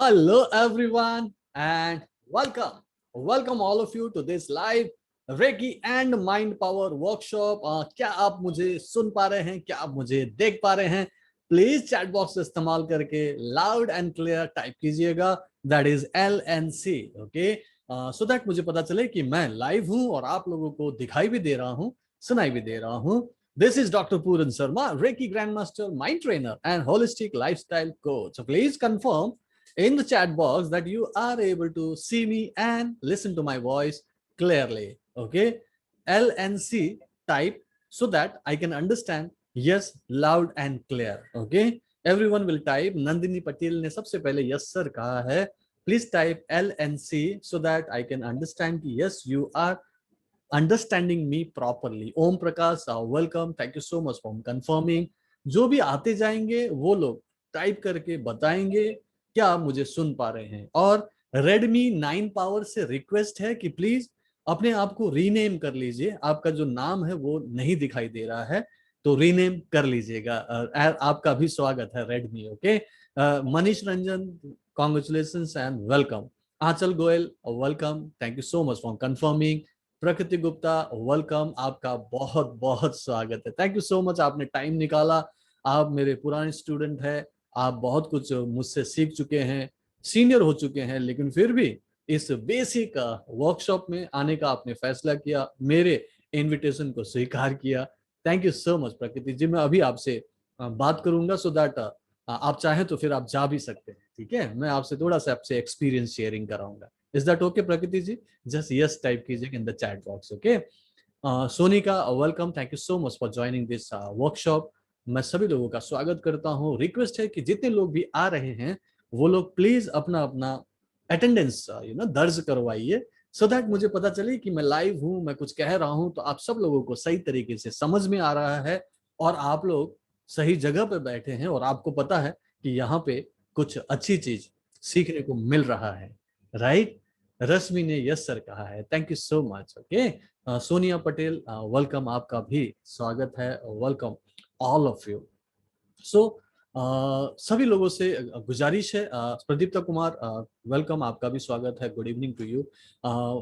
Hello, everyone, and welcome. Welcome all of you to this live Reiki and Mind Power workshop. क्या आप मुझे सुन पा रहे हैं? क्या आप मुझे देख पा रहे हैं? प्लीज चैट बॉक्स इस्तेमाल करके लाउड एंड क्लियर टाइप कीजिएगा, that is LNC, okay, so that मुझे पता चले कि मैं लाइव हूं और आप लोगों को दिखाई भी दे रहा हूं, सुनाई भी दे रहा हूं. This is Dr. Puran Sharma, Reiki Grandmaster, Mind Trainer, and Holistic Lifestyle Coach. So please confirm in the chat box that you are able to see me and listen to my voice clearly. Okay, LNC type so that I can understand. Yes, loud and clear. Okay, everyone will type. Nandini Patil ने सबसे पहले yes sir कहा है. Please type LNC so that I can understand. Yes, you are understanding me properly. Om Prakash, welcome, thank you so much for confirming. जो भी आते जाएंगे वो लोग टाइप करके बताएंगे क्या आप मुझे सुन पा रहे हैं. और रेडमी 9 पावर से रिक्वेस्ट है कि प्लीज अपने आप को रीनेम कर लीजिए. आपका जो नाम है वो नहीं दिखाई दे रहा है, तो रीनेम कर लीजिएगा. आपका भी स्वागत है Redmi. Okay, Manish Ranjan, congratulations and welcome. Aanchal Goyal, welcome, thank you so much for confirming. Prakriti Gupta, welcome, आपका बहुत बहुत स्वागत है. थैंक यू सो मच, आपने टाइम निकाला. आप मेरे पुराने स्टूडेंट हैं, आप बहुत कुछ मुझसे सीख चुके हैं, सीनियर हो चुके हैं, लेकिन फिर भी इस बेसिक वर्कशॉप में आने का आपने फैसला किया, मेरे इनविटेशन को स्वीकार किया. थैंक यू सो मच प्रकृति जी. मैं अभी आपसे बात करूंगा सो दैट आप चाहें तो फिर आप जा भी सकते हैं. ठीक है, मैं आपसे थोड़ा सा आपसे एक्सपीरियंस शेयरिंग कराऊंगा. इज दैट ओके प्रकृति जी? जस्ट यस टाइप कीजिए इन the chat box. Okay, Sonika, welcome, thank you so much for joining this workshop. मैं सभी लोगों का स्वागत करता हूं. रिक्वेस्ट है कि जितने लोग भी आ रहे हैं वो लोग प्लीज अपना अपना अटेंडेंस दर्ज करवाइए, सो दैट मुझे पता चले कि मैं लाइव हूं, मैं कुछ कह रहा हूं तो आप सब लोगों को सही तरीके से समझ में आ रहा है और आप लोग सही जगह पे बैठे हैं और आपको पता है कि यहाँ पे कुछ अच्छी चीज सीखने को मिल रहा है. राइट? रश्मि ने यस सर कहा है. Thank you so much. Okay, Sonia Patel, welcome, आपका भी स्वागत है. Welcome all of you. So सभी लोगों से गुजारिश है. प्रदीप्ता कुमार, वेलकम, आपका भी स्वागत है. Good evening to you.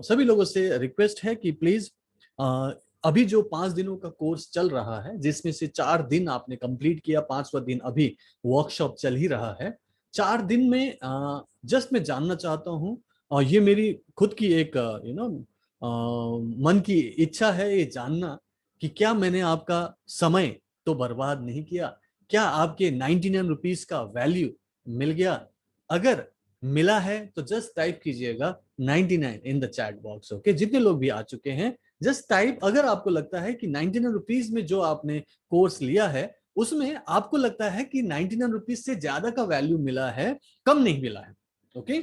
सभी लोगों से रिक्वेस्ट है कि प्लीज अभी जो 5 दिनों का कोर्स चल रहा है, जिसमें से 4 दिन आपने कंप्लीट किया, 5वां दिन अभी वर्कशॉप चल ही रहा है. 4 दिन में जस्ट मैं जानना चाहता हूँ, और ये मेरी खुद की एक मन की इच्छा है ये जानना कि क्या मैंने आपका समय तो बर्बाद नहीं किया. क्या आपके 99 रुपीज का वैल्यू मिल गया? अगर मिला है तो जस्ट टाइप कीजिएगा 99 इन द चैट बॉक्स. ओके, जितने लोग भी आ चुके हैं जस्ट टाइप. अगर आपको लगता है कि 99 रुपीज में जो आपने कोर्स लिया है उसमें आपको लगता है कि 99 रुपीज से ज्यादा का वैल्यू मिला है, कम नहीं मिला है. ओके,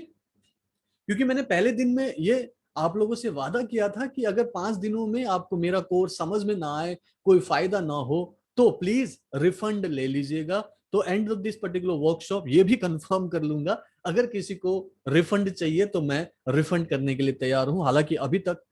क्योंकि मैंने पहले दिन में ये आप लोगों से वादा किया था कि अगर 5 दिनों में आपको मेरा कोर्स समझ में ना आए, कोई फायदा ना हो, तो प्लीज रिफंड ले लीजिएगा. तो end of this particular workshop ये भी कंफर्म कर लूंगा, अगर किसी को रिफंड चाहिए तो मैं रिफंड करने के लिए तैयार हूं. हालांकि अभी तक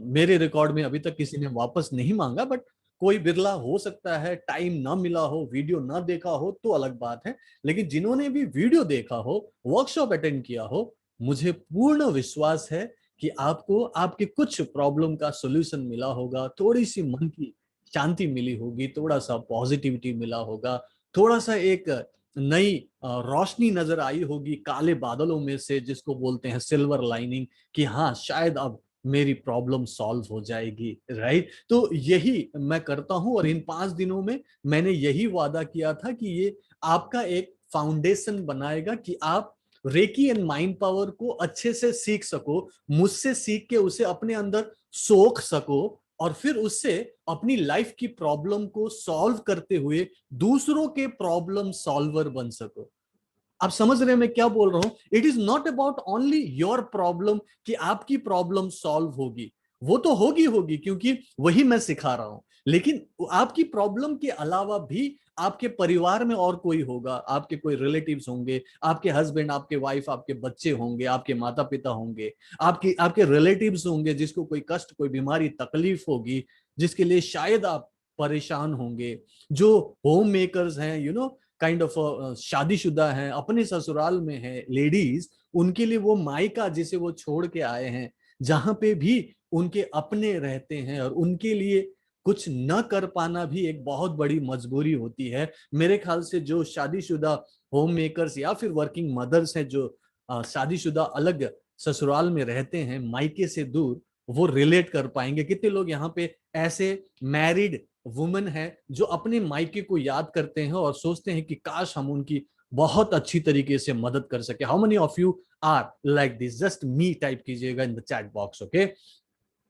मेरे रिकॉर्ड में अभी तक किसी ने वापस नहीं मांगा, बट कोई बिरला हो सकता है, टाइम ना मिला हो, वीडियो ना देखा हो तो अलग बात है. लेकिन जिन्होंने भी वीडियो देखा हो, वर्कशॉप अटेंड किया हो, मुझे पूर्ण विश्वास है कि आपको आपके कुछ प्रॉब्लम का सॉल्यूशन मिला होगा, थोड़ी सी मन की शांति मिली होगी, थोड़ा सा पॉजिटिविटी मिला होगा, थोड़ा सा एक नई रोशनी नजर आई होगी काले बादलों में से, जिसको बोलते हैं सिल्वर लाइनिंग, कि हाँ शायद अब मेरी प्रॉब्लम सॉल्व हो जाएगी. राइट? तो यही मैं करता हूं और इन 5 दिनों में मैंने यही वादा किया था कि ये आपका एक फाउंडेशन बनाएगा कि आप रेकी एंड माइंड पावर को अच्छे से सीख सको, मुझसे सीख के उसे अपने अंदर सोख सको और फिर उससे अपनी लाइफ की प्रॉब्लम को सॉल्व करते हुए दूसरों के प्रॉब्लम सॉल्वर बन सको. आप समझ रहे हैं मैं क्या बोल रहा हूं? It is not about only your problem कि आपकी प्रॉब्लम सॉल्व होगी, वो तो होगी होगी क्योंकि वही मैं सिखा रहा हूं, लेकिन आपकी प्रॉब्लम के अलावा भी आपके परिवार में और कोई होगा, आपके कोई रिलेटिव्स होंगे, आपके हस्बैंड, आपके वाइफ, आपके बच्चे होंगे, आपके माता पिता होंगे, आपके आपके रिलेटिव्स होंगे जिसको कोई कष्ट, कोई बीमारी, तकलीफ होगी, जिसके लिए शायद आप परेशान होंगे, जो होम मेकर्स हैं, काइंड ऑफ शादीशुदा हैं, अपने ससुराल में है लेडीज, उनके लिए वो मायका जिसे वो छोड़ के आए हैं, जहां पे भी उनके अपने रहते हैं, और उनके लिए कुछ न कर पाना भी एक बहुत बड़ी मजबूरी होती है। मेरे ख्याल से जो शादीशुदा होम मेकर्स या फिर वर्किंग मदर्स हैं, जो शादीशुदा अलग ससुराल में रहते हैं मायके से दूर, वो रिलेट कर पाएंगे। कितने लोग यहाँ पे ऐसे मैरिड वुमेन है जो अपने मायके को याद करते हैं और सोचते हैं कि काश हम उनकी बहुत अच्छी तरीके से मदद कर सके। How many of you are like this? Just me type कीजिएगा in the chat box, okay.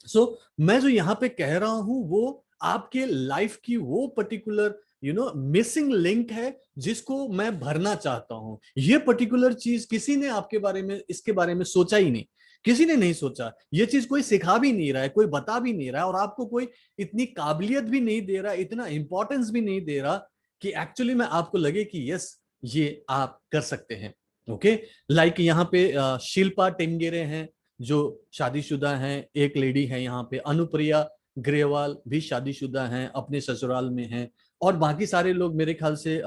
So मैं जो यहाँ पे कह रहा हूं वो आपके लाइफ की वो पर्टिकुलर मिसिंग लिंक है जिसको मैं भरना चाहता हूं। ये पर्टिकुलर चीज किसी ने आपके बारे में, इसके बारे में सोचा ही नहीं, किसी ने नहीं सोचा। ये चीज कोई सिखा भी नहीं रहा है, कोई बता भी नहीं रहा है, और आपको कोई इतनी काबिलियत भी नहीं दे रहा, इतना इंपॉर्टेंस भी नहीं दे रहा कि एक्चुअली में आपको लगे कि यस, ये आप कर सकते हैं। ओके, लाइक यहाँ पे शिल्पा टेंगेरे हैं जो शादीशुदा हैं, एक लेडी है यहाँ पे अनुप्रिया ग्रेवाल भी शादीशुदा हैं, अपने ससुराल में हैं, और बाकी सारे लोग मेरे ख्याल से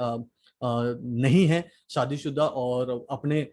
नहीं है शादीशुदा और अपने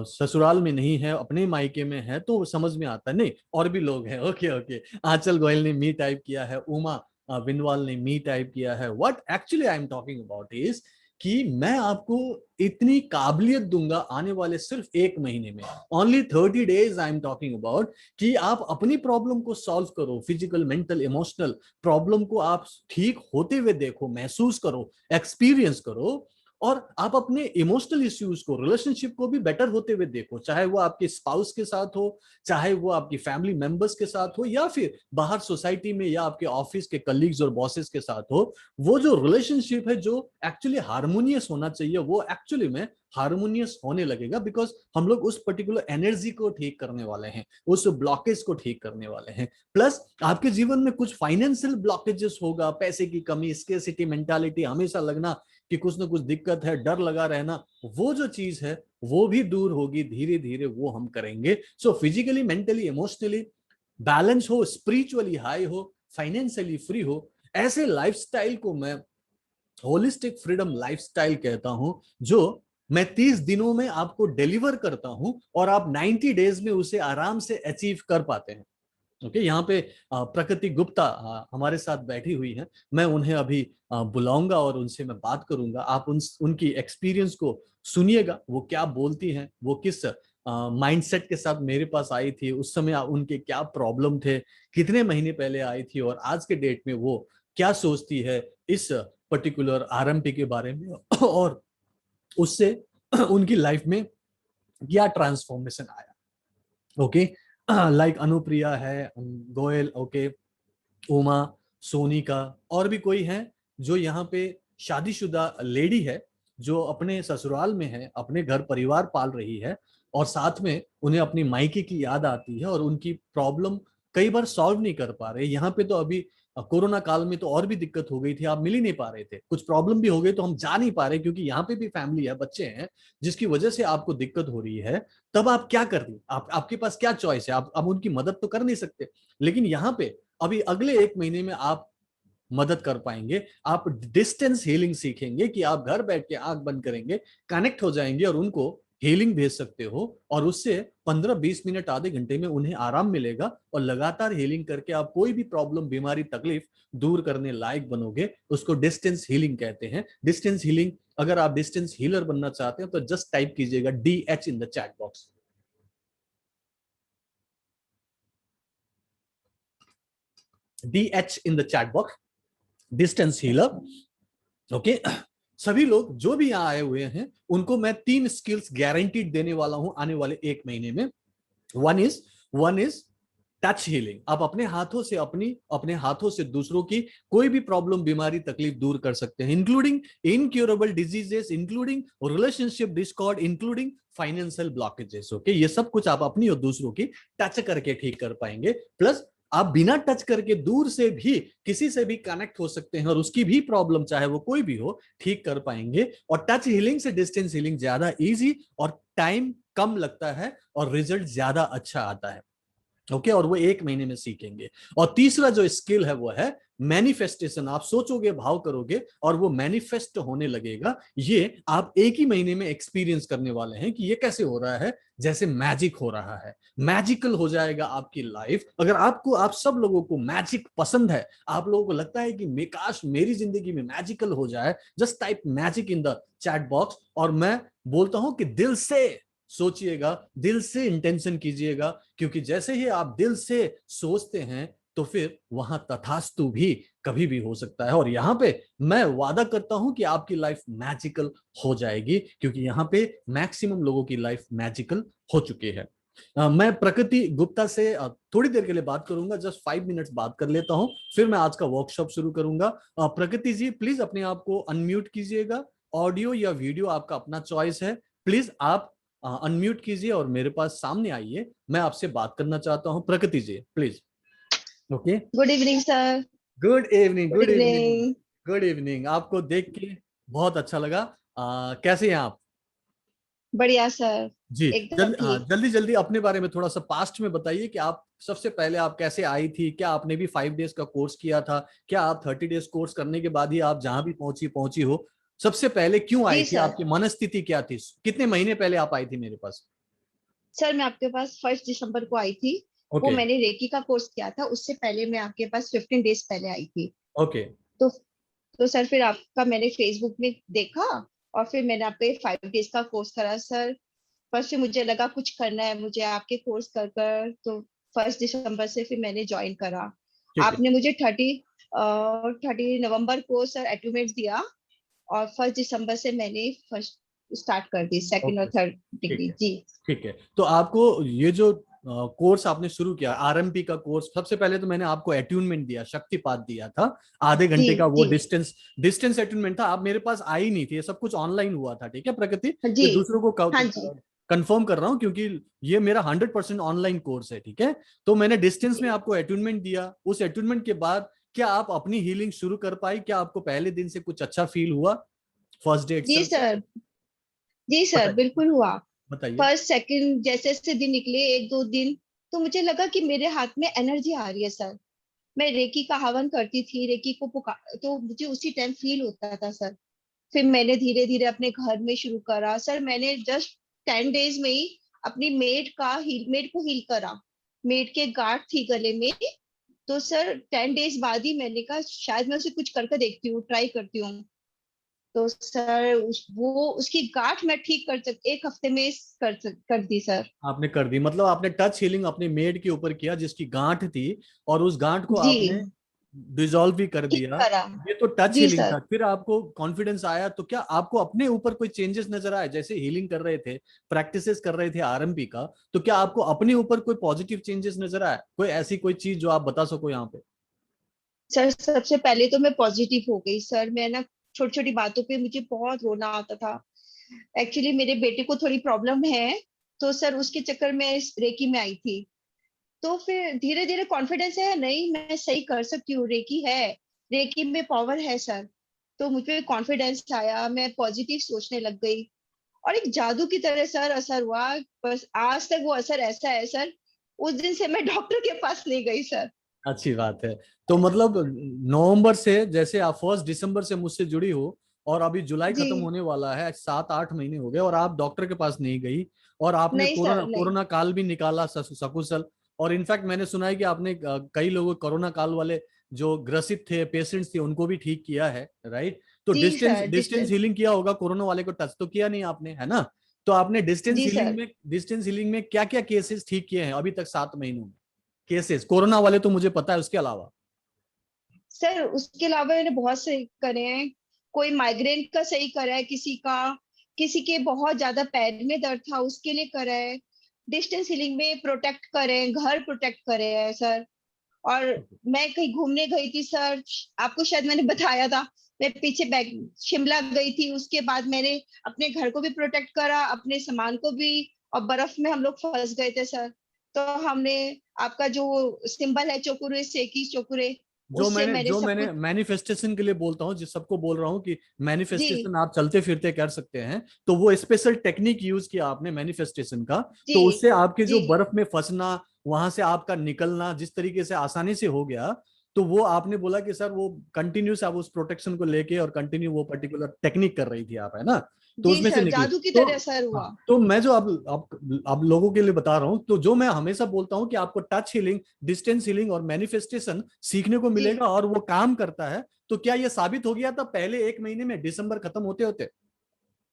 ससुराल में नहीं है, अपने मायके में है, तो समझ में आता है। नहीं, और भी लोग हैं। ओके ओके, आंचल गोयल ने मी टाइप किया है, उमा विनवाल ने मी टाइप किया है। What actually I am talking about is कि मैं आपको इतनी काबिलियत दूंगा आने वाले सिर्फ 1 महीने में, only 30 days I am talking about, कि आप अपनी प्रॉब्लम को सॉल्व करो, फिजिकल मेंटल इमोशनल प्रॉब्लम को आप ठीक होते हुए देखो, महसूस करो, एक्सपीरियंस करो, और आप अपने इमोशनल इश्यूज को, रिलेशनशिप को भी बेटर होते हुए देखो, चाहे वो आपके स्पाउस के साथ हो, चाहे वो आपकी फैमिली मेंबर्स के साथ हो, या फिर बाहर सोसाइटी में या आपके ऑफिस के कलीग्स और बॉसेस के साथ हो। वो जो रिलेशनशिप है जो एक्चुअली हार्मोनियस होना चाहिए, वो एक्चुअली में हार्मोनियस होने लगेगा, बिकॉज हम लोग उस पर्टिकुलर एनर्जी को ठीक करने वाले हैं, उस ब्लॉकेज को ठीक करने वाले हैं। प्लस आपके जीवन में कुछ फाइनेंशियल ब्लॉकेजेस होगा, पैसे की कमी, स्केर्सिटी मेंटालिटी, हमेशा लगना कि कुछ ना कुछ दिक्कत है, डर लगा रहना, वो जो चीज है वो भी दूर होगी धीरे धीरे, वो हम करेंगे। सो फिजिकली मेंटली इमोशनली बैलेंस हो, स्पिरिचुअली हाई हो, फाइनेंशियली फ्री हो, ऐसे लाइफस्टाइल को मैं होलिस्टिक फ्रीडम लाइफस्टाइल कहता हूं, जो मैं 30 दिनों में आपको डिलीवर करता हूं और आप 90 डेज में उसे आराम से अचीव कर पाते हैं। ओके, यहाँ पे प्रकृति गुप्ता हमारे साथ बैठी हुई हैं, मैं उन्हें अभी बुलाऊंगा और उनसे मैं बात करूंगा। आप उनकी एक्सपीरियंस को सुनिएगा, वो क्या बोलती हैं, वो किस माइंडसेट के साथ मेरे पास आई थी, उस समय उनके क्या प्रॉब्लम थे, कितने महीने पहले आई थी, और आज के डेट में वो क्या सोचती है इस पर्टिकुलर आरएमपी के बारे में, और उससे उनकी लाइफ में क्या ट्रांसफॉर्मेशन आया। ओके, लाइक अनुप्रिया है, गोयल, ओके, उमा, सोनिका, और भी कोई है जो यहाँ पे शादीशुदा लेडी है, जो अपने ससुराल में है, अपने घर परिवार पाल रही है, और साथ में उन्हें अपनी मायके की याद आती है, और उनकी प्रॉब्लम कई बार सॉल्व नहीं कर पा रहे। यहाँ पे तो अभी कोरोना काल में तो और भी दिक्कत हो गई थी, आप मिल ही नहीं पा रहे थे, कुछ प्रॉब्लम भी हो गई तो हम जा नहीं पा रहे, क्योंकि यहाँ पे भी फैमिली है, बच्चे हैं, जिसकी वजह से आपको दिक्कत हो रही है। तब आप क्या कर रही, आपके पास क्या चॉइस है? आप उनकी मदद तो कर नहीं सकते, लेकिन यहाँ पे अभी अगले 1 महीने में आप मदद कर पाएंगे। आप डिस्टेंस हीलिंग सीखेंगे कि आप घर बैठ के आंख बंद करेंगे, कनेक्ट हो जाएंगे, और उनको हीलिंग भेज सकते हो, और उससे 15-20 मिनट आधे घंटे में उन्हें आराम मिलेगा, और लगातार हीलिंग करके आप कोई भी प्रॉब्लम, बीमारी, तकलीफ दूर करने लायक बनोगे। उसको डिस्टेंस हीलिंग कहते हैं। डिस्टेंस हीलिंग, अगर आप डिस्टेंस हीलर बनना चाहते हैं तो जस्ट टाइप कीजिएगा DH in the chat box, DH in the chat box, distance healer. Okay, सभी लोग जो भी यहाँ आए हुए हैं उनको मैं 3 स्किल्स गारंटीड देने वाला हूं आने वाले 1 महीने में। One is touch healing. आप अपने हाथों से अपने हाथों से दूसरों की कोई भी प्रॉब्लम, बीमारी, तकलीफ दूर कर सकते हैं, including incurable diseases, including relationship Discord, including financial blockages. Okay, ये सब कुछ आप अपनी और दूसरों की टच करके ठीक कर पाएंगे। प्लस आप बिना टच करके दूर से भी किसी से भी कनेक्ट हो सकते हैं, और उसकी भी प्रॉब्लम, चाहे वो कोई भी हो, ठीक कर पाएंगे। और टच हीलिंग से डिस्टेंस हीलिंग ज्यादा इजी, और टाइम कम लगता है, और रिजल्ट ज्यादा अच्छा आता है। ओके, और वो 1 महीने में सीखेंगे। और तीसरा जो स्किल है वो है मैनिफेस्टेशन। आप सोचोगे, भाव करोगे और वो मैनिफेस्ट होने लगेगा। ये आप 1 ही महीने में एक्सपीरियंस करने वाले हैं कि ये कैसे हो रहा है, जैसे मैजिक हो रहा है। मैजिकल हो जाएगा आपकी लाइफ। अगर आपको, आप सब लोगों को मैजिक पसंद है, आप लोगों को लगता है कि काश मेरी जिंदगी में मैजिकल हो जाए, just type magic in the chat box. और मैं बोलता हूं कि दिल से सोचिएगा, दिल से इंटेंशन कीजिएगा, क्योंकि जैसे ही आप दिल से सोचते हैं तो फिर वहां तथास्तु भी कभी भी हो सकता है। और यहाँ पे मैं वादा करता हूं कि आपकी लाइफ मैजिकल हो जाएगी, क्योंकि यहाँ पे मैक्सिमम लोगों की लाइफ मैजिकल हो चुकी है। मैं प्रकृति गुप्ता से थोड़ी देर के लिए बात करूंगा, जस्ट 5 मिनट्स बात कर लेता हूं, फिर मैं आज का वर्कशॉप शुरू करूंगा। प्रकृति जी प्लीज अपने आप को अनम्यूट कीजिएगा। ऑडियो या वीडियो आपका अपना चॉइस है। प्लीज आप अनम्यूट कीजिए और मेरे पास सामने आइए, मैं आपसे बात करना चाहता हूँ। Prakriti ji please. Okay, good evening sir. Good evening, good good evening, evening. Good evening. आपको देख के बहुत अच्छा लगा। कैसे हैं आप? बढ़िया सर। जी, एकदम हाँ, ठीक। जल्दी जल्दी अपने बारे में थोड़ा सा पास्ट में बताइए कि आप सबसे पहले आप कैसे आई थी, क्या आपने भी 5 डेज का कोर्स किया था, क्या आप 30 डेज कोर्स करने के बाद ही आप जहां भी पहुंची पहुंची हो? सबसे पहले क्यों आई जी थी, सर। आपकी मनस्थिति क्या थी, कितने महीने पहले आप आई थी मेरे पास? सर मैं आपके पास 1 दिसंबर को आई थी। वो ओके, मैंने रेकी का कोर्स किया था, उससे पहले मैं आपके पास 15 डेज पहले आई थी। ओके, तो सर फिर आपका मैंने फेसबुक में देखा और फिर मैंने आप पे 5 डेज का कोर्स करा सर। फर्स्ट से मुझे लगा कुछ करना है मुझे आपके कोर्स कर कर, तो 1 दिसंबर से फिर मैंने ज्वाइन करा। ठीक है, आपने मुझे 30 नवंबर को सर एट्यूमेंट दिया और 1 दिसंबर से मैंने फर्स्ट स्टार्ट कर दी, सेकंड और ओके, थर्ड ठीक डिग्री है, जी। ठीक है। तो आपको ये जो कोर्स आपने शुरू किया, आरएमपी का कोर्स, सबसे पहले तो मैंने आपको एट्यूनमेंट दिया, शक्तिपात दिया था, आधे जी घंटे का वो जी। डिस्टेंस डिस्टेंस एट्यूनमेंट था। आप मेरे पास आई नहीं थी, ये सब कुछ ऑनलाइन हुआ था, ठीक है प्रकृति? जी। ये दूसरों को हाँ जी। कंफर्म कर रहा हूँ, क्योंकि ये मेरा 100% ऑनलाइन कोर्स है, ठीक है? तो मैंने डिस्टेंस में जी आपको एट्यूनमेंट दिया। उस एट्यूनमेंट के बाद क्या आप अपनी हीलिंग शुरू कर पाई? क्या आपको पहले दिन से कुछ अच्छा फील हुआ, फर्स्ट डे जी इटसेल्फ? सर। जी सर बताइए, बिल्कुल हुआ। बताइए। फर्स्ट सेकंड जैसे जैसे दिन निकले, 1 2 दिन तो मुझे लगा कि मेरे हाथ में एनर्जी आ रही है सर। मैं रेकी का हवन करती थी, रेकी को पुकार तो मुझे उसी टाइम फील होता था सर। फिर मैंने धीरे धीरे अपने घर में शुरू करा सर। मैंने जस्ट 10 डेज में ही अपनी मेड को हील करा। मेड के गांठ थी गले में, तो सर 10 डेज बाद ही मैंने कहा शायद मैं उसे कुछ करके देखती हूँ, ट्राई करती हूँ। तो सर वो उसकी गांठ मैं ठीक 1 हफ्ते में कर दी सर। आपने कर दी, मतलब आपने टच हीलिंग अपने मेड के ऊपर किया जिसकी गांठ थी, और उस गांठ को जी आपने डिसॉल्व भी कर ठीक दिया। करा। ये तो टच जी हीलिंग सर। था। फिर आपको कॉन्फिडेंस आया, तो क्या आपको अपने ऊपर कोई चेंजेस नजर आए? जैसे हीलिंग कर रहे थे, प्रैक्टिसेस कर रहे थे आरएमपी का, तो क्या आपको अपने ऊपर कोई पॉजिटिव चेंजेस नजर आए? कोई ऐसी कोई चीज जो आप बता सको यहाँ पे? सर सबसे पहले तो मैं पॉजिटिव हो गई सर। मैं ना छोटी छोटी बातों पे मुझे बहुत रोना आता था। एक्चुअली मेरे बेटे को थोड़ी प्रॉब्लम है, तो सर उसके चक्कर में इस रेकी में आई थी। तो फिर धीरे धीरे कॉन्फिडेंस है, नहीं मैं सही कर सकती हूँ, रेकी है, रेकी में पावर है सर। तो मुझे कॉन्फिडेंस आया, मैं पॉजिटिव सोचने लग गई और एक जादू की तरह सर असर हुआ। बस आज तक वो असर ऐसा है सर, उस दिन से मैं डॉक्टर के पास नहीं गई सर। अच्छी बात है। तो मतलब नवंबर से, जैसे आप 1 दिसंबर से मुझसे जुड़ी हो, और अभी जुलाई जी। खत्म होने वाला है, 7 8 महीने हो गए और आप डॉक्टर के पास नहीं गई, और आपने नहीं कोरोना सर नहीं। कोरोना काल भी निकाला सकुशल। और इनफैक्ट मैंने सुना है कि आपने कई लोगों, कोरोना काल वाले जो ग्रसित थे, पेशेंट्स थे, उनको भी ठीक किया है, राइट? तो जी distance sir distance distance. Healing किया होगा, कोरोना वाले को टच तो किया नहीं आपने, है ना? तो आपने जी सर। डिस्टेंस हीलिंग में क्या क्या केसेस ठीक किए हैं अभी तक 7 महीनों में? केसेस कोरोना वाले तो मुझे पता है, उसके अलावा? सर उसके अलावा मैंने बहुत से करे हैं। कोई माइग्रेन का सही करा है किसी का, किसी के बहुत ज्यादा पैर में दर्द था उसके लिए करा है। डिस्टेंस हीलिंग में प्रोटेक्ट करे, घर प्रोटेक्ट करे हैं सर। और मैं कहीं घूमने गई थी सर, आपको शायद मैंने बताया था। मैं पीछे बैग शिमला गई थी, उसके बाद मैंने अपने घर को भी प्रोटेक्ट करा, अपने सामान को भी। और बर्फ में हम लोग फंस गए थे सर। तो हमने आपका जो सिंबल है चोकुरे, सेकी चोकुरे, उससे मैंने जो सब मैंने कुछ। मैनिफेस्टेशन के लिए बोलता हूँ, जिस सबको बोल रहा हूँ कि जी मैनिफेस्टेशन आप चलते फिरते कर सकते हैं, तो वो स्पेशल टेक्निक यूज किया आपने मैनिफेस्टेशन का। जी तो उससे आपके जी। जो बर्फ में फंसना, वहां से आपका निकलना जिस तरीके से आसानी से हो गया, तो वो आपने बोला कि सर वो कंटिन्यूस आप उस प्रोटेक्शन को लेके और कंटिन्यू वो पर्टिकुलर टेक्निक कर रही थी आप, है ना, तो जी उसमें से सर, निकले। जादू की तो तरह असर हुआ। हाँ, तो मैं जो अब लोगों के लिए बता रहा हूँ, तो जो मैं हमेशा बोलता हूँ कि आपको टच हीलिंग, डिस्टेंस हीलिंग और मैनिफेस्टेशन सीखने को जी मिलेगा और वो काम करता है। तो क्या ये साबित हो गया था पहले 1 महीने में, दिसंबर खत्म होते होते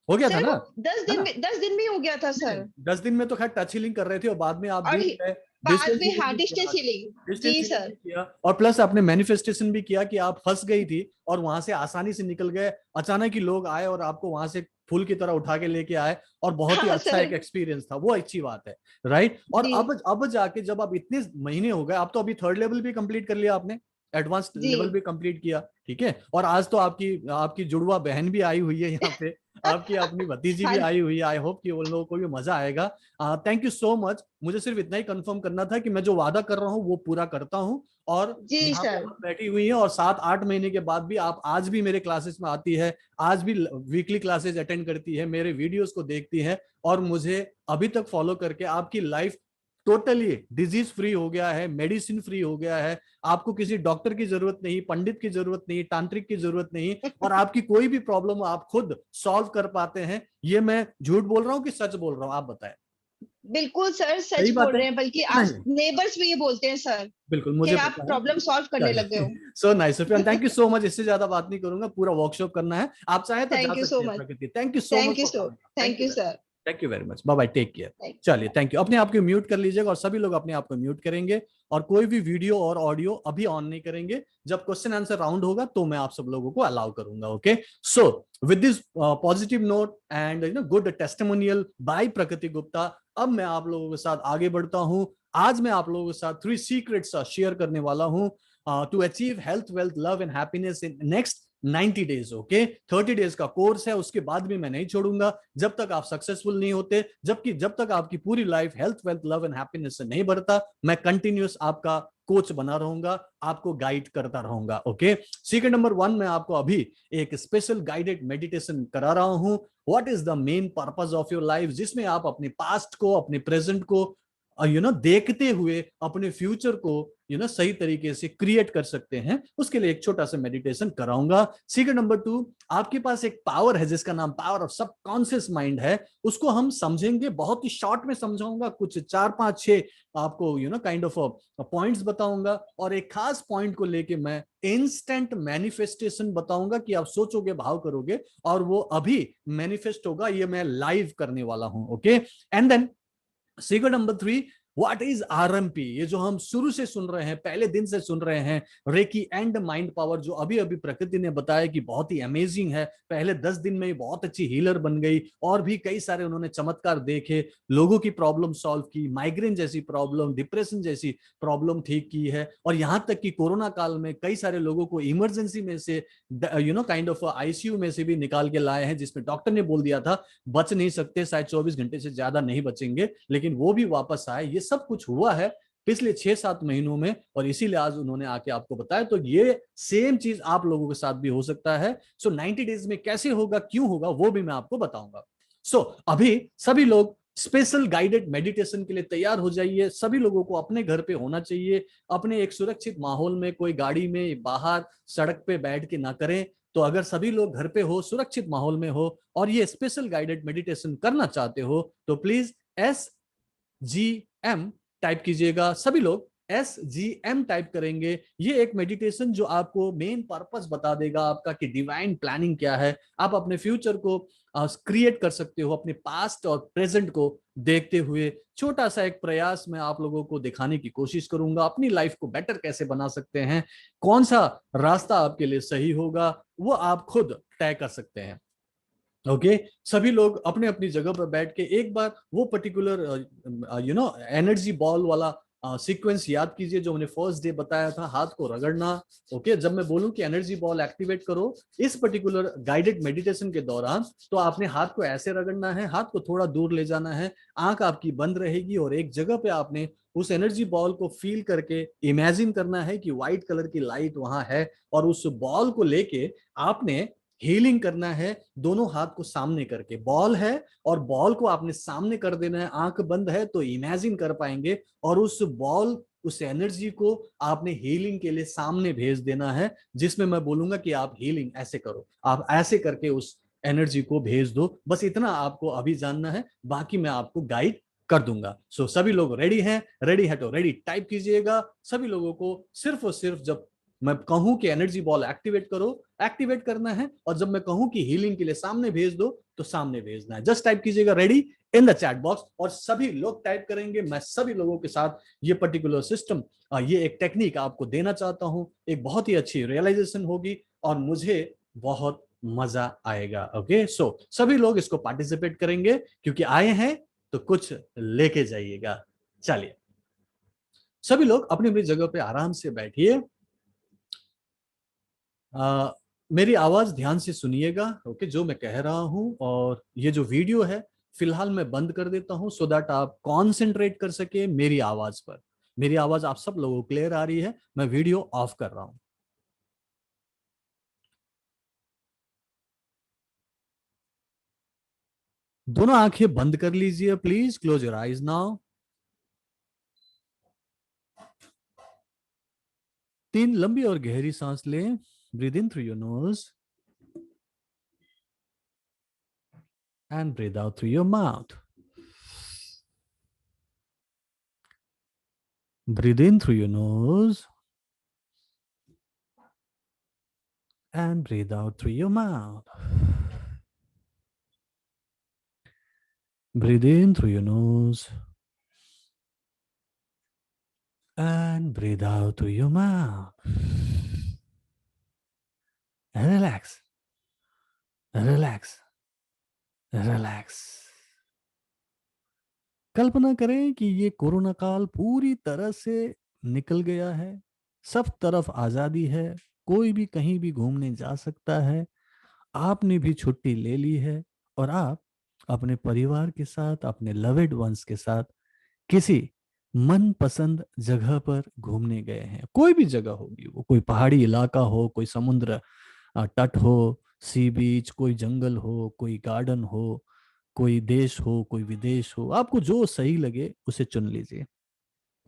हो गया था सर, ना, वो दस है दिन ना? में 10 दिन में ही हो गया था नहीं, सर। 10 दिन में तो खैर टच हीलिंग कर रहे थे, और बाद में आप और जुड़ गए, बाद डिस्टेंस में हीलिंग हाँ, भी किया, डिस्टेंस हीलिंग। डिस्टेंस जी हीलिंग सर। भी किया, और प्लस आपने मैनिफेस्टेशन भी किया कि आप फंस गई थी और वहां से आसानी से निकल गए। अचानक ही लोग आए और आपको वहां से फूल की तरह उठा के लेके आए, और बहुत ही हाँ अच्छा एक सर। एक्सपीरियंस था, वो अच्छी बात है, राइट। और जी अब जाके जब आप इतने महीने हो गए, आप तो अभी थर्ड लेवल भी कंप्लीट कर लिया आपने, एडवांस जी। लेवल भी कंप्लीट किया, ठीक है, और आज तो आपकी आपकी जुड़वा बहन भी आई हुई है यहाँ पे, आपकी अपनी भतीजी भी हाँ आई हुई है। आई होप कि उन लोगों को भी मजा आएगा। Thank you so much. मुझे सिर्फ इतना ही कंफर्म करना था कि मैं जो वादा कर रहा हूँ वो पूरा करता हूँ, और जी यहाँ पे सर। आप बैठी हुई हैं और 7-8 महीने के बाद भी आप आज भी मेरे क्लासेस में आती है, आज भी वीकली क्लासेस अटेंड करती है, मेरे वीडियोस को देखती है, और मुझे अभी तक फॉलो करके आपकी लाइफ टोटली डिजीज फ्री हो गया है, मेडिसिन फ्री हो गया है। आपको किसी डॉक्टर की जरूरत नहीं, पंडित की जरूरत नहीं, तांत्रिक की जरूरत नहीं, और आपकी कोई भी प्रॉब्लम आप खुद सॉल्व कर पाते हैं। ये मैं झूठ बोल रहा हूँ कि सच बोल रहा हूँ, आप बताएं। बिल्कुल सर, सच सही बात बोल है रहे हैं, बल्कि कि आज नहीं? नेबर्स भी ये बोलते हैं सर बिल्कुल, कि मुझे आप पता है। प्रॉब्लम सॉल्व करने लग गए हो। चलिए, so nice of you, thank you so much. इससे ज्यादा बात नहीं करूंगा, पूरा वर्कशॉप करना है, आप चाहे तो जा थैंक यू सो सकते हैं much. Prakriti. Thank you so much thank you for so coming, thank thank you, you sir. Thank you very much, bye bye, take care. Thank चलिए, थैंक यू। अपने आप को म्यूट कर लीजिएगा, और सभी लोग अपने आप को म्यूट करेंगे, और कोई भी वीडियो और ऑडियो अभी ऑन नहीं करेंगे। जब क्वेश्चन आंसर राउंड होगा तो मैं आप सब लोगों को अलाउ करूंगा, okay. So with this positive note and good testimonial by Prakriti Gupta, अब मैं आप लोगों के साथ आगे बढ़ता हूं। आज मैं आप लोगों के साथ 3 सीक्रेट्स शेयर करने वाला हूं to achieve health, wealth, love and happiness in next 90 days, okay. 30 days का कोर्स है, उसके बाद भी मैं नहीं छोड़ूंगा जब तक आप सक्सेसफुल नहीं होते, जबकि जब तक आपकी पूरी life health, wealth, love and happiness से नहीं बढ़ता, मैं कंटिन्यूस आपका कोच बना रहूंगा, आपको गाइड करता रहूंगा, ओके। सीक्रेट नंबर 1, मैं आपको अभी एक स्पेशल गाइडेड मेडिटेशन करा रहा हूं। What is the main purpose of your life, जिसमें आप अपने पास्ट को, अपने प्रेजेंट को देखते हुए अपने फ्यूचर को सही तरीके से क्रिएट कर सकते हैं। उसके लिए एक छोटा सा मेडिटेशन कराऊंगा। सीक्रेट नंबर 2, आपके पास एक पावर है जिसका नाम पावर ऑफ सबकॉन्शियस माइंड है। उसको हम समझेंगे, बहुत ही शॉर्ट में समझाऊंगा, कुछ 4-5-6 आपको काइंड ऑफ पॉइंट्स बताऊंगा, और एक खास पॉइंट को लेके मैं इंस्टेंट मैनिफेस्टेशन बताऊंगा कि आप सोचोगे, भाव करोगे, और वो अभी मैनिफेस्ट होगा। ये मैं लाइव करने वाला हूं, okay. And then secret number 3, what is RMP, ये जो हम शुरू से सुन रहे हैं, पहले दिन से सुन रहे हैं, रेकी एंड माइंड पावर, जो अभी अभी प्रकृति ने बताया कि बहुत ही अमेजिंग है। पहले 10 दिन में ही बहुत अच्छी हीलर बन गई, और भी कई सारे उन्होंने चमत्कार देखे, लोगों की प्रॉब्लम सॉल्व की, माइग्रेन जैसी प्रॉब्लम, डिप्रेशन जैसी प्रॉब्लम ठीक की है, और यहां तक कि कोरोना काल में कई सारे लोगों को इमरजेंसी में से काइंड ऑफ आईसीयू में से भी निकाल के लाए हैं, जिसमें डॉक्टर ने बोल दिया था बच नहीं सकते, शायद 24 घंटे से ज्यादा नहीं बचेंगे, लेकिन वो भी वापस आए। ये सब कुछ हुआ है पिछले 6-7 महीनों में, और इसीलिए आज उन्होंने आके आपको बताया। तो ये सेम चीज आप लोगों के साथ भी हो सकता है। सो 90 डेज में कैसे होगा, क्यों होगा, वो भी मैं आपको बताऊंगा। सो अभी सभी लोग स्पेशल गाइडेड मेडिटेशन के लिए तैयार हो जाइए। सभी लोगों को अपने घर पे होना चाहिए, अपने एक सुरक्षित माहौल में, कोई गाड़ी में, बाहर सड़क पे बैठ के ना करें। तो अगर सभी लोग घर पे हो, सुरक्षित माहौल में हो, और ये स्पेशल गाइडेड मेडिटेशन करना चाहते हो, तो प्लीज SGM टाइप कीजिएगा। सभी लोग SGM टाइप करेंगे। ये एक मेडिटेशन जो आपको मेन पर्पस बता देगा आपका कि डिवाइन प्लानिंग क्या है। आप अपने फ्यूचर को क्रिएट कर सकते हो, अपने पास्ट और प्रेजेंट को देखते हुए। छोटा सा एक प्रयास मैं आप लोगों को दिखाने की कोशिश करूंगा, अपनी लाइफ को बेटर कैसे बना सकते हैं, कौन सा रास्ता आपके लिए सही होगा, वो आप खुद तय कर सकते हैं, ओके। सभी लोग अपने अपनी जगह पर बैठ के एक बार वो पर्टिकुलर एनर्जी बॉल वाला सीक्वेंस याद कीजिए जो मैंने फर्स्ट डे बताया था, हाथ को रगड़ना, ओके। जब मैं बोलूं कि एनर्जी बॉल एक्टिवेट करो इस पर्टिकुलर गाइडेड मेडिटेशन के दौरान, तो आपने हाथ को ऐसे रगड़ना है, हाथ को थोड़ा दूर ले जाना है, आंख आपकी बंद रहेगी, और एक जगह पे आपने उस एनर्जी बॉल को फील करके इमेजिन करना है कि व्हाइट कलर की लाइट वहां है, और उस बॉल को लेके आपने हीलिंग करना है दोनों हाथ को सामने करके, बॉल है और बॉल को आपने सामने कर देना है, आंख बंद है तो इमेजिन कर पाएंगे, और उस बॉल उस एनर्जी को आपने हीलिंग के लिए सामने भेज देना है, जिसमें मैं बोलूंगा कि आप हीलिंग ऐसे करो, आप ऐसे करके उस एनर्जी को भेज दो। बस इतना आपको अभी जानना है, बाकी मैं आपको गाइड कर दूंगा। सो सभी लोग रेडी हैं? रेडी है तो रेडी टाइप कीजिएगा। सभी लोगों को सिर्फ और सिर्फ जब मैं कहूं कि एनर्जी बॉल एक्टिवेट करो, एक्टिवेट करना है, और जब मैं कहूं कि हीलिंग के लिए सामने भेज दो तो सामने भेजना है। जस्ट टाइप कीजिएगा ready in the chat box, और सभी लोग टाइप करेंगे। मैं सभी लोगों के साथ ये पर्टिकुलर सिस्टम, ये एक टेक्निक आपको देना चाहता हूं। एक बहुत ही अच्छी रियलाइजेशन होगी और मुझे बहुत मजा आएगा। ओके, सो सभी लोग इसको पार्टिसिपेट करेंगे, क्योंकि आए हैं तो कुछ लेके जाइएगा। चलिए, सभी लोग अपनी अपनी जगह पे आराम से बैठिए। मेरी आवाज ध्यान से सुनिएगा, ओके, जो मैं कह रहा हूं। और ये जो वीडियो है फिलहाल मैं बंद कर देता हूं, सो दैट आप कॉन्सेंट्रेट कर सके मेरी आवाज पर। मेरी आवाज आप सब लोगों को क्लियर आ रही है? मैं वीडियो ऑफ कर रहा हूं। दोनों आंखें बंद कर लीजिए please, close your eyes now. 3 लंबी और गहरी सांस लें। Breathe in through your nose and breathe out through your mouth. Breathe in through your nose and breathe out through your mouth. Breathe in through your nose and breathe out through your mouth. Relax. Relax. Relax. कल्पना करें कि ये corona काल पूरी तरह से निकल गया है, सब तरफ आजादी है, कोई भी कहीं भी घूमने जा सकता है, आपने भी छुट्टी ले ली है, और आप अपने परिवार के साथ, अपने लवेड वंस के साथ किसी मनपसंद जगह पर घूमने गए हैं। कोई भी जगह होगी, वो कोई पहाड़ी इलाका हो, कोई समुद्र तट हो, सी बीच, कोई जंगल हो, कोई गार्डन हो, कोई देश हो, कोई विदेश हो, आपको जो सही लगे उसे चुन लीजिए।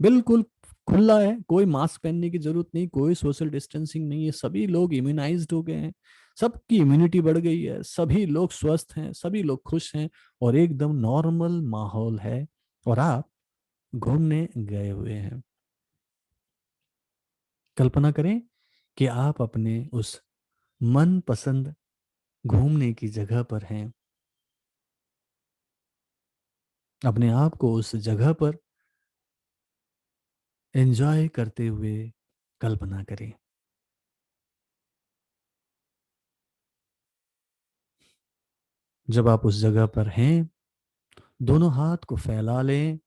बिल्कुल खुला है, कोई मास्क पहनने की जरूरत नहीं, कोई सोशल डिस्टेंसिंग नहीं है, सभी लोग इम्यूनाइज्ड हो गए हैं, सबकी इम्यूनिटी बढ़ गई है, सभी लोग स्वस्थ हैं, सभी लोग खुश हैं, और एकदम नॉर्मल माहौल है, और आप घूमने गए हुए हैं। कल्पना करें कि आप अपने उस मनपसंद घूमने की जगह पर हैं। अपने आप को उस जगह पर एंजॉय करते हुए कल्पना करें। जब आप उस जगह पर हैं, दोनों हाथ को फैला लें,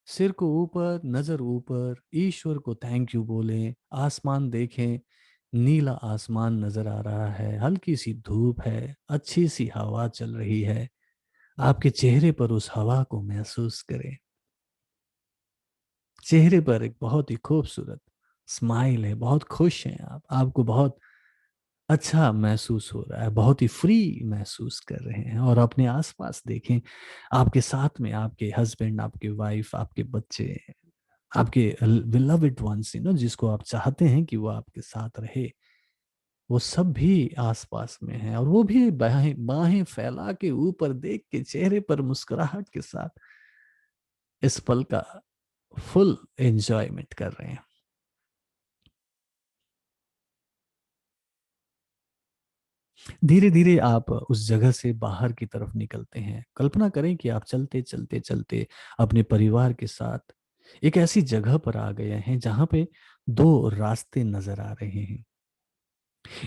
सिर को ऊपर, नजर ऊपर, ईश्वर को थैंक यू बोलें, आसमान देखें, नीला आसमान नजर आ रहा है, हल्की सी धूप है, अच्छी सी हवा चल रही है, आपके चेहरे पर उस हवा को महसूस करें। चेहरे पर एक बहुत ही खूबसूरत स्माइल है, बहुत खुश हैं आप, आपको बहुत अच्छा महसूस हो रहा है, बहुत ही फ्री महसूस कर रहे हैं। और अपने आसपास देखें, आपके साथ में आपके हस्बैंड, आपके वाइफ, आपके बच्चे, आपके बिलव्ड वंस, जिसको आप चाहते हैं कि वो आपके साथ रहे, वो सब भी आसपास में हैं, और वो भी बाहें बाहें फैला के ऊपर देख के चेहरे पर मुस्कुराहट के साथ इस पल का फुल एंजॉयमेंट कर रहे हैं। धीरे धीरे आप उस जगह से बाहर की तरफ निकलते हैं। कल्पना करें कि आप चलते चलते चलते अपने परिवार के साथ एक ऐसी जगह पर आ गए हैं जहां पे 2 रास्ते नजर आ रहे हैं।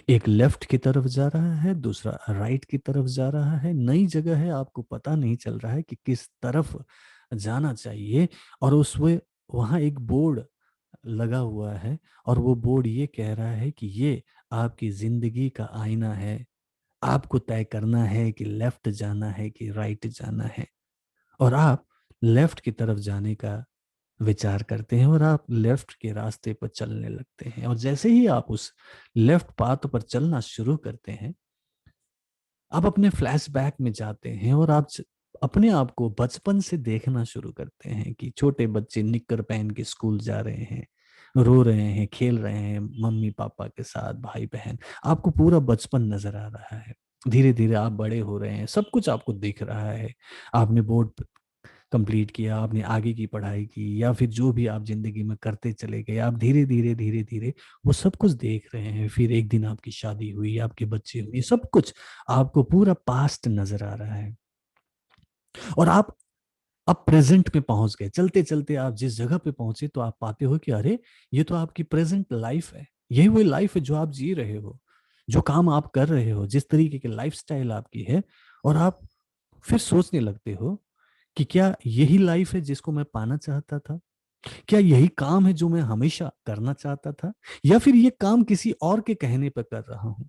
एक लेफ्ट की तरफ जा रहा है, दूसरा राइट की तरफ जा रहा है। नई जगह है, आपको पता नहीं चल रहा है कि किस तरफ जाना चाहिए, और उसमें वहां एक बोर्ड लगा हुआ है, और वो बोर्ड ये कह रहा है कि ये आपकी जिंदगी का आईना है, आपको तय करना है कि लेफ्ट जाना है कि राइट जाना है। और आप लेफ्ट की तरफ जाने का विचार करते हैं, और आप लेफ्ट के रास्ते पर चलने लगते हैं। और जैसे ही आप उस लेफ्ट पाथ पर चलना शुरू करते हैं, आप अपने फ्लैशबैक में जाते हैं और आप अपने आप को बचपन से देखना शुरू करते हैं कि छोटे बच्चे निक्कर पहन के स्कूल जा रहे हैं, रो रहे हैं, खेल रहे हैं मम्मी पापा के साथ, भाई बहन। आपको पूरा बचपन नजर आ रहा है। धीरे धीरे आप बड़े हो रहे हैं, सब कुछ आपको दिख रहा है। आपने बोर्ड कंप्लीट किया, आपने आगे की पढ़ाई की, या फिर जो भी आप जिंदगी में करते चले गए, आप धीरे धीरे धीरे धीरे वो सब कुछ देख रहे हैं। फिर एक दिन आपकी शादी हुई, आपके बच्चे हुए, सब कुछ आपको पूरा पास्ट नजर आ रहा है। और आप अब प्रेजेंट में पहुंच गए। चलते चलते आप जिस जगह पे पहुंचे तो आप पाते हो कि अरे, ये तो आपकी प्रेजेंट लाइफ है। यही वही लाइफ है जो आप जी रहे हो, जो काम आप कर रहे हो, जिस तरीके की लाइफस्टाइल आपकी है। और आप फिर सोचने लगते हो कि क्या यही लाइफ है जिसको मैं पाना चाहता था? क्या यही काम है जो मैं हमेशा करना चाहता था? या फिर ये काम किसी और के कहने पर कर रहा हूं?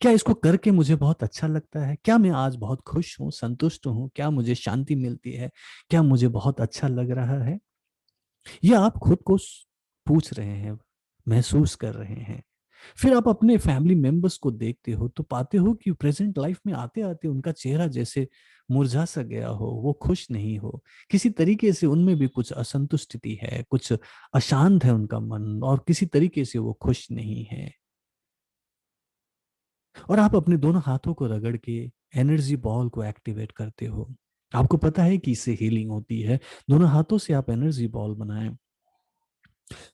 क्या इसको करके मुझे बहुत अच्छा लगता है? क्या मैं आज बहुत खुश हूं, संतुष्ट हूं? क्या मुझे शांति मिलती है? क्या मुझे बहुत अच्छा लग रहा है? ये आप खुद को पूछ रहे हैं, महसूस कर रहे हैं। फिर आप अपने फैमिली मेंबर्स को देखते हो तो पाते हो कि प्रेजेंट लाइफ में आते आते उनका चेहरा जैसे मुरझा सा गया हो, वो खुश नहीं हो। किसी तरीके से उनमें भी कुछ असंतुष्टि है, कुछ अशांत है उनका मन, और किसी तरीके से वो खुश नहीं है। और आप अपने दोनों हाथों को रगड़ के एनर्जी बॉल को एक्टिवेट करते हो। आपको पता है कि इससे हीलिंग होती है। दोनों हाथों से आप एनर्जी बॉल बनाएं।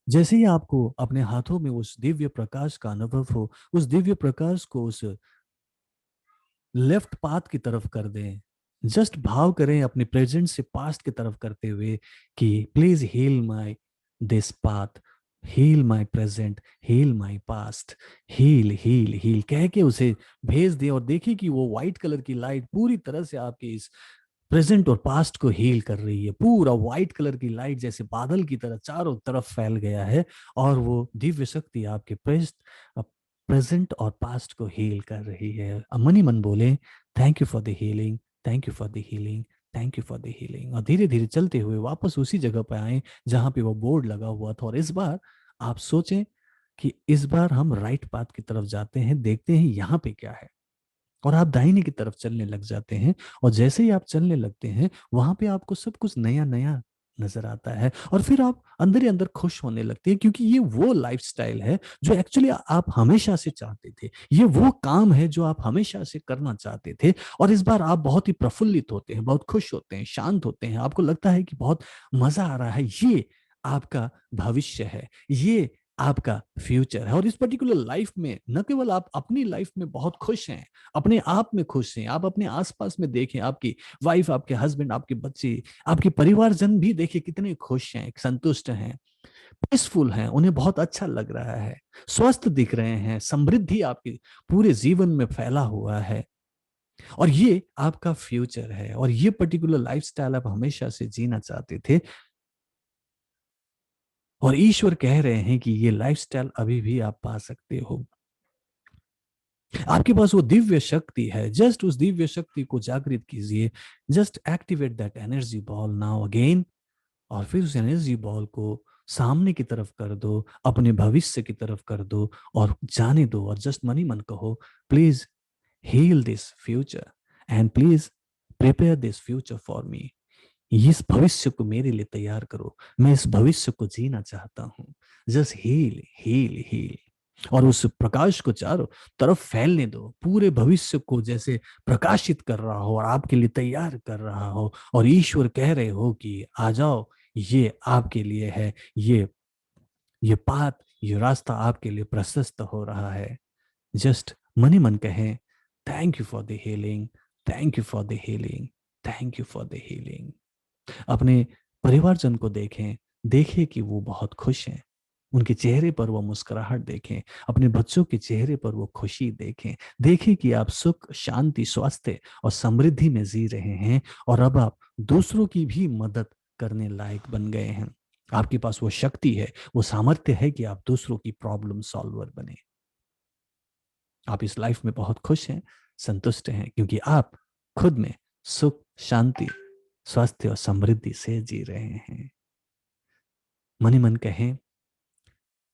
जैसे ही आपको अपने हाथों में उस दिव्य प्रकाश का अनुभव हो, उस दिव्य प्रकाश को उस लेफ्ट पाथ की तरफ कर दें। जस्ट भाव करें अपने प्रेजेंट से पास्ट की तरफ करते हुए कि please heal my this path, heal my present, heal my past, heal heal heal कह के उसे भेज दें। और देखिए कि वो व्हाइट कलर की लाइट पूरी तरह से आपके इस प्रेजेंट और पास्ट को हील कर रही है। पूरा व्हाइट कलर की लाइट जैसे बादल की तरह चारों तरफ फैल गया है। और वो दिव्य शक्ति आपके प्रेजेंट और पास्ट को हील कर रही है। मन ही मन बोले, thank you for the healing, thank you for the healing, thank you for the healing. और धीरे धीरे चलते हुए वापस उसी जगह पर आए जहां पे वो बोर्ड लगा हुआ था। और इस बार आप सोचें कि इस बार हम राइट पाथ की तरफ जाते हैं, देखते हैं यहाँ पे क्या है। और आप दाहिने की तरफ चलने लग जाते हैं। और जैसे ही आप चलने लगते हैं वहां पे आपको सब कुछ नया नया नजर आता है। और फिर आप अंदर ही अंदर खुश होने लगते हैं, क्योंकि ये वो लाइफस्टाइल है जो एक्चुअली आप हमेशा से चाहते थे। ये वो काम है जो आप हमेशा से करना चाहते थे। और इस बार आप बहुत ही प्रफुल्लित होते हैं, बहुत खुश होते हैं, शांत होते हैं। आपको लगता है कि बहुत मजा आ रहा है। ये आपका भविष्य है, ये आपका फ्यूचर है। और इस पर्टिकुलर लाइफ में न केवल आप अपनी लाइफ में बहुत खुश हैं, अपने आप में खुश हैं, आप अपने आसपास में देखें, आपकी वाइफ, आपके हस्बैंड, आपके बच्चे, आपके परिवारजन भी देखिए कितने खुश हैं, संतुष्ट हैं, पीसफुल हैं, उन्हें बहुत अच्छा लग रहा है, स्वस्थ दिख रहे हैं, समृद्धि आपके पूरे जीवन में फैला हुआ है। और ये आपका फ्यूचर है। और ये पर्टिकुलर लाइफस्टाइल आप हमेशा से जीना चाहते थे। और ईश्वर कह रहे हैं कि ये लाइफस्टाइल अभी भी आप पा सकते हो। आपके पास वो दिव्य शक्ति है। जस्ट उस दिव्य शक्ति को जागृत कीजिए। Just activate that energy ball now again. और फिर उस एनर्जी बॉल को सामने की तरफ कर दो, अपने भविष्य की तरफ कर दो और जाने दो। और जस्ट मन ही मन कहो, please heal this future and please prepare this future for me. इस भविष्य को मेरे लिए तैयार करो, मैं इस भविष्य को जीना चाहता हूँ। Just heal heal heal. और उस प्रकाश को चारों तरफ फैलने दो, पूरे भविष्य को जैसे प्रकाशित कर रहा हो और आपके लिए तैयार कर रहा हो। और ईश्वर कह रहे हो कि आ जाओ, ये आपके लिए है। ये पाथ, ये रास्ता आपके लिए प्रशस्त हो रहा है। जस्ट मन ही मन कहें, thank you for the healing, thank you for the healing, thank you for the healing. अपने परिवारजन को देखें, देखें कि वो बहुत खुश हैं, उनके चेहरे पर वो मुस्कुराहट देखें। अपने बच्चों के चेहरे पर वो खुशी देखें। देखें कि आप सुख, शांति, स्वास्थ्य और समृद्धि में जी रहे हैं। और अब आप दूसरों की भी मदद करने लायक बन गए हैं। आपके पास वो शक्ति है, वो सामर्थ्य है कि आप दूसरों की प्रॉब्लम सॉल्वर बने। आप इस लाइफ में बहुत खुश हैं, संतुष्ट हैं, क्योंकि आप खुद में सुख, शांति, स्वास्थ्य और समृद्धि से जी रहे हैं। मन ही मन कहें,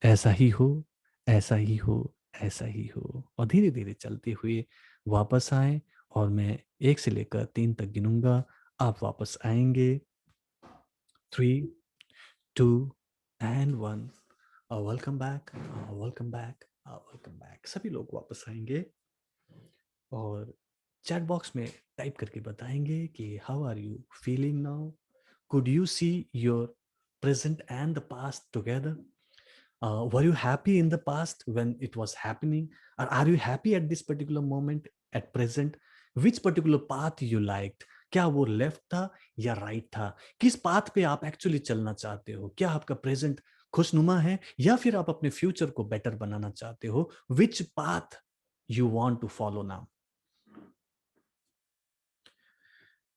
ऐसा ही हो, ऐसा ही हो, ऐसा ही हो। और धीरे धीरे चलते हुए वापस आएं और मैं 1 से लेकर 3 तक गिनूंगा, आप वापस आएंगे। 3, 2 and 1। Welcome back, welcome back, welcome back. सभी लोग वापस आएंगे और चैट बॉक्स में टाइप करके बताएंगे कि how are you feeling now, could you see your present and the past together? Were you happy in the past when it was happening, or are you happy at this particular moment at present? Which particular path you liked? क्या वो left था या right था? किस path पे आप actually चलना चाहते हो? क्या आपका प्रेजेंट खुशनुमा है या फिर आप अपने फ्यूचर को बेटर बनाना चाहते हो? Which path you want to follow now?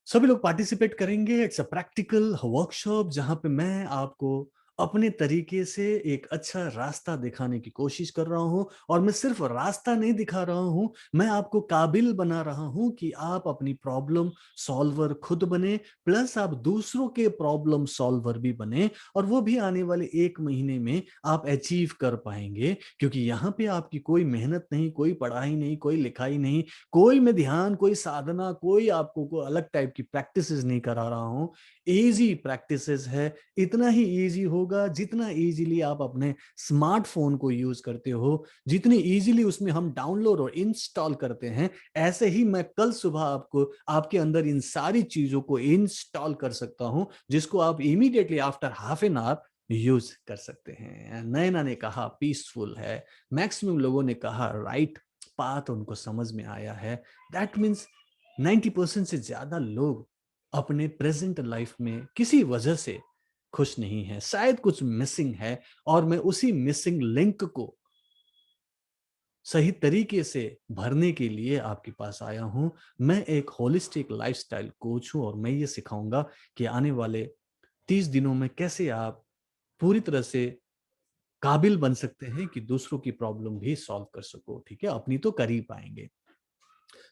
सभी लोग पार्टिसिपेट करेंगे। इट्स अ प्रैक्टिकल वर्कशॉप जहां पे मैं आपको अपने तरीके से एक अच्छा रास्ता दिखाने की कोशिश कर रहा हूं, और मैं सिर्फ रास्ता नहीं दिखा रहा हूं, मैं आपको काबिल बना रहा हूं कि आप अपनी प्रॉब्लम सॉल्वर खुद बने, प्लस आप दूसरों के प्रॉब्लम सॉल्वर भी बने, और वो भी आने वाले 1 महीने में आप अचीव कर पाएंगे। क्योंकि यहाँ पे आपकी कोई मेहनत नहीं, कोई पढ़ाई नहीं, कोई लिखाई नहीं, कोई में ध्यान, कोई साधना, कोई आपको को अलग टाइप की प्रैक्टिसेस नहीं करा रहा हूं। इजी प्रैक्टिसेस है। इतना ही इजी होगा जितना इजीली आप अपने स्मार्टफोन को यूज करते हो, जितनी इजीली उसमें हम डाउनलोड और इंस्टॉल करते हैं, ऐसे ही मैं कल सुबह आपको आपके अंदर इन सारी चीजों को इंस्टॉल कर सकता हूं, जिसको आप immediately after half an hour use कर सकते हैं। नैना ने कहा पीसफुल है, मैक्सिमम लोगों ने कहा राइट पाथ उनको समझ में आया है। दैट मीन्स 90% से ज्यादा लोग अपने प्रेजेंट लाइफ में किसी वजह से खुश नहीं है, शायद कुछ मिसिंग है, और मैं उसी मिसिंग लिंक को सही तरीके से भरने के लिए आपके पास आया हूं। मैं एक होलिस्टिक लाइफस्टाइल कोच हूं, और मैं ये सिखाऊंगा कि आने वाले 30 दिनों में कैसे आप पूरी तरह से काबिल बन सकते हैं कि दूसरों की प्रॉब्लम भी सॉल्व कर सको। ठीक है, अपनी तो कर ही पाएंगे।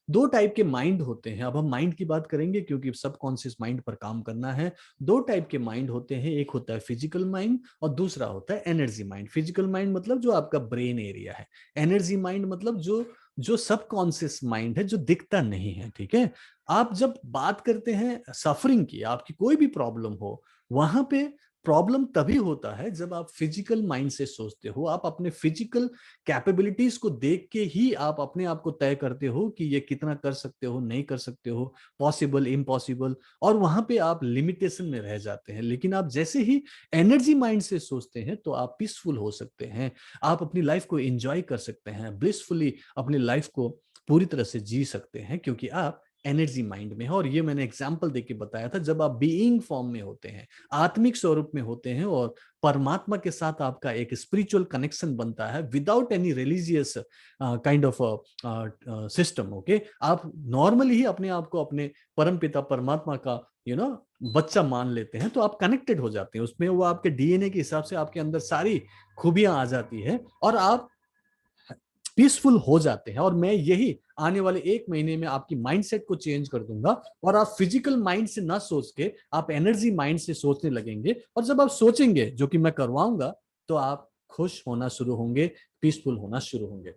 2 टाइप के माइंड होते हैं। अब हम माइंड की बात करेंगे क्योंकि सबकॉन्शियस माइंड पर काम करना है। 2 टाइप के माइंड होते हैं, एक होता है फिजिकल माइंड और दूसरा होता है एनर्जी माइंड। फिजिकल माइंड मतलब जो आपका ब्रेन एरिया है, एनर्जी माइंड मतलब जो जो सबकॉन्शियस माइंड है, जो दिखता नहीं है। ठीक है, आप जब बात करते हैं सफरिंग की, आपकी कोई भी प्रॉब्लम हो, वहां पे प्रॉब्लम तभी होता है जब आप फिजिकल माइंड से सोचते हो। आप अपने फिजिकल कैपेबिलिटीज को देख के ही आप अपने आप को तय करते हो कि ये कितना कर सकते हो, नहीं कर सकते हो, पॉसिबल, इम्पॉसिबल, और वहां पे आप लिमिटेशन में रह जाते हैं। लेकिन आप जैसे ही एनर्जी माइंड से सोचते हैं तो आप पीसफुल हो सकते हैं, आप अपनी लाइफ को एंजॉय कर सकते हैं, ब्लिसफुली अपनी लाइफ को पूरी तरह से जी सकते हैं, क्योंकि आप एनर्जी माइंड में है। और ये मैंने एग्जाम्पल देके बताया था, जब आप बीइंग फॉर्म में होते हैं, आत्मिक स्वरूप में होते हैं, और परमात्मा के साथ आपका एक स्पिरिचुअल कनेक्शन बनता है without any religious kind of system. Okay, आप नॉर्मली ही अपने आप को अपने परम पिता परमात्मा का बच्चा मान लेते हैं, तो आप कनेक्टेड हो जाते हैं उसमें। वो आपके डीएनए के हिसाब से आपके अंदर सारी खूबियां आ जाती है और आप पीसफुल हो जाते हैं। और मैं यही आने वाले 1 महीने में आपकी माइंडसेट को चेंज कर दूंगा, और आप फिजिकल माइंड से ना सोच के आप एनर्जी माइंड से सोचने लगेंगे। और जब आप सोचेंगे, जो कि मैं करवाऊंगा, तो आप खुश होना शुरू होंगे, पीसफुल होना शुरू होंगे।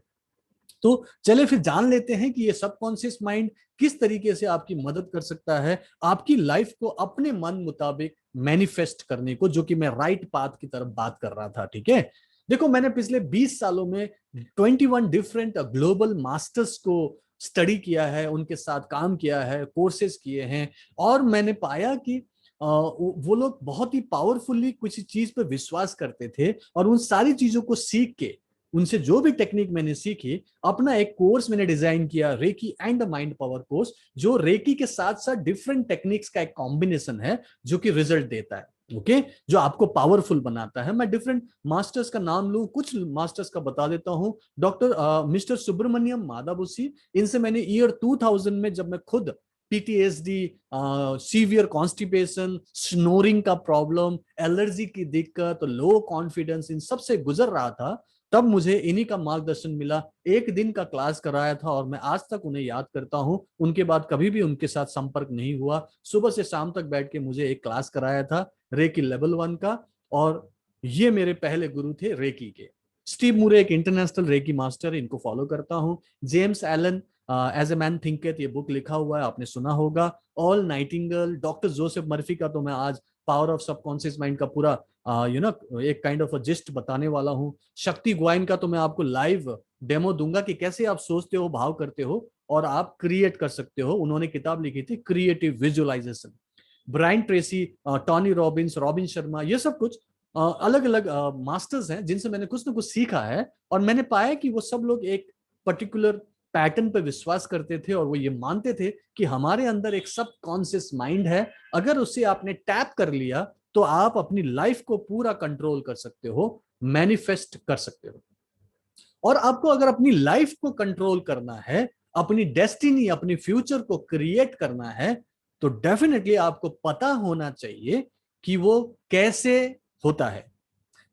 तो चले फिर जान लेते हैं कि ये सबकॉन्शियस माइंड किस तरीके से आपकी मदद कर सकता है आपकी लाइफ को अपने मन मुताबिक मैनिफेस्ट करने को, जो कि मैं राइट पाथ की तरफ बात कर रहा था। ठीक है, देखो मैंने पिछले 20 सालों में 21 डिफरेंट ग्लोबल मास्टर्स को स्टडी किया है, उनके साथ काम किया है, कोर्सेज किए हैं, और मैंने पाया कि वो लोग बहुत ही पावरफुली कुछ चीज पे विश्वास करते थे, और उन सारी चीजों को सीख के, उनसे जो भी टेक्निक मैंने सीखी, अपना एक कोर्स मैंने डिजाइन किया, recce and mind power course, जो रेकी के साथ साथ डिफरेंट टेक्निक्स का एक कॉम्बिनेशन है, जो कि रिजल्ट देता है। ओके, जो आपको पावरफुल बनाता है। मैं डिफरेंट मास्टर्स का नाम लूं, कुछ मास्टर्स का बता देता हूं। डॉक्टर मिस्टर सुब्रमण्यम मादाबुसी, इनसे मैंने ईयर 2000 में, जब मैं खुद पीटीएसडी, सीवियर कॉन्स्टिपेशन, स्नोरिंग का प्रॉब्लम, एलर्जी की दिक्कत, लो कॉन्फिडेंस, इन सबसे गुजर रहा था, तब मुझे इन्हीं का मार्गदर्शन मिला। 1 दिन का क्लास कराया था, और मैं आज तक उन्हें याद करता हूं। उनके बाद कभी भी उनके साथ संपर्क नहीं हुआ। सुबह से शाम तक बैठ के मुझे एक क्लास कराया था रेकी लेवल 1 का, और ये मेरे पहले गुरु थे रेकी के। स्टीव मूरे एक इंटरनेशनल रेकी मास्टर, इनको फॉलो करता हूं। James Allen as a man thinketh, ये बुक लिखा हुआ है, आपने सुना होगा। Earl Nightingale, doctor Joseph Murphy का तो मैं आज पावर ऑफ सबकॉन्शियस माइंड का पूरा एक काइंड ऑफ जिस्ट बताने वाला हूँ। शक्ति ग्वाइन का तो मैं आपको लाइव डेमो दूंगा कि कैसे आप सोचते हो, भाव करते हो और आप क्रिएट कर सकते हो। उन्होंने किताब लिखी थी creative visualisation. Brian Tracy, Tony Robbins, Robin Sharma, ये सब कुछ अलग अलग मास्टर्स हैं जिनसे मैंने कुछ ना कुछ सीखा है। और मैंने पाया कि वो सब लोग एक पर्टिकुलर पैटर्न पर विश्वास करते थे और वो ये मानते थे कि हमारे अंदर एक सब कॉन्शियस माइंड है, अगर उसे आपने टैप कर लिया तो आप अपनी लाइफ को पूरा कंट्रोल कर सकते हो, मैनिफेस्ट कर सकते हो। और आपको अगर अपनी लाइफ को कंट्रोल करना है, अपनी डेस्टिनी, अपनी फ्यूचर को क्रिएट करना है, तो डेफिनेटली आपको पता होना चाहिए कि वो कैसे होता है।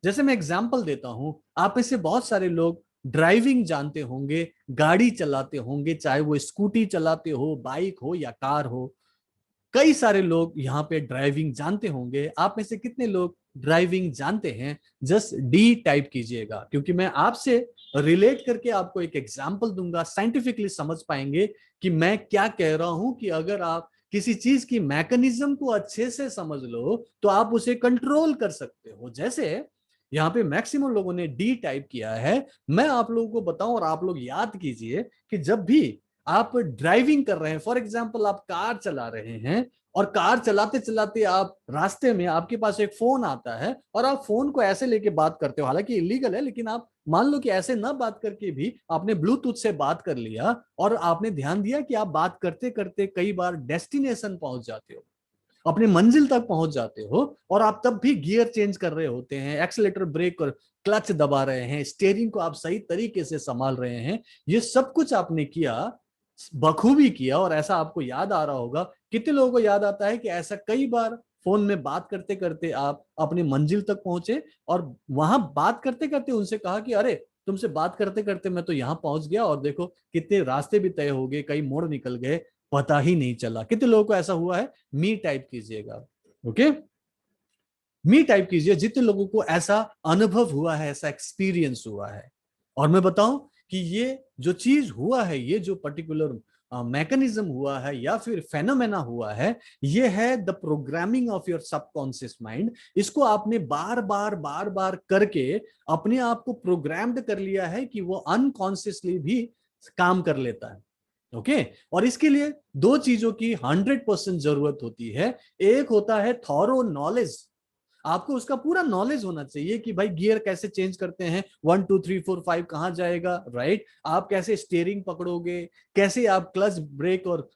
जैसे मैं एग्जांपल देता हूं, आप में से बहुत सारे लोग ड्राइविंग जानते होंगे, गाड़ी चलाते होंगे, चाहे वो स्कूटी चलाते हो, बाइक हो या कार हो। कई सारे लोग यहाँ पे ड्राइविंग जानते होंगे। आप में से कितने लोग ड्राइविंग जानते हैं? जस्ट डी टाइप कीजिएगा, क्योंकि मैं आपसे रिलेट करके आपको एक एग्जांपल दूंगा, साइंटिफिकली समझ पाएंगे कि मैं क्या कह रहा हूं। कि अगर आप किसी चीज की मैकेनिज्म को अच्छे से समझ लो तो आप उसे कंट्रोल कर सकते हो। जैसे यहाँ पे मैक्सिमम लोगों ने डी टाइप किया है। मैं आप लोगों को बताऊं और आप लोग याद कीजिए कि जब भी आप ड्राइविंग कर रहे हैं, फॉर एग्जाम्पल आप कार चला रहे हैं और कार चलाते चलाते आप रास्ते में आपके पास एक फोन आता है और आप फोन को ऐसे लेके बात करते हो, हालांकि इलीगल है, लेकिन आप मान लो कि ऐसे ना बात करके भी आपने ब्लूटूथ से बात कर लिया और आपने ध्यान दिया कि आप बात करते करते कई बार डेस्टिनेशन पहुंच जाते हो, अपने मंजिल तक पहुंच जाते हो। और आप तब भी गियर चेंज कर रहे होते हैं, एक्सीलेटर, ब्रेक और क्लच दबा रहे हैं, स्टीयरिंग को आप सही तरीके से संभाल रहे हैं। ये सब कुछ आपने किया, बखूबी किया। और ऐसा आपको याद आ रहा होगा, कितने लोगों को याद आता है कि ऐसा कई बार फोन में बात करते करते आप अपनी मंजिल तक पहुंचे और वहां बात करते करते उनसे कहा कि अरे, तुमसे बात करते करते मैं तो यहाँ पहुंच गया और देखो कितने रास्ते भी तय हो गए, कई मोड़ निकल गए, पता ही नहीं चला। कितने लोगों को ऐसा हुआ है? मी टाइप कीजिएगा। ओके, मी टाइप कीजिए जितने लोगों को ऐसा अनुभव हुआ है, ऐसा एक्सपीरियंस हुआ है। और मैं बताऊं कि ये जो चीज हुआ है, ये जो पर्टिकुलर मैकेनिज्म हुआ है या फिर फेनोमेना हुआ है, ये है the programming of your subconscious mind. इसको आपने बार बार बार बार करके अपने आप को प्रोग्राम्ड कर लिया है कि वो अनकॉन्शियसली भी काम कर लेता है। ओके, और इसके लिए दो चीजों की 100% जरूरत होती है। एक होता है थॉरो नॉलेज, आपको उसका पूरा नॉलेज होना चाहिए कि भाई गियर कैसे चेंज करते हैं, 1 2 3 4 5 कहाँ जाएगा, राइट? आप कैसे स्टीयरिंग पकड़ोगे, कैसे आप क्लच, ब्रेक और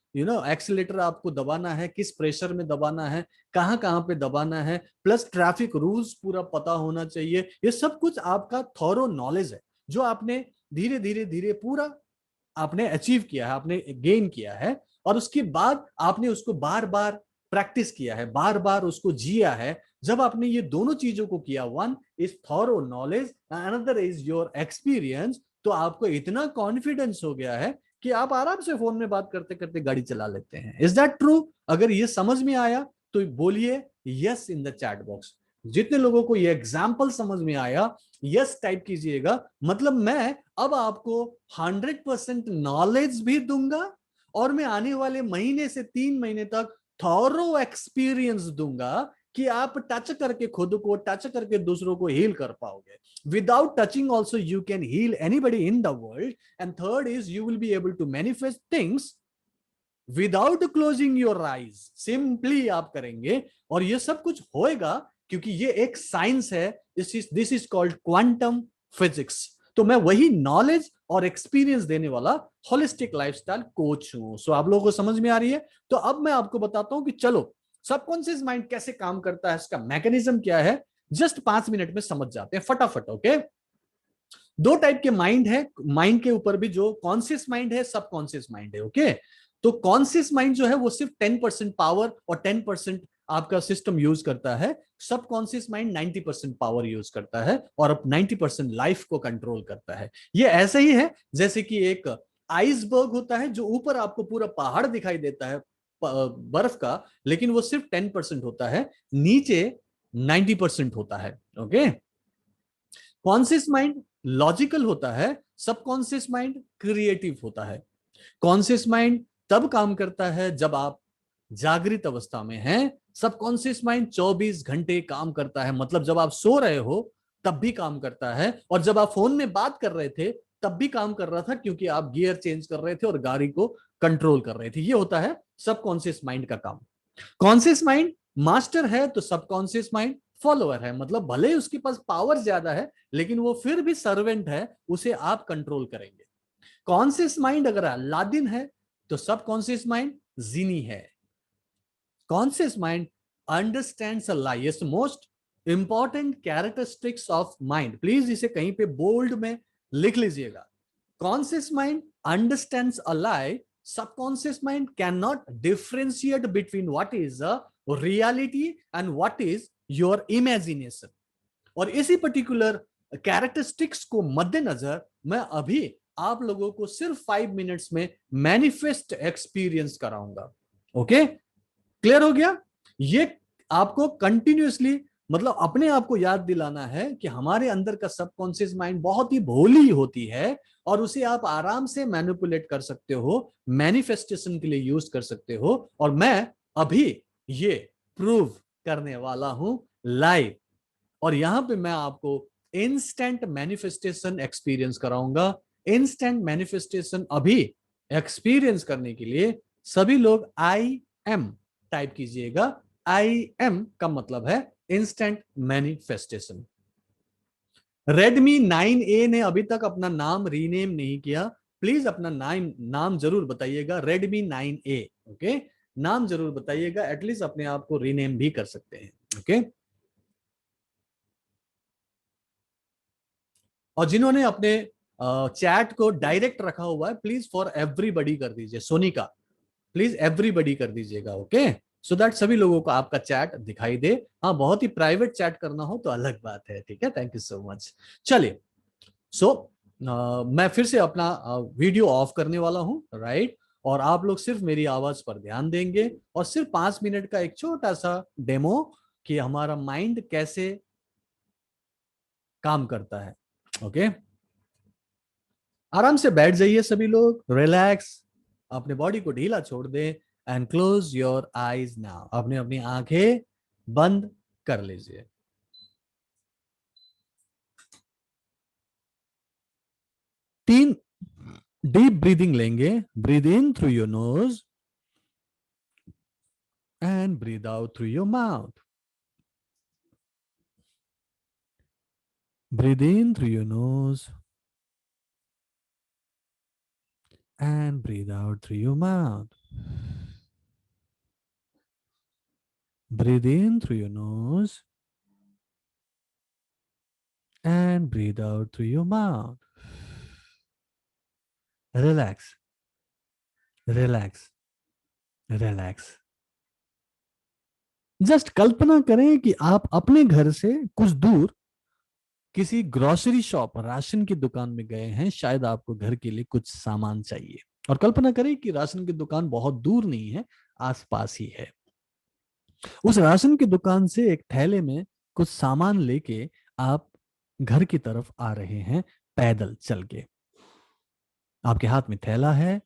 एक्सीलेटर आपको दबाना है, किस प्रेशर में दबाना है, कहाँ कहाँ पे दबाना है, प्लस ट्रैफिक रूल्स पूरा पता होना चाहिए। ये सब कुछ आपका थॉरो नॉलेज है जो आपने धीरे धीरे धीरे पूरा आपने अचीव किया है, आपने गेन किया है। और उसके बाद आपने उसको बार बार प्रैक्टिस किया है, बार बार उसको जिया है। जब आपने ये दोनों चीजों को किया, one is thorough knowledge, another is your experience, तो आपको इतना कॉन्फिडेंस हो गया है कि आप आराम से फोन में बात करते करते गाड़ी चला लेते हैं। Is that true? अगर ये समझ में आया तो बोलिए yes in the chat box. जितने लोगों को ये एग्जाम्पल समझ में आया, यस टाइप कीजिएगा। मतलब मैं अब आपको 100% नॉलेज भी दूंगा और मैं आने वाले महीने से 3 महीने तक थॉरो एक्सपीरियंस दूंगा कि आप टच करके खुद को, टच करके दूसरों को हील कर पाओगे। Without touching also you can heal anybody in the world. And third is you will be able to manifest things without closing your eyes. Simply आप करेंगे और ये सब कुछ होएगा क्योंकि ये एक साइंस है। This is called quantum physics. तो मैं वही नॉलेज और एक्सपीरियंस देने वाला होलिस्टिक लाइफस्टाइल कोच हूं। सो आप लोगों को समझ में आ रही है? तो अब मैं आपको बताता हूं कि चलो सबकॉन्शियस माइंड कैसे काम करता है, इसका मैकेनिज्म क्या है, जस्ट 5 मिनट में समझ जाते हैं फटाफट। ओके, दो टाइप के माइंड है, माइंड के ऊपर भी, जो कॉन्शियस माइंड है, सबकॉन्शियस माइंड है। ओके, तो कॉन्शियस माइंड जो है वो सिर्फ 10% पावर और 10% आपका सिस्टम यूज करता है। सबकॉन्शियस माइंड 90% पावर यूज करता है और अब 90% लाइफ को कंट्रोल करता है। ये ऐसे ही है जैसे कि एक आइसबर्ग होता है जो ऊपर आपको पूरा पहाड़ दिखाई देता है बर्फ का, लेकिन वो सिर्फ 10% होता है, नीचे 90% होता है। ओके, कॉन्शियस माइंड लॉजिकल होता है, सबकॉन्शियस माइंड क्रिएटिव होता है। कॉन्शियस माइंड तब काम करता है जब आप जागृत अवस्था में हैं। सबकॉन्शियस माइंड 24 घंटे काम करता है, मतलब जब आप सो रहे हो तब भी काम करता है, और जब आप फोन में बात कर रहे थे तब भी काम कर रहा था, क्योंकि आप गियर चेंज कर रहे थे और गाड़ी को कंट्रोल कर रहे थे। ये होता है सबकॉन्शियस माइंड का काम। कॉन्शियस माइंड मास्टर है तो सबकॉन्शियस माइंड फॉलोअर है, मतलब भले ही उसके पास पावर ज्यादा है लेकिन वो फिर भी सर्वेंट है, उसे आप कंट्रोल करेंगे। कॉन्शियस माइंड अगर अलादीन है तो सबकॉन्शियस माइंड जीनी है। Conscious mind understands a lie, is most important characteristics of mind. Please इसे कहीं पे बोल्ड में लिख लीजिएगा। Conscious mind understands a lie, subconscious mind can not differentiate between what is a reality and what is your imagination. और इसी particular characteristics को मद्देनजर मैं अभी आप लोगों को सिर्फ 5 मिनट्स में मैनिफेस्ट एक्सपीरियंस कराऊंगा। ओके, क्लियर हो गया? ये आपको कंटिन्यूअसली, मतलब अपने आप को याद दिलाना है कि हमारे अंदर का सबकॉन्शियस माइंड बहुत ही भोली होती है, और उसे आप आराम से मैनिपुलेट कर सकते हो, मैनिफेस्टेशन के लिए यूज कर सकते हो। और मैं अभी ये प्रूव करने वाला हूं लाइव, और यहां पे मैं आपको इंस्टेंट मैनिफेस्टेशन एक्सपीरियंस कराऊंगा। इंस्टेंट मैनिफेस्टेशन अभी एक्सपीरियंस करने के लिए सभी लोग आई एम टाइप कीजिएगा। आई एम का मतलब है इंस्टेंट मैनिफेस्टेशन। रेडमी 9A ने अभी तक अपना नाम रीनेम नहीं किया। प्लीज अपना नाम जरूर बताइएगा, रेडमी 9A। ओके, नाम जरूर बताइएगा, एटलीस्ट अपने आप को रीनेम भी कर सकते हैं। ओके, और जिन्होंने अपने चैट को डायरेक्ट रखा हुआ है, प्लीज फॉर एवरीबडी कर दीजिए। सोनिका, प्लीज एवरीबडी कर दीजिएगा। ओके, सो दैट सभी लोगों को आपका चैट दिखाई दे। हाँ, बहुत ही प्राइवेट चैट करना हो तो अलग बात है। ठीक है, थैंक यू सो मच। चलिए, सो मैं फिर से अपना वीडियो ऑफ करने वाला हूँ, राइट। और आप लोग सिर्फ मेरी आवाज पर ध्यान देंगे, और सिर्फ 5 मिनट का एक छोटा सा डेमो कि हमारा माइंड कैसे काम करता है। ओके, आराम से बैठ जाइए सभी लोग, रिलैक्स, अपने बॉडी को ढीला छोड़ दें, and close your eyes now. अपने अपनी आंखें बंद कर लीजिए। 3 डीप ब्रीदिंग लेंगे। Breathe in through your nose and breathe out through your mouth. Breathe in through your nose and breathe out through your mouth. Breathe in through your nose and breathe out through your mouth. Relax, relax, relax. Just कल्पना करें कि आप अपने घर से कुछ दूर किसी ग्रोसरी शॉप, राशन की दुकान में गए हैं। शायद आपको घर के लिए कुछ सामान चाहिए, और कल्पना करें कि राशन की दुकान बहुत दूर नहीं है, आसपास ही है। उस राशन की दुकान से एक थैले में कुछ सामान लेके आप घर की तरफ आ रहे हैं, पैदल चल के। आपके हाथ में थैला है,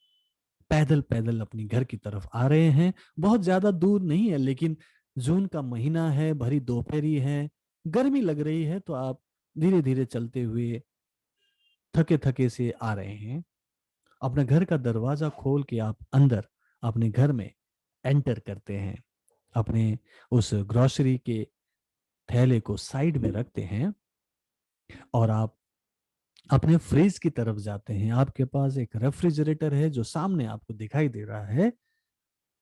पैदल पैदल अपनी घर की तरफ आ रहे हैं। बहुत ज्यादा दूर नहीं है, लेकिन जून का महीना है, भरी दोपहरी है, गर्मी लग रही है, तो आप धीरे धीरे चलते हुए थके थके से आ रहे हैं। अपने घर का दरवाजा खोल के आप अंदर अपने घर में एंटर करते हैं। अपने उस ग्रोसरी के थैले को साइड में रखते हैं, और आप अपने फ्रिज की तरफ जाते हैं। आपके पास एक रेफ्रिजरेटर है जो सामने आपको दिखाई दे रहा है,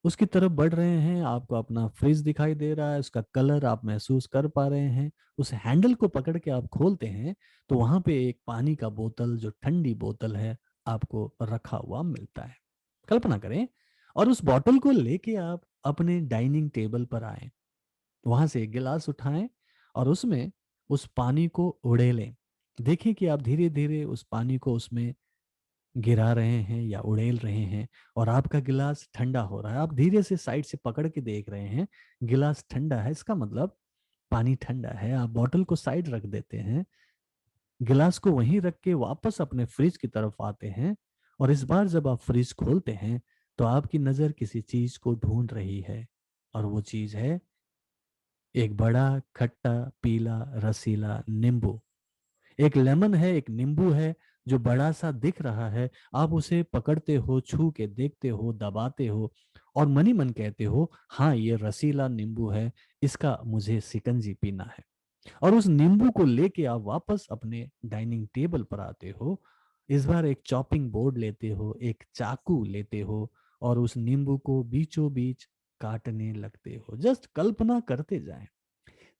उसकी तरफ बढ़ रहे हैं। आपको अपना फ्रिज दिखाई दे रहा है, उसका कलर आप महसूस कर पा रहे हैं। उस हैंडल को पकड़ के आप खोलते हैं तो वहां पे एक पानी का बोतल, जो ठंडी बोतल है, आपको रखा हुआ मिलता है। कल्पना करें, और उस बोतल को लेके आप अपने डाइनिंग टेबल पर आए, वहां से एक गिलास उठाएं और उसमें उस पानी को उड़ेलें। देखिए कि आप धीरे धीरे उस पानी को उसमें गिरा रहे हैं या उड़ेल रहे हैं, और आपका गिलास ठंडा हो रहा है। आप धीरे से साइड से पकड़ के देख रहे हैं, गिलास ठंडा है, इसका मतलब पानी ठंडा है। आप बॉटल को साइड रख देते हैं, गिलास को वहीं रख के वापस अपने फ्रिज की तरफ आते हैं, और इस बार जब आप फ्रिज खोलते हैं तो आपकी नजर किसी चीज को ढूंढ रही है, और वो चीज है एक बड़ा खट्टा पीला रसीला नींबू। एक लेमन है, एक नींबू है जो बड़ा सा दिख रहा है। आप उसे पकड़ते हो, छू के देखते हो, दबाते हो और मनी मन कहते हो, हाँ ये रसीला नींबू है, इसका मुझे शिकंजी पीना है। और उस नींबू को लेके आप वापस अपने डाइनिंग टेबल पर आते हो। इस बार एक चॉपिंग बोर्ड लेते हो, एक चाकू लेते हो और उस नींबू को बीचों बीच काटने लगते हो। जस्ट कल्पना करते जाएं,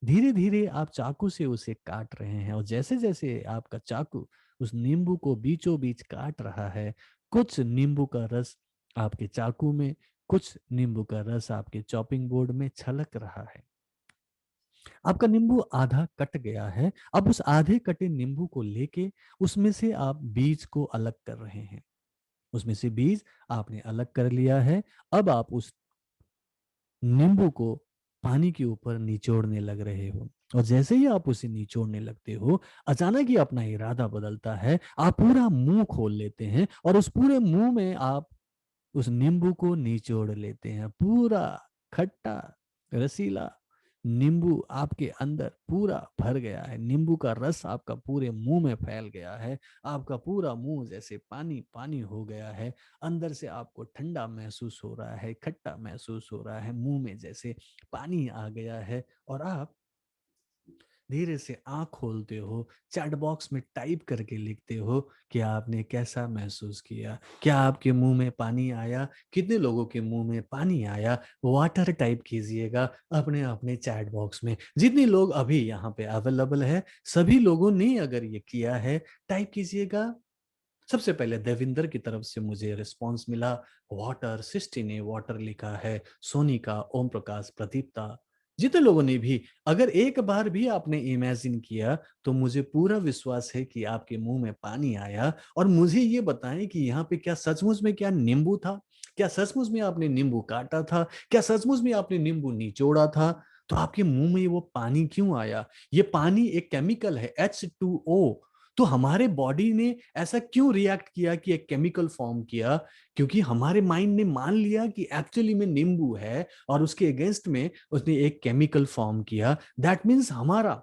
धीरे धीरे आप चाकू से उसे काट रहे हैं, और जैसे जैसे आपका चाकू उस नींबू को बीचों बीच काट रहा है, कुछ नींबू का रस आपके चाकू में, कुछ नींबू का रस आपके चॉपिंग बोर्ड में छलक रहा है। आपका नींबू आधा कट गया है। अब उस आधे कटे नींबू को लेके उसमें से आप बीज को अलग कर रहे हैं। उसमें से बीज आपने अलग कर लिया है। अब आप उस नींबू को पानी के ऊपर निचोड़ने लग रहे हो, और जैसे ही आप उसे निचोड़ने लगते हो, अचानक ही अपना इरादा बदलता है। आप पूरा मुंह खोल लेते हैं और उस पूरे मुंह में आप उस नींबू को निचोड़ लेते हैं। पूरा खट्टा रसीला नींबू आपके अंदर पूरा भर गया है। नींबू का रस आपका पूरे मुंह में फैल गया है। आपका पूरा मुंह जैसे पानी पानी हो गया है। अंदर से आपको ठंडा महसूस हो रहा है, खट्टा महसूस हो रहा है, मुंह में जैसे पानी आ गया है। और आप धीरे से आंख खोलते हो, चैट बॉक्स में टाइप करके लिखते हो कि आपने कैसा महसूस किया, क्या आपके मुंह में पानी आया, कितने लोगों के मुंह में पानी आया। वाटर टाइप कीजिएगा अपने अपने चैट बॉक्स में। जितने लोग अभी यहाँ पे अवेलेबल है, सभी लोगों ने अगर ये किया है, टाइप कीजिएगा। सबसे पहले देविंदर की तरफ से मुझे रिस्पांस मिला, वाटर। सृष्टि ने वाटर लिखा है, सोनिका, ओम प्रकाश, प्रदीप्ता। जितने लोगों ने भी, अगर एक बार भी आपने इमेजिन किया तो मुझे पूरा विश्वास है कि आपके मुंह में पानी आया। और मुझे ये बताएं कि यहाँ पे क्या सचमुच में क्या नींबू था, क्या सचमुच में आपने नींबू काटा था, क्या सचमुच में आपने नींबू निचोड़ा था। तो आपके मुंह में वो पानी क्यों आया? ये पानी एक केमिकल है, H2O। तो हमारे बॉडी ने ऐसा क्यों रिएक्ट किया कि एक केमिकल फॉर्म किया? क्योंकि हमारे माइंड ने मान लिया कि एक्चुअली में नींबू है, और उसके अगेंस्ट में उसने एक केमिकल फॉर्म किया। दैट मीन्स हमारा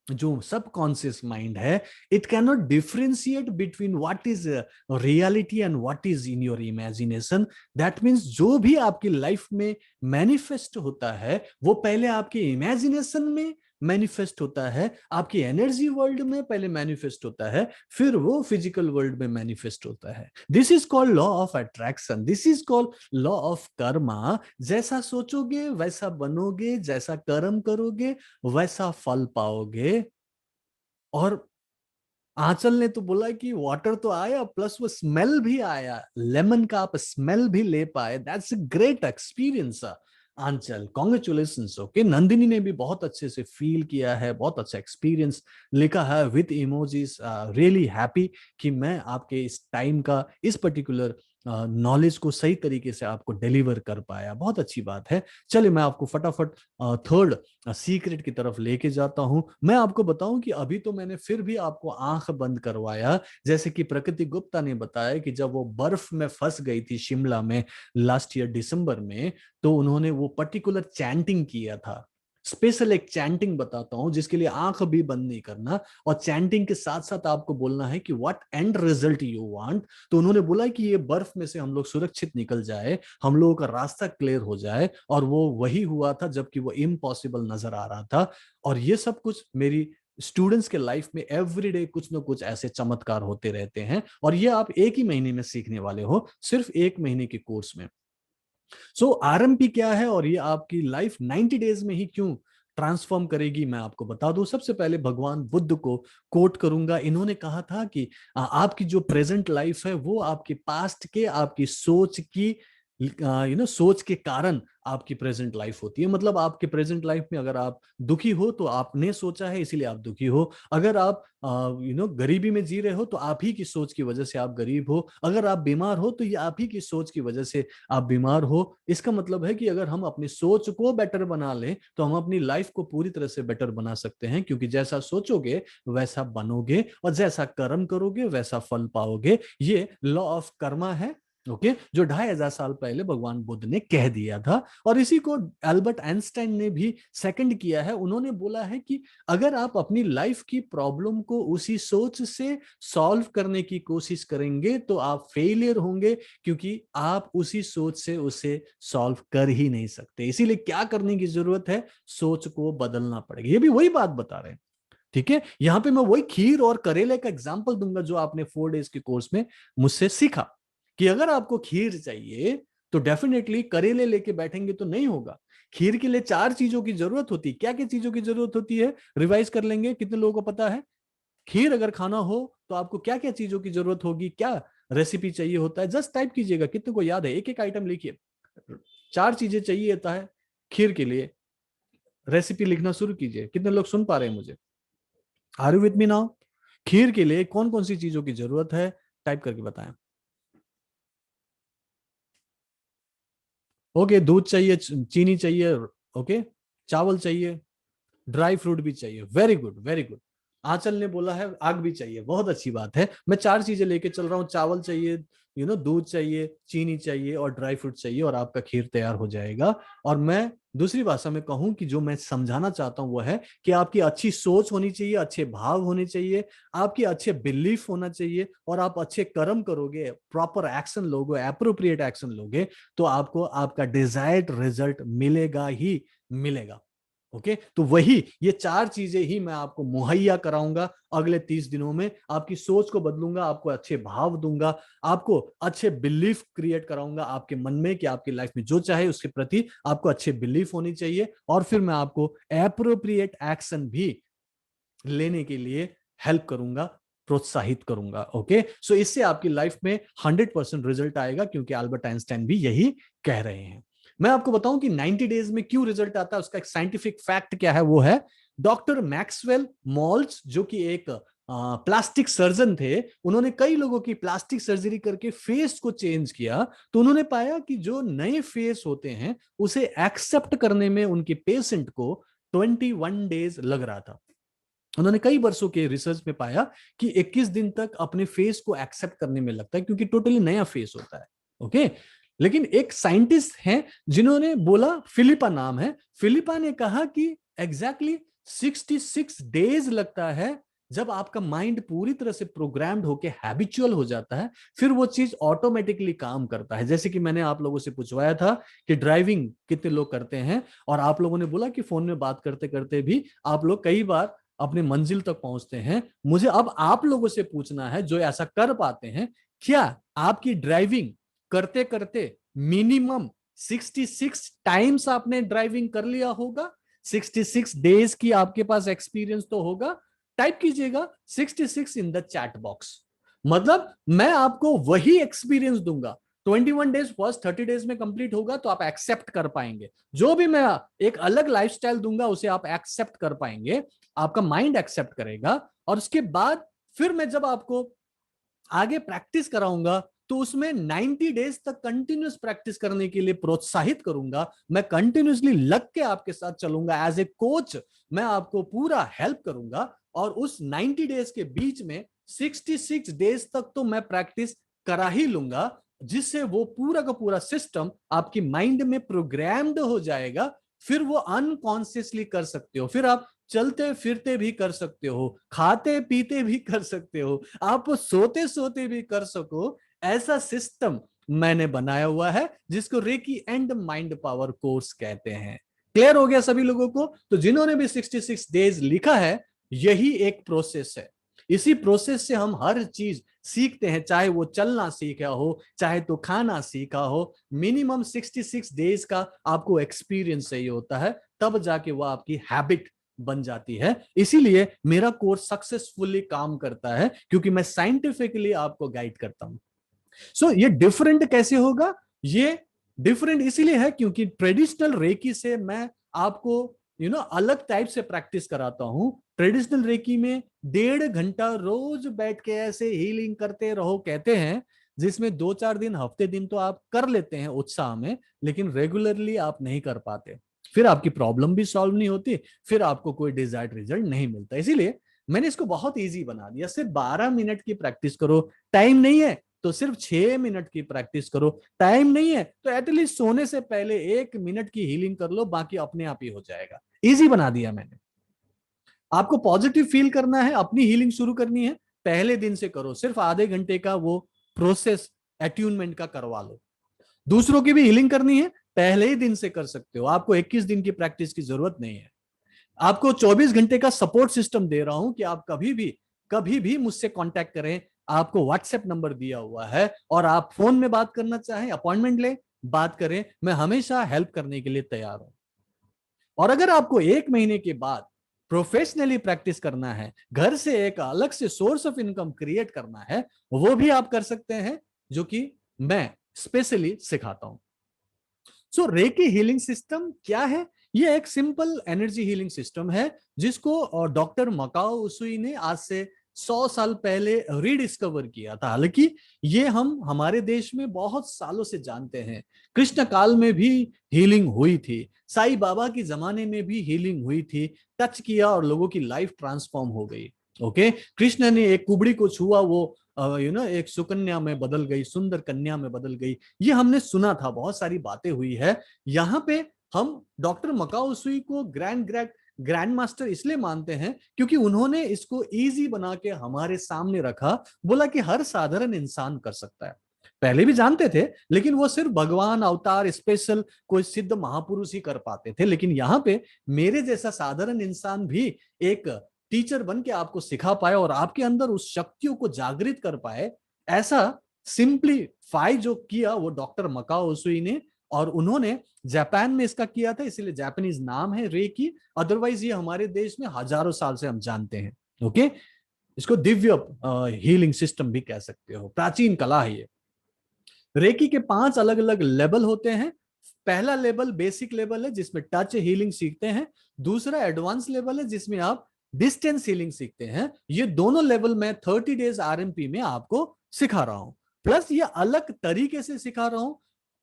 जो सबकॉन्शियस माइंड है, it can not differentiate between what is reality and what is in your imagination. That means जो भी आपकी लाइफ में मैनिफेस्ट होता है, वो पहले आपके इमेजिनेशन में मैनिफेस्ट होता है, आपकी एनर्जी वर्ल्ड में पहले मैनिफेस्ट होता है, फिर वो फिजिकल वर्ल्ड में मैनिफेस्ट होता है। This is called law of attraction, this is called law of Karma. जैसा सोचोगे वैसा बनोगे, जैसा कर्म करोगे वैसा फल पाओगे। और आंचल ने तो बोला कि वाटर तो आया, प्लस वो स्मेल भी आया, लेमन का आप स्मेल भी ले पाए। That's a great experience Aanchal, congratulation. Okay, Nandini ने भी बहुत अच्छे से फील किया है, बहुत अच्छा एक्सपीरियंस लिखा है विद इमोजीज। रियली हैप्पी कि मैं आपके इस टाइम का, इस पर्टिकुलर नॉलेज को सही तरीके से आपको डिलीवर कर पाया। बहुत अच्छी बात है। चलिए मैं आपको फटाफट थर्ड सीक्रेट की तरफ लेके जाता हूं। मैं आपको बताऊं कि अभी तो मैंने फिर भी आपको आंख बंद करवाया, जैसे कि प्रकृति गुप्ता ने बताया कि जब वो बर्फ में फंस गई थी शिमला में लास्ट ईयर दिसंबर में, तो उन्होंने वो पर्टिकुलर चैंटिंग किया था। स्पेशल एक चैंटिंग बताता हूं जिसके लिए आंख भी बंद नहीं करना, और चैंटिंग के साथ साथ आपको बोलना है कि what and result you want. तो उन्होंने बोला कि ये बर्फ में से हम लोग सुरक्षित निकल जाए, हम लोगों का रास्ता क्लियर हो जाए, और वो वही हुआ था जबकि वो इम्पॉसिबल नजर आ रहा था। और ये सब कुछ मेरी स्टूडेंट्स के लाइफ में एवरीडे कुछ ना कुछ ऐसे चमत्कार होते रहते हैं, और ये आप एक ही महीने में सीखने वाले हो, सिर्फ एक महीने के कोर्स में। सो आरएमपी क्या है और ये आपकी लाइफ 90 डेज में ही क्यों ट्रांसफॉर्म करेगी, मैं आपको बता दूं। सबसे पहले भगवान बुद्ध को कोट करूंगा। इन्होंने कहा था कि आपकी जो प्रेजेंट लाइफ है वो आपके पास्ट के, आपकी सोच की, सोच के कारण आपकी प्रेजेंट लाइफ होती है। मतलब आपके प्रेजेंट लाइफ में अगर आप दुखी हो तो आपने सोचा है इसीलिए आप दुखी हो। अगर आप गरीबी में जी रहे हो तो आप ही की सोच की वजह से आप गरीब हो। अगर आप बीमार हो तो ये आप ही की सोच की वजह से आप बीमार हो। इसका मतलब है कि अगर हम अपनी सोच को बेटर बना लें तो हम अपनी लाइफ को पूरी तरह से बेटर बना सकते हैं, क्योंकि जैसा सोचोगे वैसा बनोगे और जैसा कर्म करोगे वैसा फल पाओगे। ये लॉ ऑफ कर्मा है। ओके, जो 2500 साल पहले भगवान बुद्ध ने कह दिया था, और इसी को एल्बर्ट आइंस्टाइन ने भी सेकंड किया है। उन्होंने बोला है कि अगर आप अपनी लाइफ की प्रॉब्लम को उसी सोच से सॉल्व करने की कोशिश करेंगे तो आप फेलियर होंगे, क्योंकि आप उसी सोच से उसे सॉल्व कर ही नहीं सकते। इसीलिए क्या करने की जरूरत है, सोच को बदलना पड़ेगा। ये भी वही बात बता रहे हैं। ठीक है, यहां पे मैं वही खीर और करेले का एग्जांपल दूंगा जो आपने 4 डेज के कोर्स में मुझसे सीखा, कि अगर आपको खीर चाहिए तो डेफिनेटली करेले लेके बैठेंगे तो नहीं होगा। खीर के लिए 4 चीजों की जरूरत होती है। क्या क्या चीजों की जरूरत होती है, रिवाइज कर लेंगे, कितने लोगों को पता है? खीर अगर खाना हो तो आपको क्या क्या चीजों की जरूरत होगी, क्या रेसिपी चाहिए होता है, जस्ट टाइप कीजिएगा, कितने को याद है, एक एक आइटम लिखिए। 4 चीजें चाहिए होता है खीर के लिए। रेसिपी लिखना शुरू कीजिए। कितने लोग सुन पा रहे हैं मुझे? Are you with me now? खीर के लिए कौन कौन सी चीजों की जरूरत है, टाइप करके बताएं। ओके, दूध चाहिए, चीनी चाहिए, ओके, चावल चाहिए, ड्राई फ्रूट भी चाहिए। Very good, very good. Anchal ने बोला है आग भी चाहिए, बहुत अच्छी बात है। मैं 4 चीजें लेके चल रहा हूँ, चावल चाहिए, दूध चाहिए, चीनी चाहिए और ड्राई फ्रूट चाहिए, और आपका खीर तैयार हो जाएगा। और मैं दूसरी भाषा में कहूं कि जो मैं समझाना चाहता हूं वो है कि आपकी अच्छी सोच होनी चाहिए, अच्छे भाव होने चाहिए, आपके अच्छे बिलीफ होना चाहिए, और आप अच्छे कर्म करोगे, प्रॉपर एक्शन लोगे, अप्रोप्रिएट एक्शन लोगे, तो आपको आपका डिजायर्ड रिजल्ट मिलेगा ही मिलेगा। ओके, तो वही ये 4 चीजें ही मैं आपको मुहैया कराऊंगा अगले 30 दिनों में। आपकी सोच को बदलूंगा, आपको अच्छे भाव दूंगा, आपको अच्छे बिलीफ क्रिएट कराऊंगा आपके मन में कि आपकी लाइफ में जो चाहे उसके प्रति आपको अच्छे बिलीफ होनी चाहिए, और फिर मैं आपको एप्रोप्रिएट एक्शन भी लेने के लिए हेल्प करूंगा, प्रोत्साहित करूंगा। ओके, सो इससे आपकी लाइफ में 100% रिजल्ट आएगा, क्योंकि अल्बर्ट आइंस्टाइन भी यही कह रहे हैं। मैं आपको बताऊं कि 90 डेज में क्यों रिजल्ट आता है, उसका एक साइंटिफिक फैक्ट क्या है, वो है डॉक्टर मैक्सवेल मॉल्स, जो कि एक प्लास्टिक सर्जन थे। उन्होंने कई लोगों की प्लास्टिक सर्जरी करके फेस को चेंज किया, तो उन्होंने पाया कि जो नए फेस होते हैं उसे एक्सेप्ट करने में उनके पेशेंट को 21 डेज लग रहा था। उन्होंने कई वर्षों के रिसर्च में पाया कि 21 दिन तक अपने फेस को एक्सेप्ट करने में लगता है, क्योंकि टोटली नया फेस होता है। ओके, लेकिन एक साइंटिस्ट हैं जिन्होंने बोला, फिलिपा नाम है, फिलिपा ने कहा कि एग्जैक्टली 66 डेज लगता है जब आपका माइंड पूरी तरह से प्रोग्राम्ड होके हैबिचुअल हो जाता है, फिर वो चीज ऑटोमेटिकली काम करता है। जैसे कि मैंने आप लोगों से पूछवाया था कि ड्राइविंग कितने लोग करते हैं, और आप लोगों ने बोला कि फोन में बात करते करते भी आप लोग कई बार अपने मंजिल तक पहुंचते हैं। मुझे अब आप लोगों से पूछना है जो ऐसा कर पाते हैं, क्या आपकी ड्राइविंग करते करते मिनिमम 66 टाइम्स आपने ड्राइविंग कर लिया होगा? 66 डेज की आपके पास एक्सपीरियंस तो होगा। टाइप कीजिएगा 66 इन द चैट बॉक्स। मतलब मैं आपको वही एक्सपीरियंस दूंगा। 21 डेज फर्स्ट 30 डेज में कंप्लीट होगा तो आप एक्सेप्ट कर पाएंगे। जो भी मैं एक अलग लाइफस्टाइल दूंगा उसे आप एक्सेप्ट कर पाएंगे, आपका माइंड एक्सेप्ट करेगा। और उसके बाद फिर मैं जब आपको आगे प्रैक्टिस कराऊंगा तो उसमें 90 डेज तक कंटिन्यूस प्रैक्टिस करने के लिए प्रोत्साहित करूंगा। मैं कंटिन्यूसली लग के आपके साथ चलूंगा एज ए कोच। मैं आपको पूरा हेल्प करूंगा, और उस 90 डेज के बीच में 66 डेज तक तो मैं प्रैक्टिस करा ही लूंगा, जिससे वो पूरा का पूरा सिस्टम आपकी माइंड में प्रोग्राम्ड हो जाएगा। फिर वो अनकॉन्शियसली कर सकते हो, फिर आप चलते फिरते भी कर सकते हो, खाते पीते भी कर सकते हो, आप सोते सोते भी कर सको। ऐसा सिस्टम मैंने बनाया हुआ है जिसको recce and mind power course कहते हैं। क्लियर हो गया सभी लोगों को? तो जिन्होंने भी 66 डेज लिखा है, यही एक प्रोसेस है। इसी प्रोसेस से हम हर चीज सीखते हैं, चाहे वो चलना सीखा हो, चाहे तो खाना सीखा हो। मिनिमम 66 डेज का आपको एक्सपीरियंस चाहिए होता है, तब जाके वो आपकी हैबिट बन जाती है। इसीलिए मेरा कोर्स सक्सेसफुली काम करता है, क्योंकि मैं साइंटिफिकली आपको गाइड करता हूं। सो ये डिफरेंट कैसे होगा? ये डिफरेंट इसीलिए है क्योंकि ट्रेडिशनल रेकी से मैं आपको अलग टाइप से प्रैक्टिस कराता हूं। ट्रेडिशनल रेकी में 1.5 घंटा रोज बैठ के ऐसे हीलिंग करते रहो कहते हैं, जिसमें 2-4 दिन हफ्ते दिन तो आप कर लेते हैं उत्साह में, लेकिन रेगुलरली आप नहीं कर पाते। फिर आपकी प्रॉब्लम भी सॉल्व नहीं होती, फिर आपको कोई डिजायर्ड रिजल्ट नहीं मिलता। इसीलिए मैंने इसको बहुत इजी बना दिया। सिर्फ 12 मिनट की प्रैक्टिस करो। टाइम नहीं है तो सिर्फ 6 मिनट की प्रैक्टिस करो। टाइम नहीं है तो एटलीस्ट सोने से पहले 1 मिनट की हीलिंग कर लो, बाकी अपने आप ही हो जाएगा। इजी बना दिया मैंने। आपको पॉजिटिव फील करना है, अपनी हीलिंग शुरू करनी है, पहले दिन से करो। सिर्फ आधे घंटे का वो प्रोसेस अट्यूनमेंट का करवा लो। दूसरों की भी हीलिंग करनी है, पहले ही दिन से कर सकते हो। आपको 21 दिन की प्रैक्टिस की जरूरत नहीं है। आपको 24 घंटे का सपोर्ट सिस्टम दे रहा हूं कि आप कभी भी मुझसे कांटेक्ट करें। आपको व्हाट्सएप नंबर दिया हुआ है, और आप फोन में बात करना चाहें अपॉइंटमेंट ले, बात करें। मैं हमेशा हेल्प करने के लिए तैयार हूं। और अगर आपको 1 महीने के बाद प्रोफेशनली प्रैक्टिस करना है, घर से एक अलग से सोर्स ऑफ इनकम क्रिएट करना है, वो भी आप कर सकते हैं, जो कि मैं स्पेशली सिखाता हूं। सो रेकी हीलिंग सिस्टम क्या है? ये एक सिंपल एनर्जी हीलिंग सिस्टम है, जिसको डॉक्टर मकाओ उसुई ने आज से 100 साल पहले रीडिस्कवर किया था। हालांकि ये हम हमारे देश में बहुत सालों से जानते हैं। कृष्ण काल में भी हीलिंग हुई थी, साईं बाबा के जमाने में भी हीलिंग हुई थी। टच किया और लोगों की लाइफ ट्रांसफॉर्म हो गई। ओके, कृष्ण ने एक कुबड़ी को छुआ, वो एक सुकन्या में बदल गई, सुंदर कन्या में बदल गई। ये हमने सुना था, बहुत सारी बातें हुई है। यहाँ पे हम डॉक्टर मकाओ उसुई को ग्रैंड मास्टर इसलिए मानते हैं क्योंकि उन्होंने इसको इजी बना के हमारे सामने रखा। बोला कि हर साधारण इंसान कर सकता है। पहले भी जानते थे, लेकिन वो सिर्फ भगवान अवतार स्पेशल कोई सिद्ध महापुरुष ही कर पाते थे। लेकिन यहाँ पे मेरे जैसा साधारण इंसान भी एक टीचर बन के आपको सिखा पाए और आपके अंदर उस शक्तियों को जागृत कर पाए। ऐसा सिंपलीफाई जो किया वो डॉक्टर मकाओ उसुई ने, और उन्होंने जापान में इसका किया था, इसीलिए जापानीज नाम है रेकी। अदरवाइज ये हमारे देश में हजारों साल से हम जानते हैं। ओके, इसको दिव्य हीलिंग सिस्टम भी कह सकते हो, प्राचीन कला है ये। रेकी के 5 अलग अलग लेवल होते हैं। पहला लेवल बेसिक लेवल है, जिसमें टच हीलिंग सीखते हैं। दूसरा एडवांस लेवल है, जिसमें आप डिस्टेंस हीलिंग सीखते हैं। ये दोनों लेवल मैं 30 डेज आरएमपी में आपको सिखा रहा हूं। प्लस ये अलग तरीके से सिखा रहा हूं,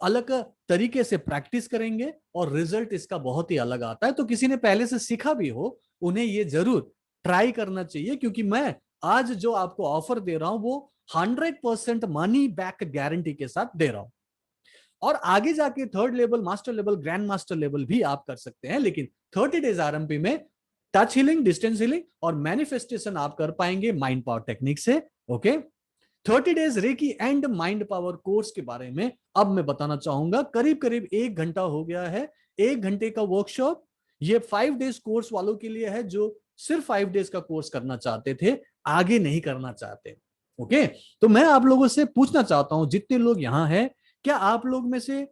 अलग तरीके से प्रैक्टिस करेंगे और रिजल्ट इसका बहुत ही अलग आता है। तो किसी ने पहले से सीखा भी हो, उन्हें ये जरूर ट्राई करना चाहिए, क्योंकि मैं आज जो आपको ऑफर दे रहा हूं वो 100% मनी बैक गारंटी के साथ दे रहा हूं। और आगे जाके third level, master level, grand master level भी आप कर सकते हैं। लेकिन 30 डेज आरएमपी में टच हीलिंग, डिस्टेंस हीलिंग और मैनिफेस्टेशन आप कर पाएंगे माइंड पावर टेक्निक से। Okay, 30 days recce and mind power course के बारे में अब मैं बताना चाहूंगा। करीब करीब 1 घंटा हो गया है। 1 घंटे का वर्कशॉप। ये 5 डेज कोर्स वालों के लिए है, जो सिर्फ 5 डेज का कोर्स करना चाहते थे, आगे नहीं करना चाहते। ओके, तो मैं आप लोगों से पूछना चाहता हूं, जितने लोग यहां हैं, क्या आप लोग में से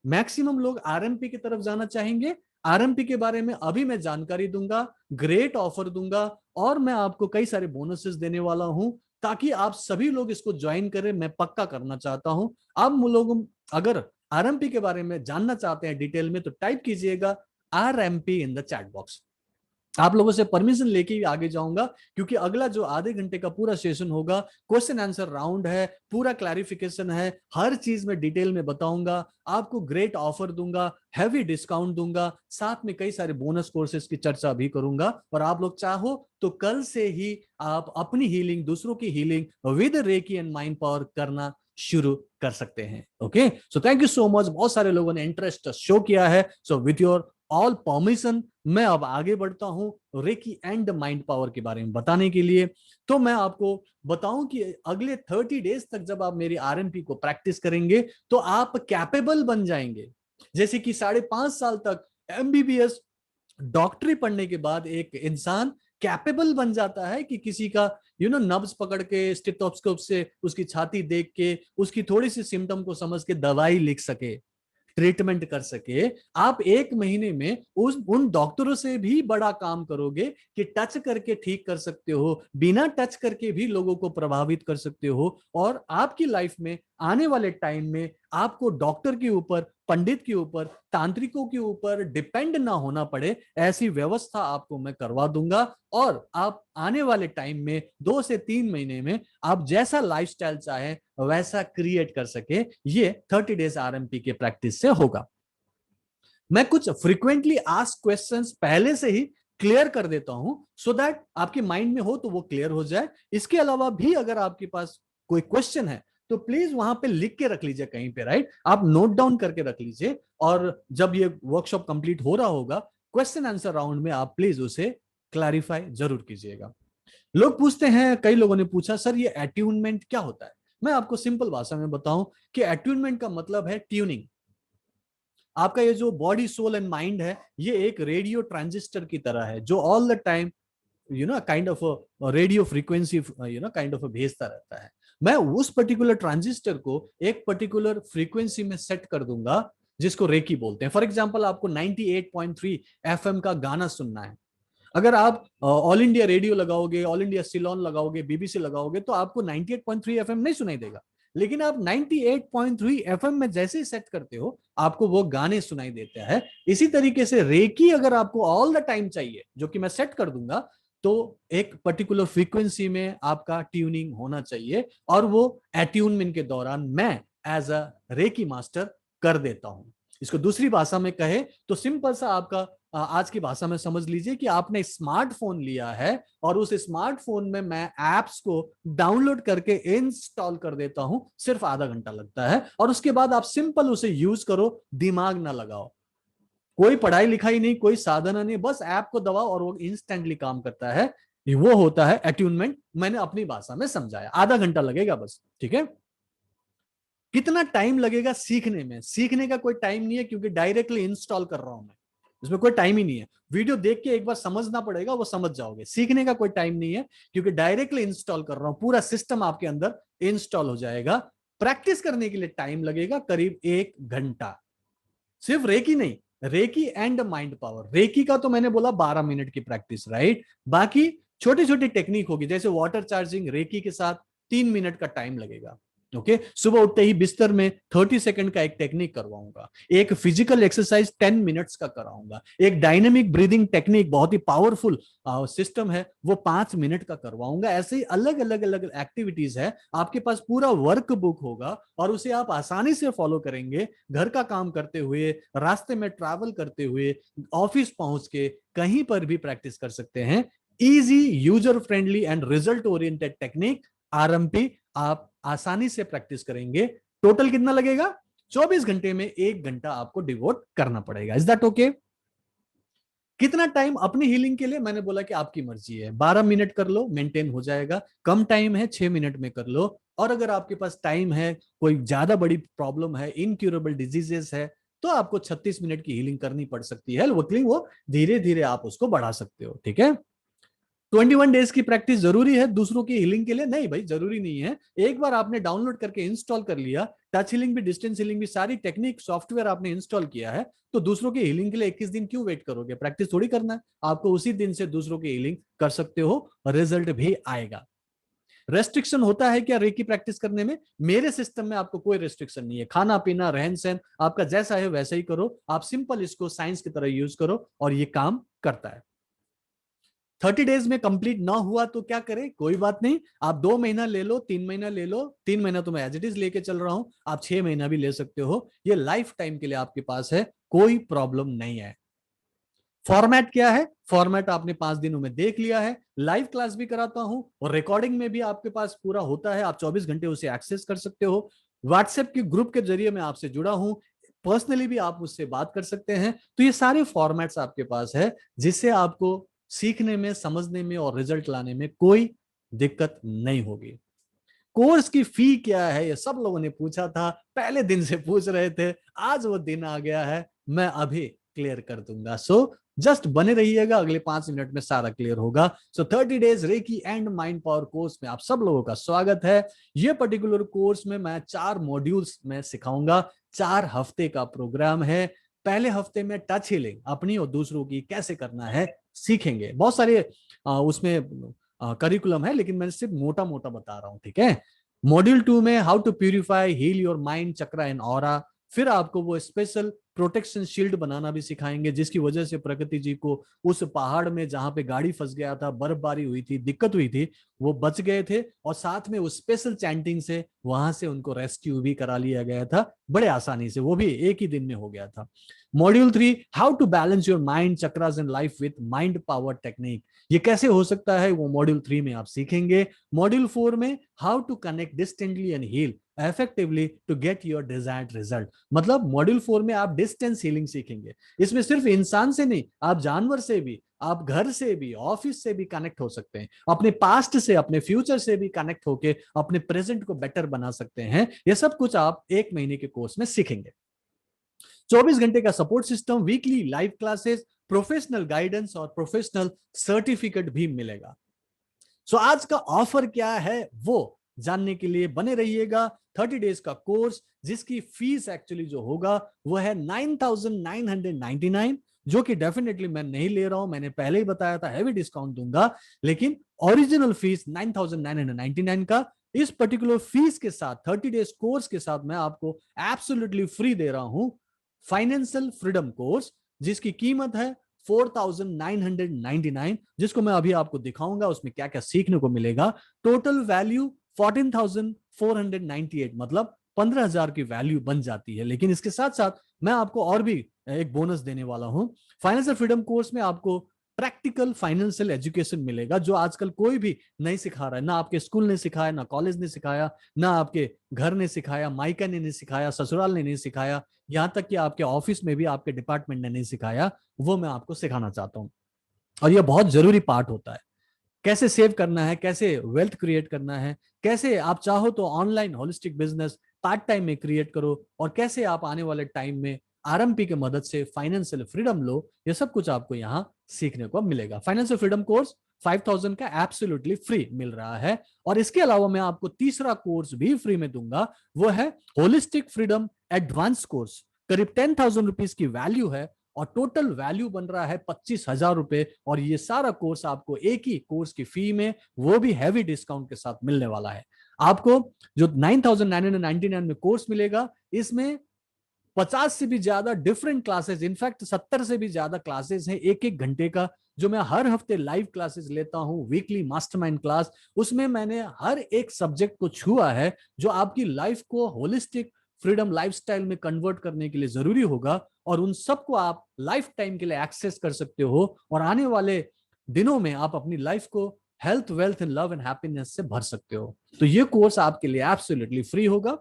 मैक्सिमम लोग आरएमपी की तरफ जाना चाहेंगे? आरएमपी के बारे में अभी मैं जानकारी दूंगा, ग्रेट ऑफर दूंगा, और मैं आपको कई सारे बोनसेस देने वाला हूं, ताकि आप सभी लोग इसको ज्वाइन करें। मैं पक्का करना चाहता हूं। आप लोग अगर आरएमपी के बारे में जानना चाहते हैं डिटेल में, तो टाइप कीजिएगा RMP in the chat box. आप लोगों से परमिशन लेके ही आगे जाऊंगा, क्योंकि अगला जो आधे घंटे का पूरा सेशन होगा, क्वेश्चन आंसर राउंड है, पूरा क्लैरिफिकेशन है, हर चीज में डिटेल में बताऊंगा। आपको ग्रेट ऑफर दूंगा, हैवी डिस्काउंट दूंगा, साथ में कई सारे बोनस कोर्सेज की चर्चा भी करूंगा। और आप लोग चाहो तो कल से ही आप अपनी हीलिंग, दूसरों की healing with recce and mind power करना शुरू कर सकते हैं। Okay, so thank you so much. बहुत सारे लोगों ने इंटरेस्ट शो किया है। So with your all permission मैं अब आगे बढ़ता हूं रेकी एंड माइंड पावर के बारे में बताने के लिए। तो मैं आपको बताऊं कि अगले 30 डेज तक जब आप मेरी आरएमपी को प्रैक्टिस करेंगे, तो आप कैपेबल बन जाएंगे। जैसे कि 5.5 साल तक एमबीबीएस डॉक्टरी पढ़ने के बाद एक इंसान कैपेबल बन जाता है कि किसी का नब्ज पकड़ के स्टेथोस्कोप से उसकी छाती देख के उसकी थोड़ी सी सिम्टम को समझ के दवाई लिख सके, ट्रीटमेंट कर सके। आप 1 महीने में उन डॉक्टरों से भी बड़ा काम करोगे कि टच करके ठीक कर सकते हो, बिना टच करके भी लोगों को प्रभावित कर सकते हो, और आपकी लाइफ में आने वाले टाइम में आपको डॉक्टर के ऊपर, पंडित के ऊपर, तांत्रिकों के ऊपर डिपेंड ना होना पड़े, ऐसी व्यवस्था आपको मैं करवा दूंगा। और आप आने वाले टाइम में 2 से 3 महीने में आप जैसा लाइफस्टाइल चाहे वैसा क्रिएट कर सके, ये 30 डेज आरएमपी के प्रैक्टिस से होगा। मैं कुछ फ्रीक्वेंटली आस्क क्वेश्चंस पहले से ही क्लियर कर देता हूं, सो दैट आपके माइंड में हो तो वो क्लियर हो जाए। इसके अलावा भी अगर आपके पास कोई क्वेश्चन है तो प्लीज वहां पे लिख के रख लीजिए कहीं पे, राइट, आप नोट डाउन करके रख लीजिए। और जब ये वर्कशॉप कंप्लीट हो रहा होगा, क्वेश्चन आंसर राउंड में आप प्लीज उसे क्लैरिफाई जरूर कीजिएगा। लोग पूछते हैं, कई लोगों ने पूछा सर ये अट्यूनमेंट क्या होता है। मैं आपको सिंपल भाषा में बताऊं कि अट्यूनमेंट का मतलब है ट्यूनिंग। आपका ये जो बॉडी, सोल एंड माइंड है, ये एक रेडियो ट्रांजिस्टर की तरह है जो all the time kind of radio frequency kind of भेजता रहता है। मैं उस पर्टिकुलर ट्रांजिस्टर को एक पर्टिकुलर फ्रीक्वेंसी में सेट कर दूंगा जिसको रेकी बोलते हैं। फॉर एग्जांपल आपको 98.3 एफएम का गाना सुनना है। अगर आप ऑल इंडिया रेडियो लगाओगे, ऑल इंडिया सिलोन लगाओगे, बीबीसी लगाओगे, तो आपको 98.3 एफएम नहीं सुनाई देगा। लेकिन आप 98.3 एफएम में जैसे ही सेट करते हो, आपको वो गाने सुनाई देते हैं। इसी तरीके से रेकी अगर आपको ऑल द टाइम चाहिए, जो कि मैं सेट कर दूंगा, तो एक पर्टिकुलर फ्रीक्वेंसी में आपका ट्यूनिंग होना चाहिए, और वो अट्यूनमेंट के दौरान मैं एज अ रेकी मास्टर कर देता हूं। इसको दूसरी भाषा में कहे तो सिंपल सा आपका आज की भाषा में समझ लीजिए कि आपने स्मार्टफोन लिया है और उस स्मार्टफोन में मैं एप्स को डाउनलोड करके इंस्टॉल कर देता हूं। सिर्फ आधा घंटा लगता है, और उसके बाद आप सिंपल उसे यूज करो, दिमाग ना लगाओ, कोई पढ़ाई लिखाई नहीं, कोई साधना नहीं, बस ऐप को दबाओ और वो इंस्टेंटली काम करता है। वो होता है अट्यूनमेंट। मैंने अपनी भाषा में समझाया, आधा घंटा लगेगा बस, ठीक है। कितना टाइम लगेगा सीखने में? सीखने का कोई टाइम नहीं है, क्योंकि डायरेक्टली इंस्टॉल कर रहा हूं मैं, इसमें कोई टाइम ही नहीं है। वीडियो देख के एक बार समझना पड़ेगा, वो समझ जाओगे। सीखने का कोई टाइम नहीं है, क्योंकि डायरेक्टली इंस्टॉल कर रहा हूं, पूरा सिस्टम आपके अंदर इंस्टॉल हो जाएगा। प्रैक्टिस करने के लिए टाइम लगेगा करीब 1 घंटा। सिर्फ रेकी नहीं, reiki and mind power. Reiki का तो मैंने बोला 12 मिनट की प्रैक्टिस, राइट। बाकी छोटी छोटी टेक्निक होगी, जैसे वाटर चार्जिंग, रेकी के साथ 3 मिनट का टाइम लगेगा। ओके, सुबह उठते ही बिस्तर में 30 सेकंड का एक टेक्निक करवाऊंगा, एक फिजिकल एक्सरसाइज 10 मिनट्स का कराऊंगा, एक डायनेमिक ब्रीदिंग टेक्निक बहुत ही पावरफुल सिस्टम है, वो 5 मिनट का करवाऊंगा। ऐसे ही अलग अलग अलग एक्टिविटीज है। आपके पास पूरा वर्क बुक होगा और उसे आप आसानी से फॉलो करेंगे। घर का काम करते हुए, रास्ते में ट्रैवल करते हुए, ऑफिस पहुंच के, कहीं पर भी प्रैक्टिस कर सकते हैं। Easy, user friendly and result oriented technique RMP आप आसानी से प्रैक्टिस करेंगे। टोटल कितना लगेगा? 24 घंटे में 1 घंटा आपको डिवोट करना पड़ेगा। Is that okay? कितना टाइम अपनी हीलिंग के लिए? मैंने बोला कि आपकी मर्जी है। 12 मिनट कर लो, मेंटेन हो जाएगा। कम टाइम है, 6 मिनट में कर लो। और अगर आपके पास टाइम है, कोई ज्यादा बड़ी प्रॉब्लम है, इनक्यूरेबल डिजीजेस है, तो आपको 36 मिनट की हीलिंग करनी पड़ सकती है। वो धीरे धीरे आप उसको बढ़ा सकते हो, ठीक है। 21 डेज की प्रैक्टिस जरूरी है दूसरों की हीलिंग के लिए? नहीं भाई, जरूरी नहीं है। एक बार आपने डाउनलोड करके इंस्टॉल कर लिया, टच हीलिंग भी, डिस्टेंस हीलिंग भी, सारी टेक्निक सॉफ्टवेयर आपने इंस्टॉल किया है, तो दूसरों की हीलिंग के लिए 21 दिन क्यों वेट करोगे? प्रैक्टिस थोड़ी करना है आपको, उसी दिन से दूसरों की हीलिंग कर सकते हो, रिजल्ट भी आएगा। रेस्ट्रिक्शन होता है क्या रेकी प्रैक्टिस करने में? मेरे सिस्टम में आपको कोई रेस्ट्रिक्शन नहीं है। खाना पीना, रहन सहन आपका जैसा है वैसा ही करो। आप सिंपल इसको साइंस की तरह यूज करो और ये काम करता है। 30 डेज में कंप्लीट ना हुआ तो क्या करें? कोई बात नहीं, आप 2 महीना ले लो, 3 महीना ले लो। 3 महीना तो मैं एज इट इज लेके चल रहा हूं, आप 6 महीना भी ले सकते हो। ये लाइफ टाइम के लिए आपके पास है, कोई प्रॉब्लम नहीं है। फॉर्मेट क्या है? फॉर्मेट आपने 5 दिनों में देख लिया है। लाइव क्लास भी कराता हूं और रिकॉर्डिंग में भी आपके पास पूरा होता है, आप 24 घंटे उसे एक्सेस कर सकते हो। व्हाट्सएप के ग्रुप के जरिए मैं आपसे जुड़ा हूं, पर्सनली भी आप मुझसे बात कर सकते हैं। तो ये सारे फॉर्मेट्स आपके पास है, जिससे आपको सीखने में, समझने में और रिजल्ट लाने में कोई दिक्कत नहीं होगी। कोर्स की फी क्या है? ये सब लोगों ने पूछा था, पहले दिन से पूछ रहे थे, आज वो दिन आ गया है, मैं अभी क्लियर कर दूंगा। सो जस्ट बने रहिएगा, अगले 5 मिनट में सारा क्लियर होगा। सो 30 days recce and mind power course में आप सब लोगों का स्वागत है। ये पर्टिकुलर कोर्स में मैं 4 मॉड्यूल्स में सिखाऊंगा। 4 हफ्ते का प्रोग्राम है। पहले हफ्ते में टच हीलिंग अपनी और दूसरों की कैसे करना है सीखेंगे। बहुत सारे उसमें करिकुलम है, लेकिन मैं सिर्फ मोटा मोटा बता रहा हूं, ठीक है। मॉड्यूल 2 में how to purify heal your mind chakra and aura. फिर आपको वो स्पेशल प्रोटेक्शन शील्ड बनाना भी सिखाएंगे, जिसकी वजह से प्रकृति जी को उस पहाड़ में जहां पे गाड़ी फंस गया था, बर्फबारी हुई थी, दिक्कत हुई थी, वो बच गए थे। और साथ में उस स्पेशल चैंटिंग से वहां से उनको रेस्क्यू भी करा लिया गया था बड़े आसानी से, वो भी एक ही दिन में हो गया था। Module 3 how to balance your mind chakras in life with mind power technique. ये कैसे हो सकता है वो मॉड्यूल 3 में आप सीखेंगे। मॉड्यूल 4 में how to connect distantly and heal effectively to get your desired result. मतलब मॉड्यूल 4 में आप डिस्टेंस हीलिंग सीखेंगे। इसमें सिर्फ इंसान से नहीं, आप जानवर से भी, आप घर से भी, ऑफिस से भी कनेक्ट हो सकते हैं, अपने पास्ट से, अपने फ्यूचर से भी कनेक्ट होके अपने प्रेजेंट को बेटर बना सकते हैं। ये सब कुछ आप 1 महीने के कोर्स में सीखेंगे। 24 घंटे का support system, weekly live classes, professional guidance और प्रोफेशनल सर्टिफिकेट भी मिलेगा। सो आज का ऑफर क्या है वो जानने के लिए बने रहिएगा। 30 डेज का कोर्स जिसकी फीस एक्चुअली जो होगा वो है 9,999, जो कि डेफिनेटली मैं नहीं ले रहा हूं, मैंने पहले ही बताया था हैवी डिस्काउंट दूंगा, लेकिन ओरिजिनल फीस 9,999 का। इस पर्टिकुलर फीस के साथ 30 डेज कोर्स के साथ मैं आपको एब्सोल्युटली फ्री दे रहा हूं फाइनेंशियल फ्रीडम कोर्स, जिसकी कीमत है 4,999, जिसको मैं अभी आपको दिखाऊंगा उसमें क्या क्या सीखने को मिलेगा। टोटल वैल्यू 14,498, मतलब 15,000 की वैल्यू बन जाती है। लेकिन इसके साथ साथ मैं आपको और भी एक बोनस देने वाला हूं। फाइनेंशियल फ्रीडम कोर्स में आपको प्रैक्टिकल फाइनेंशियल एजुकेशन मिलेगा, जो आजकल कोई भी नहीं सिखा रहा है, ना आपके स्कूल ने सिखाया, ना कॉलेज ने सिखाया, ना आपके घर ने सिखाया, मायका ने नहीं सिखाया, ससुराल ने नहीं सिखाया, यहां तक कि आपके ऑफिस में भी आपके डिपार्टमेंट ने नहीं सिखाया। वो मैं आपको सिखाना चाहता हूं, और ये बहुत जरूरी पार्ट होता है। कैसे सेव करना है, कैसे वेल्थ क्रिएट करना है, कैसे आप चाहो तो online holistic business part time में क्रिएट करो, और कैसे आप आने वाले टाइम में आरएमपी की मदद से फाइनेंशियल फ्रीडम लो। ये सब कुछ आपको यहाँ सीखने को मिलेगा। फाइनेंशियल फ्रीडम कोर्स 5,000 का एब्सोल्युटली फ्री मिल रहा है। और इसके अलावा मैं आपको तीसरा कोर्स भी फ्री में दूंगा, वो है होलिस्टिक फ्रीडम एडवांस कोर्स। करीब 10,000 रुपीज की वैल्यू है, और टोटल वैल्यू बन रहा है 25,000 रुपए। और ये सारा कोर्स आपको एक ही कोर्स की फी में, वो भी हैवी डिस्काउंट के साथ मिलने वाला है। आपको जो 9,999 में कोर्स मिलेगा, इसमें 50 से भी ज्यादा डिफरेंट क्लासेस, इनफैक्ट 70 से भी ज्यादा क्लासेस हैं 1-1 घंटे का, जो मैं हर हफ्ते लाइव क्लासेस लेता हूं, वीकली मास्टरमाइंड क्लास। उसमें मैंने हर एक सब्जेक्ट को छुआ है, जो आपकी लाइफ को होलिस्टिक फ्रीडम लाइफस्टाइल में कन्वर्ट करने के लिए जरूरी होगा। और उन सबको आप लाइफ टाइम के लिए एक्सेस कर सकते हो, और आने वाले दिनों में आप अपनी लाइफ को health, wealth and love and happiness से भर सकते हो। तो ये कोर्स आपके लिए एब्सोल्युटली फ्री होगा।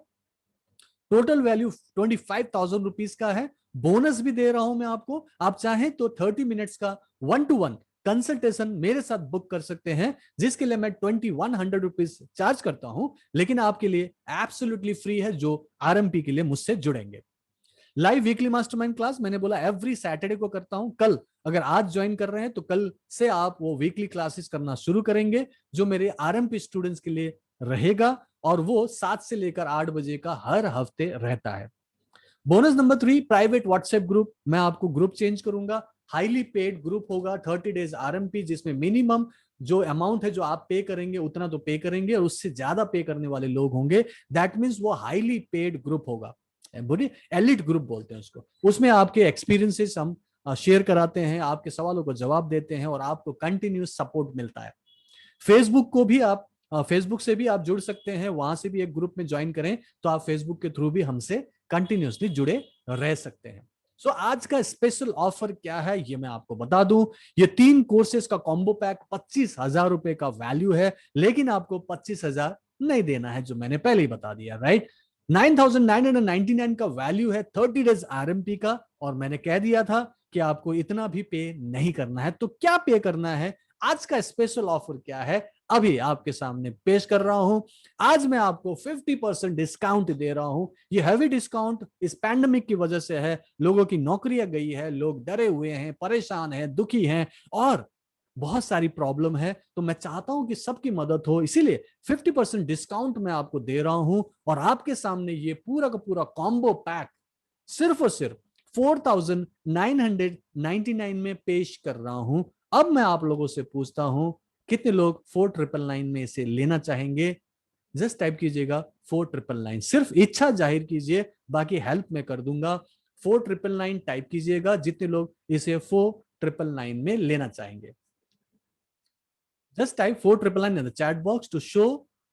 टोटल वैल्यू 25,000 रुपीज का है। बोनस भी दे रहा हूं मैं आपको। आप चाहें तो 30 मिनट्स का 1-to-1 कंसल्टेशन मेरे साथ बुक कर सकते हैं, जिसके लिए मैं 2,100 रुपीज चार्ज करता हूं, लेकिन आपके लिए एब्सोल्युटली फ्री है, जो आरएमपी के लिए मुझसे जुड़ेंगे। लाइव वीकली मास्टरमाइंड क्लास मैंने बोला एवरी सैटरडे को करता हूं। कल अगर आज ज्वाइन कर रहे हैं तो कल से आप वो वीकली क्लासेस करना शुरू करेंगे, जो मेरे आरएमपी स्टूडेंट्स के लिए रहेगा, और वो 7 से लेकर 8 बजे का हर हफ्ते रहता है। Bonus number 3, private WhatsApp group. मैं आपको ग्रुप चेंज करूंगा, हाईली पेड ग्रुप होगा 30 डेज आरएमपी, जिसमें मिनिमम जो अमाउंट है जो आप पे करेंगे उतना तो पे करेंगे, और उससे ज्यादा पे करने वाले लोग होंगे। दैट मीन्स वो हाईली पेड ग्रुप होगा, बुरी एलिट ग्रुप बोलते हैं उसको। उसमें आपके एक्सपीरियंसेस हम शेयर कराते हैं, आपके सवालों को जवाब देते हैं, और आपको कंटिन्यूस सपोर्ट मिलता है। फेसबुक को भी आप फेसबुक से भी आप जुड़ सकते हैं, वहां से भी एक ग्रुप में ज्वाइन करें तो आप फेसबुक के थ्रू भी हमसे कंटिन्यूसली जुड़े रह सकते हैं। सो आज का स्पेशल ऑफर क्या है ये मैं आपको बता दूं। ये 3 कोर्सेज का कॉम्बो पैक 25,000 रुपए का वैल्यू है, लेकिन आपको 25,000 नहीं देना है, जो मैंने पहले ही बता दिया, राइट। 9,999 का वैल्यू है 30 डेज आरएमपी का, और मैंने कह दिया था कि आपको इतना भी पे नहीं करना है। तो क्या पे करना है, आज का स्पेशल ऑफर क्या है, अभी आपके सामने पेश कर रहा हूं। आज मैं आपको 50% डिस्काउंट दे रहा हूं। ये हैवी डिस्काउंट इस पैंडेमिक की वजह से है, लोगों की नौकरियां गई है, लोग डरे हुए हैं, परेशान हैं, दुखी हैं, और बहुत सारी प्रॉब्लम है। तो मैं चाहता हूं कि सबकी मदद हो, इसीलिए 50% डिस्काउंट मैं आपको दे रहा हूं, और आपके सामने ये पूरा का पूरा कॉम्बो पैक सिर्फ और सिर्फ 4,999 में पेश कर रहा हूं। अब मैं आप लोगों से पूछता हूं, कितने लोग 4,999 में इसे लेना चाहेंगे? जस्ट टाइप कीजिएगा 4999, सिर्फ इच्छा जाहिर कीजिए, बाकी हेल्प मैं कर दूंगा। 4999 टाइप कीजिएगा जितने लोग इसे 4999 में लेना चाहेंगे। Just type 4999 in the chat box to show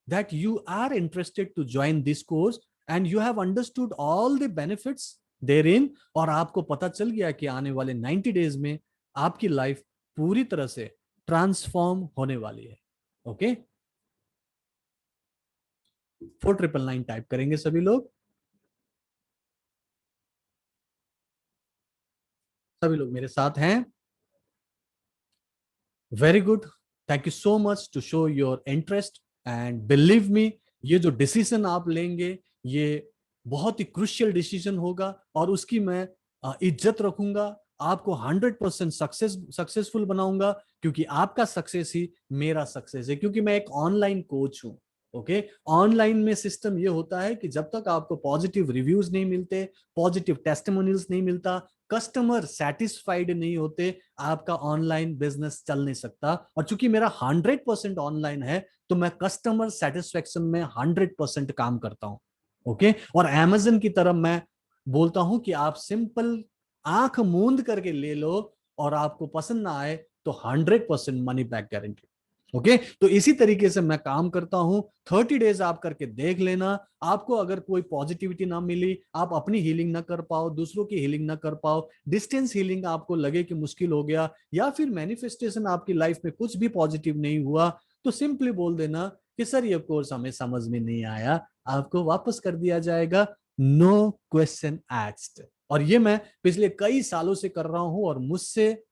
that you are interested to join this course and you have understood all the benefits therein, और आपको पता चल गया कि आने वाले 90 डेज में आपकी लाइफ पूरी तरह से ट्रांसफॉर्म होने वाली है। ओके, 4999 टाइप करेंगे सभी लोग। सभी लोग मेरे साथ हैं? Very good, thank you so much to show your interest and believe me, ये जो डिसीजन आप लेंगे ये बहुत ही क्रुशियल डिसीजन होगा और उसकी मैं इज्जत रखूंगा। आपको 100% सक्सेसफुल बनाऊंगा, क्योंकि आपका सक्सेस ही मेरा सक्सेस है, क्योंकि मैं एक ऑनलाइन कोच हूं। ओके, ऑनलाइन में सिस्टम ये होता है कि जब तक आपको पॉजिटिव रिव्यूज नहीं मिलते, पॉजिटिव टेस्टिमोनियल्स नहीं मिलता, कस्टमर सेटिस्फाइड नहीं होते, आपका ऑनलाइन बिजनेस चल नहीं सकता। और चूंकि मेरा 100% ऑनलाइन है, तो मैं कस्टमर सेटिस्फेक्शन में 100% काम करता हूं। ओके, और अमेजन की तरफ मैं बोलता हूं कि आप सिंपल आंख मूंद करके ले लो, और आपको पसंद ना आए तो 100% मनी बैक गारंटी। ओके, तो इसी तरीके से मैं काम करता हूं। 30 डेज आप करके देख लेना। आपको अगर कोई पॉजिटिविटी ना मिली, आप अपनी हीलिंग ना कर पाओ, दूसरों की हीलिंग ना कर पाओ, डिस्टेंस हीलिंग आपको लगे कि मुश्किल हो गया, या फिर मैनिफेस्टेशन आपकी लाइफ में कुछ भी पॉजिटिव नहीं हुआ, तो सिंपली बोल देना कि सर ये कोर्स हमें समझ में नहीं आया, आपको वापस कर दिया जाएगा। No question asked. और ये मैं पिछले कई सालों से कर रहा हूं, और मुझसे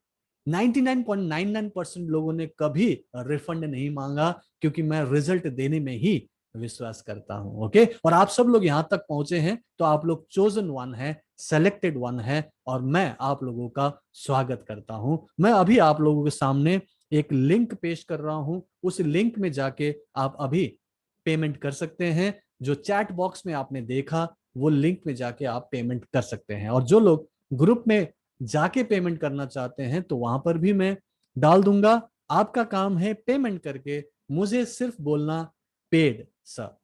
99.99% लोगों ने कभी रिफंड नहीं मांगा, क्योंकि मैं रिजल्ट देने में ही विश्वास करता हूं। ओके, और आप सब लोग यहां तक पहुंचे हैं तो आप लोग चोजन वन है, सेलेक्टेड वन है, और मैं आप लोगों का स्वागत करता हूं। मैं अभी आप लोगों के सामने एक लिंक पेश कर रहा हूं, उस लिंक में जाके आप अभी पेमेंट कर सकते हैं। जो चैट बॉक्स में आपने देखा, वो लिंक में जाके आप पेमेंट कर सकते हैं। और जो लोग ग्रुप में जाके पेमेंट करना चाहते हैं तो वहां पर भी मैं डाल दूंगा। आपका काम है पेमेंट करके मुझे सिर्फ बोलना पेड सर।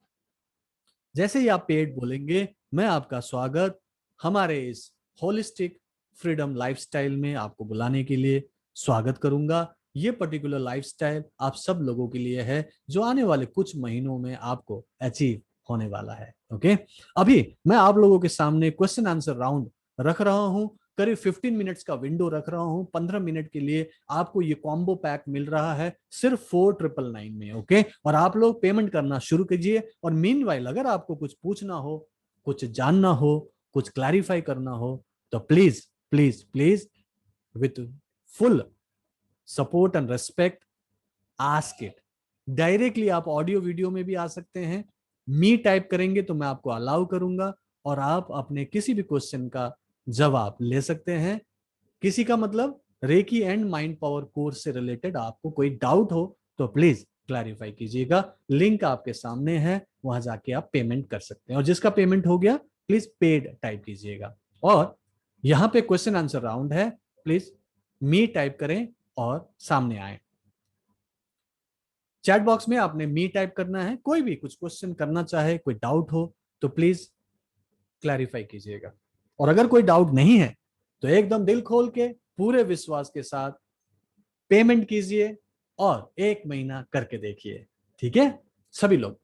जैसे ही आप पेड बोलेंगे, मैं आपका स्वागत हमारे इस होलिस्टिक फ्रीडम लाइफस्टाइल में आपको बुलाने के लिए स्वागत करूंगा। ये पर्टिकुलर लाइफस्टाइल आप सब लोगों के लिए है, जो आने वाले कुछ महीनों में आपको अचीव होने वाला है। ओके, अभी मैं आप लोगों के सामने क्वेश्चन आंसर राउंड रख रहा हूं। करीब 15 मिनट्स का विंडो रख रहा हूं। 15 मिनट के लिए आपको ये कॉम्बो पैक मिल रहा है सिर्फ 4999 में। ओके, और आप लोग पेमेंट करना शुरू कीजिए। और मीनवाइल अगर आपको कुछ पूछना हो, कुछ जानना हो, कुछ क्लैरिफाई करना हो, तो please please please with full support and respect ask it. Directly आप ऑडियो वीडियो में भी आ सकते हैं। मी टाइप करेंगे तो मैं आपको अलाउ करूंगा, और आप अपने किसी भी क्वेश्चन का जवाब ले सकते हैं। किसी का मतलब recce and mind power course से रिलेटेड आपको कोई डाउट हो तो प्लीज क्लैरिफाई कीजिएगा। लिंक आपके सामने है, वहां जाके आप पेमेंट कर सकते हैं। और जिसका पेमेंट हो गया प्लीज पेड टाइप कीजिएगा। और यहाँ पे क्वेश्चन आंसर राउंड है, प्लीज मी टाइप करें और सामने आए। चैट बॉक्स में आपने मी टाइप करना है। कोई भी कुछ क्वेश्चन करना चाहे, कोई डाउट हो तो प्लीज क्लैरिफाई कीजिएगा। और अगर कोई डाउट नहीं है तो एकदम दिल खोल के पूरे विश्वास के साथ पेमेंट कीजिए और 1 महीना करके देखिए। ठीक है सभी लोग?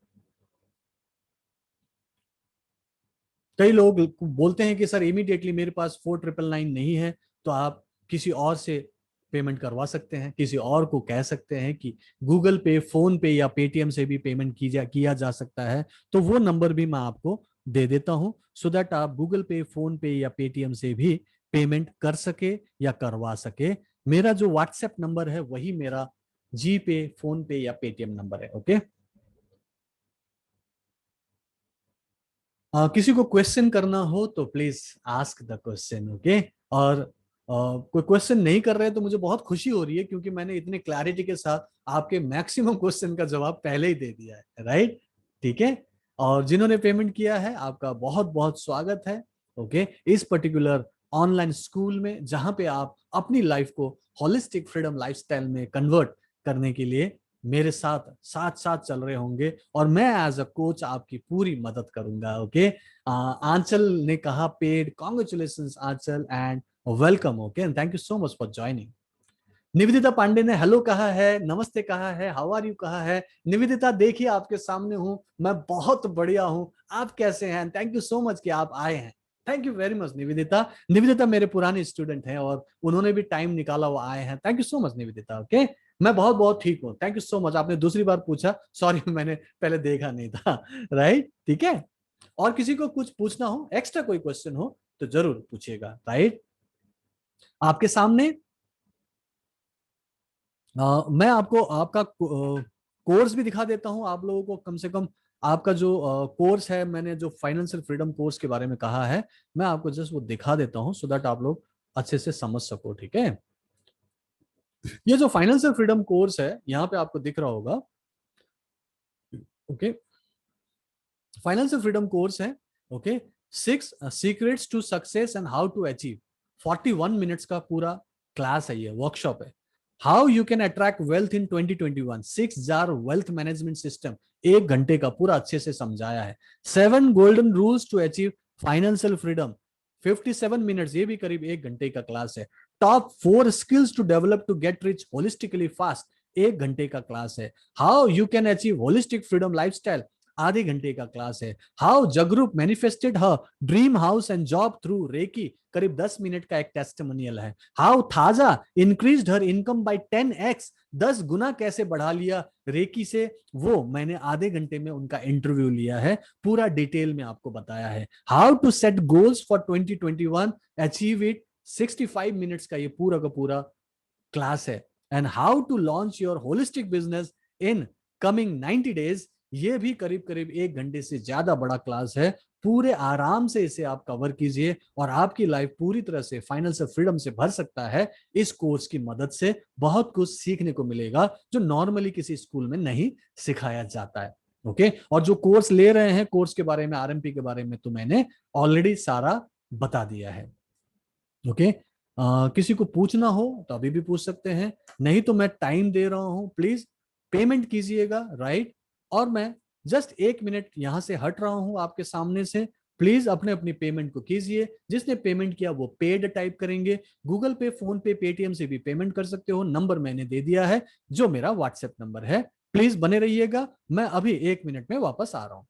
कई लोग बोलते हैं कि सर इमीडिएटली मेरे पास 4999 नहीं है, तो आप किसी और से पेमेंट करवा सकते हैं, किसी और को कह सकते हैं कि गूगल पे, फोन पे या पेटीएम से भी पेमेंट किया जा सकता है। तो वो नंबर भी मैं आपको दे देता हूं, सो दैट आप गूगल पे, फोन पे या पेटीएम से भी पेमेंट कर सके या करवा सके। मेरा जो व्हाट्सएप नंबर है वही मेरा जी पे, फोन पे या पेटीएम नंबर है। ओके, किसी को क्वेश्चन करना हो तो please ask the question. Okay, और कोई क्वेश्चन नहीं कर रहे तो मुझे बहुत खुशी हो रही है, क्योंकि मैंने इतने क्लैरिटी के साथ आपके मैक्सिमम क्वेश्चन का जवाब पहले ही दे दिया है। राइट, ठीक है। और जिन्होंने पेमेंट किया है आपका बहुत बहुत स्वागत है। ओके, इस पर्टिकुलर ऑनलाइन स्कूल में, जहां पे आप अपनी लाइफ को होलिस्टिक फ्रीडम लाइफस्टाइल में कन्वर्ट करने के लिए मेरे साथ साथ साथ चल रहे होंगे और मैं एज अ कोच आपकी पूरी मदद करूंगा। ओके, आंचल ने कहा paid, congratulation Aanchal and welcome. Okay, thank you so much for joining. Nivedita Pandey ने हेलो कहा है, नमस्ते कहा है, हाउ आर यू कहा है। निवेदिता देखिए आपके सामने हूं, मैं बहुत बढ़िया हूं, आप कैसे हैं? थैंक यू सो मच कि आप आए हैं। Thank you very much Nivedita. Nivedita मेरे पुराने स्टूडेंट हैं और उन्होंने भी टाइम निकाला, वो आए हैं। Thank you so much Nivedita. Okay, मैं बहुत बहुत ठीक हूँ, थैंक यू सो मच। आपने दूसरी बार पूछा, सॉरी मैंने पहले देखा नहीं था। राइट, ठीक है। और किसी को कुछ पूछना हो, एक्स्ट्रा कोई क्वेश्चन हो तो जरूर पूछिएगा। राइट, आपके सामने मैं आपको आपका कोर्स भी दिखा देता हूं आप लोगों को। कम से कम आपका जो कोर्स है, मैंने जो फाइनेंशियल फ्रीडम कोर्स के बारे में कहा है, मैं आपको जस्ट वो दिखा देता हूं सो दैट आप लोग अच्छे से समझ सको। ठीक है, ये जो फाइनेंशियल फ्रीडम कोर्स है यहाँ पे आपको दिख रहा होगा। ओके, फाइनेंशियल फ्रीडम कोर्स है। Okay, 6 secrets to success and how to achieve, 41 minutes का पूरा क्लास है, ये वर्कशॉप है। How you can attract wealth in 2021, 6 jar wealth management system, 1 घंटे का पूरा अच्छे से समझाया है। 7 golden rules to achieve financial freedom, 57 minutes, ये भी करीब 1 घंटे का क्लास है। Top 4 skills to develop to get rich holistically fast, 1 घंटे का क्लास है। How you can achieve holistic freedom lifestyle, आधे घंटे का क्लास है। How Jagroop manifested her dream house and job through reiki, करीब 10 मिनट का एक टेस्टिमोनियल है। How Thaja increased her income by 10x, 10 गुना कैसे बढ़ा लिया रेकी से, वो मैंने आधे घंटे में उनका इंटरव्यू लिया है, पूरा डिटेल में आपको बताया है। How to set goals for 2021, achieve it, 65 minutes का ये पूरा का पूरा क्लास है। And how to launch your holistic business in coming 90 days, ये भी करीब करीब 1 घंटे से ज्यादा बड़ा क्लास है। पूरे आराम से इसे आप कवर कीजिए और आपकी लाइफ पूरी तरह से फाइनेंशियल फ्रीडम से भर सकता है। इस कोर्स की मदद से बहुत कुछ सीखने को मिलेगा जो नॉर्मली किसी स्कूल में नहीं सिखाया जाता है। ओके, और जो कोर्स ले रहे हैं, कोर्स के बारे में, आरएमपी के बारे में तो मैंने ऑलरेडी सारा बता दिया है। ओके, किसी को पूछना हो तो अभी भी पूछ सकते हैं, नहीं तो मैं टाइम दे रहा हूं, प्लीज पेमेंट कीजिएगा। राइट, और मैं जस्ट 1 मिनट यहां से हट रहा हूं आपके सामने से। प्लीज अपने अपनी पेमेंट को कीजिए। जिसने पेमेंट किया वो पेड टाइप करेंगे। गूगल पे, फोन पे, पेटीएम से भी पेमेंट कर सकते हो, नंबर मैंने दे दिया है जो मेरा व्हाट्सएप नंबर है। प्लीज बने रहिएगा, मैं अभी 1 मिनट में वापस आ रहा हूं।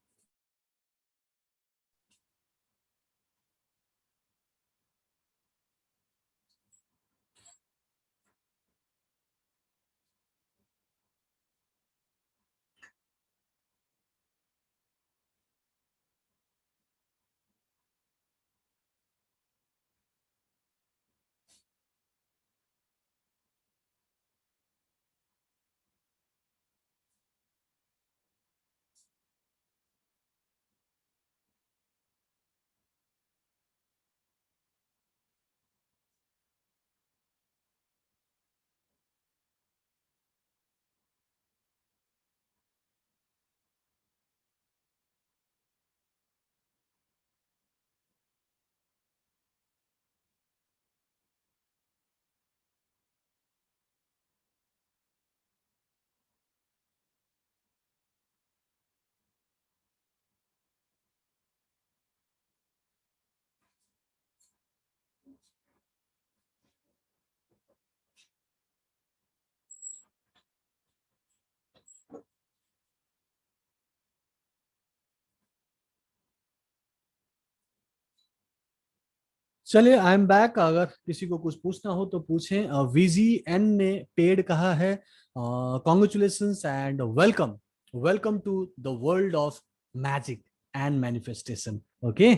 चलिए, आई एम बैक। अगर किसी को कुछ पूछना हो तो पूछें। वीजी एन ने पेड कहा है, congratulations and welcome, welcome to the world of magic and manifestation. Okay,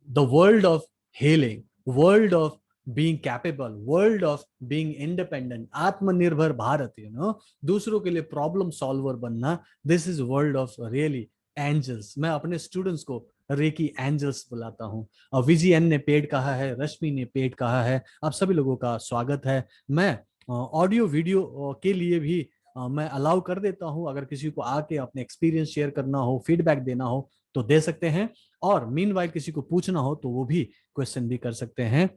the world of healing, world of being capable, world of being independent, आत्मनिर्भर भारत, दूसरों के लिए प्रॉब्लम सॉल्वर बनना, this is world of really angels. मैं अपने students को recce angels बुलाता हूँ। विजीएन ने पेड कहा है, रश्मि ने पेड कहा है, आप सभी लोगों का स्वागत है। मैं ऑडियो वीडियो के लिए भी मैं अलाउ कर देता हूँ। अगर किसी को आके अपने एक्सपीरियंस शेयर करना हो, फीडबैक देना हो तो दे सकते हैं। और मीनवाइल किसी को पूछना हो तो वो भी क्वेश्चन भी कर सकते हैं।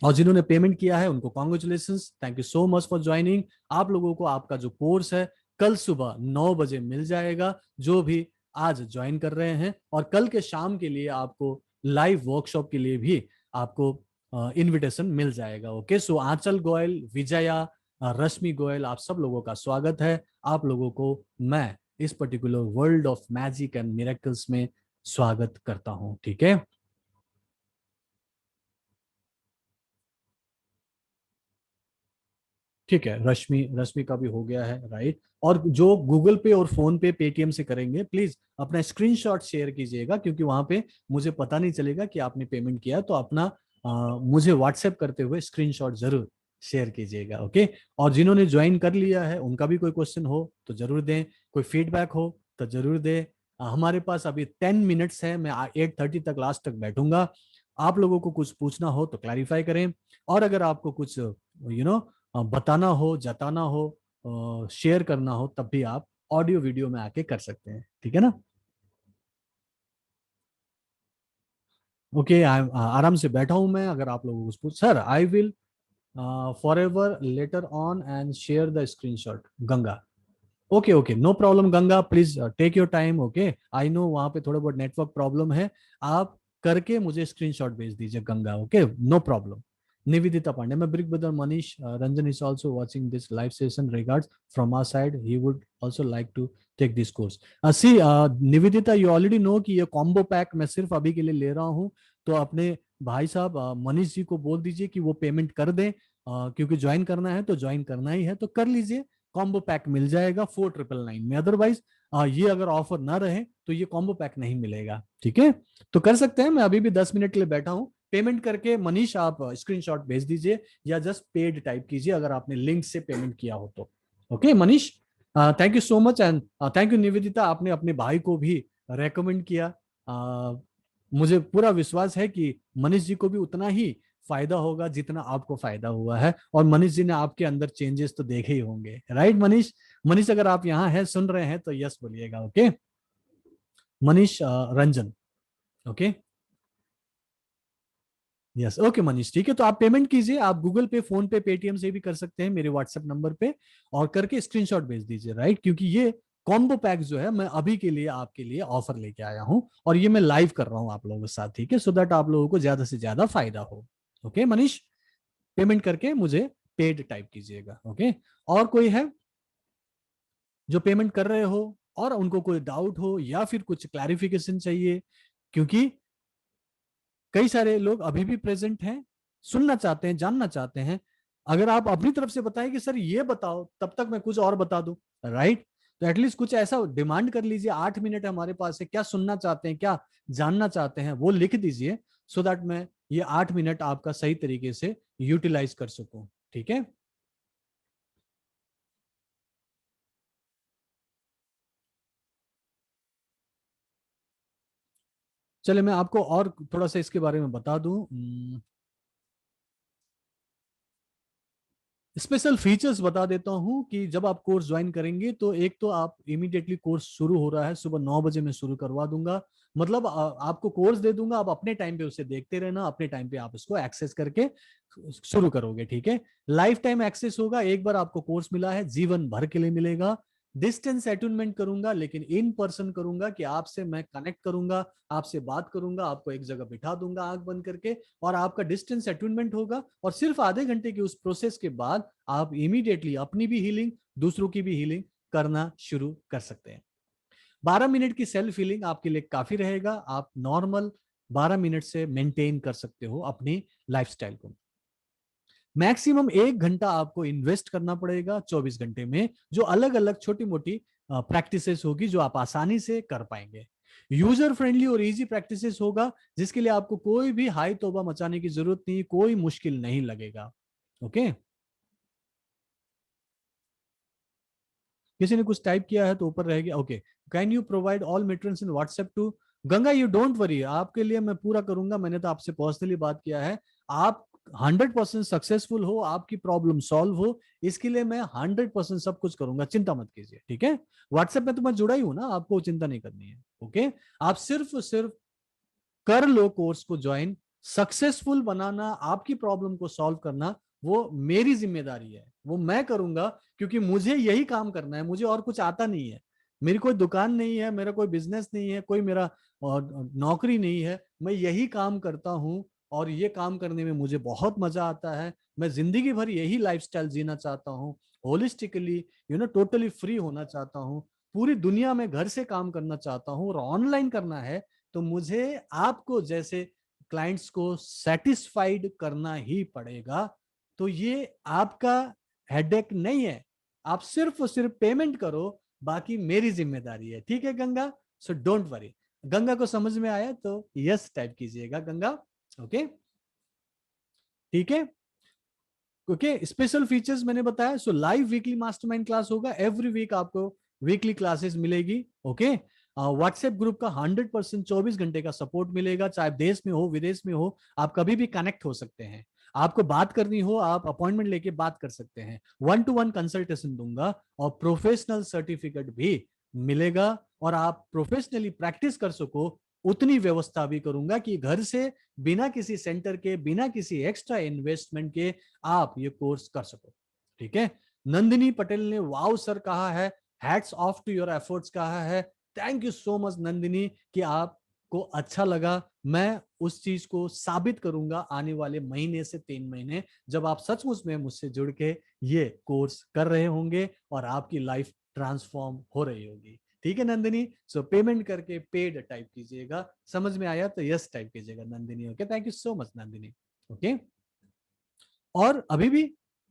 और जिन्होंने पेमेंट किया है उनको congratulations, thank you so much for joining. आप लोगों को आपका जो कोर्स है कल सुबह 9 बजे मिल जाएगा, जो भी आज ज्वाइन कर रहे हैं। और कल के शाम के लिए आपको लाइव वर्कशॉप के लिए भी आपको इनविटेशन मिल जाएगा। ओके, सो आंचल गोयल, विजया, रश्मि गोयल, आप सब लोगों का स्वागत है। आप लोगों को मैं इस particular world of magic and miracles में स्वागत करता हूं। ठीक है, ठीक है, रश्मि रश्मि का भी हो गया है, राइट। और जो गूगल पे और फोन पे पेटीएम से करेंगे प्लीज अपना स्क्रीनशॉट शेयर कीजिएगा, क्योंकि वहां पे मुझे पता नहीं चलेगा कि आपने पेमेंट किया है। तो अपना मुझे व्हाट्सएप करते हुए स्क्रीनशॉट जरूर शेयर कीजिएगा। ओके, और जिन्होंने ज्वाइन कर लिया है उनका भी कोई क्वेश्चन हो तो जरूर दें, कोई फीडबैक हो तो जरूर दें। हमारे पास अभी 10 मिनट्स है, मैं 8:30 तक लास्ट तक बैठूंगा। आप लोगों को कुछ पूछना हो तो क्लैरिफाई करें, और अगर आपको कुछ बताना हो, जताना हो, शेयर करना हो, तब भी आप ऑडियो वीडियो में आके कर सकते हैं। ठीक है ना? ओके, आराम से बैठा हूं मैं। अगर आप लोगों को कुछ पूछ, sir I will for ever later on and share the screenshot, Ganga. Okay okay, no problem Ganga, please take your time. Okay, I know वहां पे थोड़ा बहुत नेटवर्क प्रॉब्लम है, आप करके मुझे स्क्रीनशॉट भेज दीजिए Ganga. Okay, no problem. Nivedita Pandey, my big brother Manish Ranjan is also watching this live session, regards from our side, he would also like to take this course. See Nivedita, you already know कि ये combo pack मैं सिर्फ अभी के लिए ले रहा हूँ। तो अपने भाई साहब मनीष जी को बोल दीजिए कि वो पेमेंट कर दें, क्योंकि ज्वाइन करना है तो ज्वाइन करना ही है तो कर लीजिए। कॉम्बो पैक मिल जाएगा 4999 में। अदरवाइज ये अगर ऑफर ना रहे तो ये कॉम्बो पैक नहीं मिलेगा। ठीक है, तो कर सकते हैं। मैं अभी भी 10 मिनट के लिए बैठा हूं। पेमेंट करके मनीष आप स्क्रीनशॉट भेज दीजिए, या जस्ट पेड टाइप कीजिए अगर आपने लिंक से पेमेंट किया हो तो। Okay Manish, thank you so much, and thank you Nivedita, आपने अपने भाई को भी रेकमेंड किया। uh, मुझे पूरा विश्वास है कि मनीष जी को भी उतना ही फायदा होगा जितना आपको फायदा हुआ है। और मनीष जी ने आपके अंदर चेंजेस तो देखे ही होंगे, राइट मनीष? मनीष अगर आप यहाँ हैं, सुन रहे हैं तो यस बोलिएगा। Okay, Manish Ranjan. Okay, yes, okay Manish, ठीक है। तो आप पेमेंट कीजिए, आप गूगल पे, फोन पे, पेटीएम से भी कर सकते हैं मेरे व्हाट्सएप नंबर पे, और करके स्क्रीनशॉट भेज दीजिए, राइट। क्योंकि ये कॉम्बो पैक जो है मैं अभी के लिए आपके लिए ऑफर लेके आया हूं, और ये मैं लाइव कर रहा हूं आप लोगों के साथ। ठीक है, सो दैट आप लोगों को ज्यादा से ज्यादा फायदा हो। ओके मनीष, पेमेंट करके मुझे पेड टाइप कीजिएगा। ओके, और कोई है जो पेमेंट कर रहे हो और उनको कोई डाउट हो या फिर कुछ क्लैरिफिकेशन चाहिए? क्योंकि कई सारे लोग अभी भी प्रेजेंट हैं, सुनना चाहते हैं, जानना चाहते हैं। अगर आप अपनी तरफ से बताएं कि सर ये बताओ, तब तक मैं कुछ और बता दूं, राइट। तो एटलीस्ट कुछ ऐसा डिमांड कर लीजिए, 8 मिनट हमारे पास है, क्या सुनना चाहते हैं, क्या जानना चाहते हैं, वो लिख दीजिए, सो दैट मैं ये 8 मिनट आपका सही तरीके से यूटिलाइज कर सकूं। ठीक है, चलिए मैं आपको और थोड़ा सा इसके बारे में बता दूं। स्पेशल फीचर्स बता देता हूं कि जब आप कोर्स ज्वाइन करेंगे तो एक तो आप इमीडिएटली, कोर्स शुरू हो रहा है सुबह 9 बजे, मैं शुरू करवा दूंगा। मतलब आपको कोर्स दे दूंगा, आप अपने टाइम पे उसे देखते रहना, अपने टाइम पे आप उसको एक्सेस करके शुरू करोगे। ठीक है, लाइफ टाइम एक्सेस होगा, एक बार आपको कोर्स मिला है जीवन भर के लिए मिलेगा। डिस्टेंस अटेनमेंट करूंगा, लेकिन इन पर्सन करूंगा, कि आपसे मैं कनेक्ट करूंगा, आपसे बात करूंगा, आपको एक जगह बिठा दूंगा आंख बंद करके, और आपका डिस्टेंस अटेनमेंट होगा। और सिर्फ आधे घंटे के उस प्रोसेस के बाद आप इमीडिएटली अपनी भी हीलिंग, दूसरों की भी हीलिंग करना शुरू कर सकते हैं। 12 मिनट की सेल्फ हीलिंग आपके लिए काफी रहेगा। आप नॉर्मल 12 मिनट से मेंटेन कर सकते हो अपनी लाइफस्टाइल को। मैक्सिमम 1 घंटा आपको इन्वेस्ट करना पड़ेगा 24 घंटे में, जो अलग अलग छोटी मोटी प्रैक्टिसेस होगी जो आप आसानी से कर पाएंगे। यूजर फ्रेंडली और इजी प्रैक्टिसेस होगा, जिसके लिए आपको कोई भी हाई तौबा मचाने की जरूरत नहीं, कोई मुश्किल नहीं लगेगा। ओके, किसी ने कुछ टाइप किया है तो ऊपर रहेगा। Okay, can you provide all materials in WhatsApp to Ganga? You don't worry, आपके लिए मैं पूरा करूंगा। मैंने तो आपसे पर्सनली बात किया है, आप 100% सक्सेसफुल हो, आपकी प्रॉब्लम सॉल्व हो, इसके लिए मैं 100% सब कुछ करूंगा, चिंता मत कीजिए। ठीक है, व्हाट्सएप में तो मैं जुड़ा ही हूं ना, आपको चिंता नहीं करनी है। ओके, आप सिर्फ सिर्फ कर लो कोर्स को ज्वाइन, सक्सेसफुल बनाना, आपकी प्रॉब्लम को सॉल्व करना, वो मेरी जिम्मेदारी है, वो मैं करूंगा, क्योंकि मुझे यही काम करना है, मुझे और कुछ आता नहीं है। मेरी कोई दुकान नहीं है, मेरा कोई बिजनेस नहीं है, कोई मेरा नौकरी नहीं है, मैं यही काम करता हूँ और ये काम करने में मुझे बहुत मजा आता है। मैं जिंदगी भर यही लाइफस्टाइल जीना चाहता हूँ, होलिस्टिकली टोटली फ्री होना चाहता हूँ, पूरी दुनिया में घर से काम करना चाहता हूँ और ऑनलाइन करना है। तो मुझे आपको जैसे क्लाइंट्स को सेटिस्फाइड करना ही पड़ेगा। तो ये आपका हेडेक नहीं है, आप सिर्फ और सिर्फ पेमेंट करो, बाकी मेरी जिम्मेदारी है। ठीक है Ganga? So don't worry. Ganga को समझ में आया तो यस टाइप कीजिएगा गंगा। ओके, ठीक है। ओके, स्पेशल फीचर्स मैंने बताया। सो लाइव वीकली मास्टरमाइंड क्लास होगा, एवरी वीक आपको वीकली क्लासेस मिलेगी। ओके, व्हाट्सएप ग्रुप का 100% 24 घंटे का सपोर्ट मिलेगा, चाहे देश में हो विदेश में हो, आप कभी भी कनेक्ट हो सकते हैं। आपको बात करनी हो, आप अपॉइंटमेंट लेके बात कर सकते हैं। 1-to-1 कंसल्टेशन दूंगा और प्रोफेशनल सर्टिफिकेट भी मिलेगा, और आप प्रोफेशनली प्रैक्टिस कर सको उतनी व्यवस्था भी करूंगा कि घर से बिना किसी सेंटर के, बिना किसी एक्स्ट्रा इन्वेस्टमेंट के आप ये कोर्स कर सको। ठीक है, नंदिनी पटेल ने वाओ सर कहा है, hats off to your efforts कहा है। Thank you so much Nandini कि आपको अच्छा लगा। मैं उस चीज को साबित करूंगा आने वाले महीने से 3 महीने, जब आप सचमुच में मुझसे जुड़ के ये कोर्स कर रहे होंगे और आपकी लाइफ ट्रांसफॉर्म हो रही होगी। ठीक है नंदिनी? सो पेमेंट करके पेड टाइप कीजिएगा, समझ में आया तो यस टाइप कीजिएगा Nandini. Okay, thank you so much Nandini. Okay, और अभी भी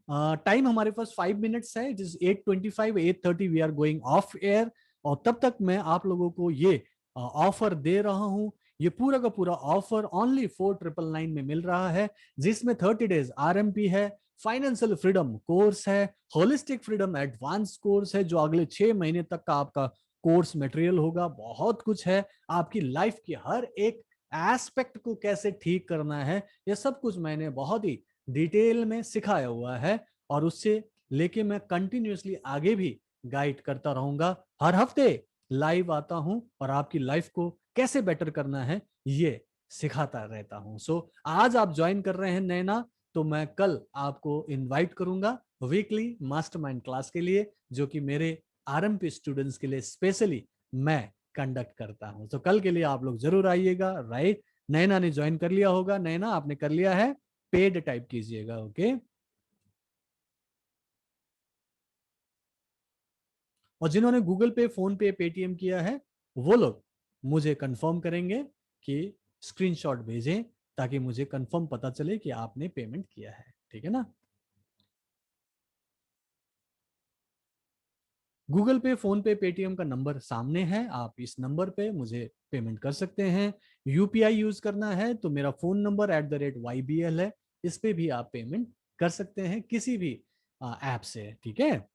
टाइम हमारे पास 5 मिनट्स है, it is 8:25, 8:30 we are going off air. और तब तक मैं आप लोगों को ये ऑफर दे रहा हूं। ये पूरा का पूरा ऑफर ओनली 4999 में मिल रहा है, जिसमें 30 days RMP है, फाइनेंशियल फ्रीडम कोर्स है, होलिस्टिक फ्रीडम एडवांस कोर्स है जो अगले 6 महीने तक का आपका कोर्स मटेरियल होगा, बहुत कुछ है। आपकी लाइफ की हर एक एस्पेक्ट को कैसे ठीक करना है, ये सब कुछ मैंने बहुत ही डिटेल में सिखाया हुआ है, और उससे लेके मैं कंटिन्यूअसली आगे भी गाइड करता रहूंगा। हर हफ्ते लाइव आता हूं और आपकी लाइफ को कैसे बेटर करना है ये सिखाता रहता हूं। सो आज आप ज्वाइन कर रहे हैं नैना, तो मैं कल आपको इनवाइट करूंगा वीकली मास्टरमाइंड क्लास के लिए, जो कि मेरे आरएमपी स्टूडेंट्स के लिए स्पेशली मैं कंडक्ट करता हूं। तो कल के लिए आप लोग जरूर आइएगा। राइट, नैना ने ज्वाइन कर लिया होगा, नैना आपने कर लिया है? पेड टाइप कीजिएगा। ओके, और जिन्होंने गूगल पे, फोन पे, पेटीएम किया है, वो लोग मुझे कंफर्म करेंगे कि स्क्रीनशॉट भेजें, ताकि मुझे कंफर्म पता चले कि आपने पेमेंट किया है। ठीक है ना? गूगल पे, फोन पे, पेटीएम का नंबर सामने है, आप इस नंबर पे मुझे पेमेंट कर सकते हैं। यूपीआई यूज करना है तो मेरा फोन नंबर @YBL है, इस पे भी आप पेमेंट कर सकते हैं किसी भी ऐप से। ठीक है,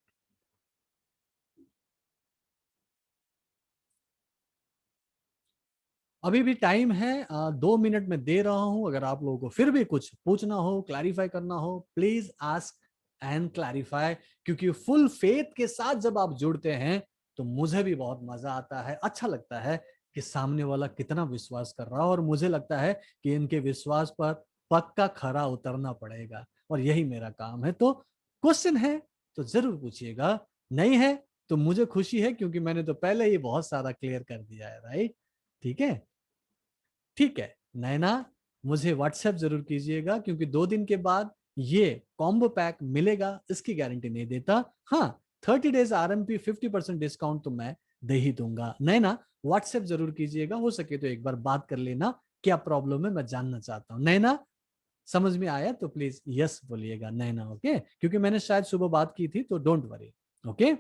अभी भी टाइम है, 2 मिनट में दे रहा हूं। अगर आप लोगों को फिर भी कुछ पूछना हो, क्लैरिफाई करना हो, प्लीज आस्क एंड क्लैरिफाई। क्योंकि फुल फेथ के साथ जब आप जुड़ते हैं तो मुझे भी बहुत मजा आता है, अच्छा लगता है कि सामने वाला कितना विश्वास कर रहा है, और मुझे लगता है कि इनके विश्वास पर पक्का खरा उतरना पड़ेगा, और यही मेरा काम है। तो क्वेश्चन है तो जरूर पूछिएगा, नहीं है तो मुझे खुशी है, क्योंकि मैंने तो पहले ही बहुत सारा क्लियर कर दिया है। राइट? ठीक है, ठीक है नैना, मुझे व्हाट्सएप जरूर कीजिएगा, क्योंकि 2 दिन के बाद ये कॉम्बो पैक मिलेगा, इसकी गारंटी नहीं देता। हाँ, 30 days RMP 50% डिस्काउंट तो मैं दे ही दूंगा। नैना, व्हाट्सएप जरूर कीजिएगा, हो सके तो एक बार बात कर लेना, क्या प्रॉब्लम है मैं जानना चाहता हूँ। नैना, समझ में आया तो प्लीज यस बोलिएगा नैना। ओके, क्योंकि मैंने शायद सुबह बात की थी, तो डोंट वरी। ओके,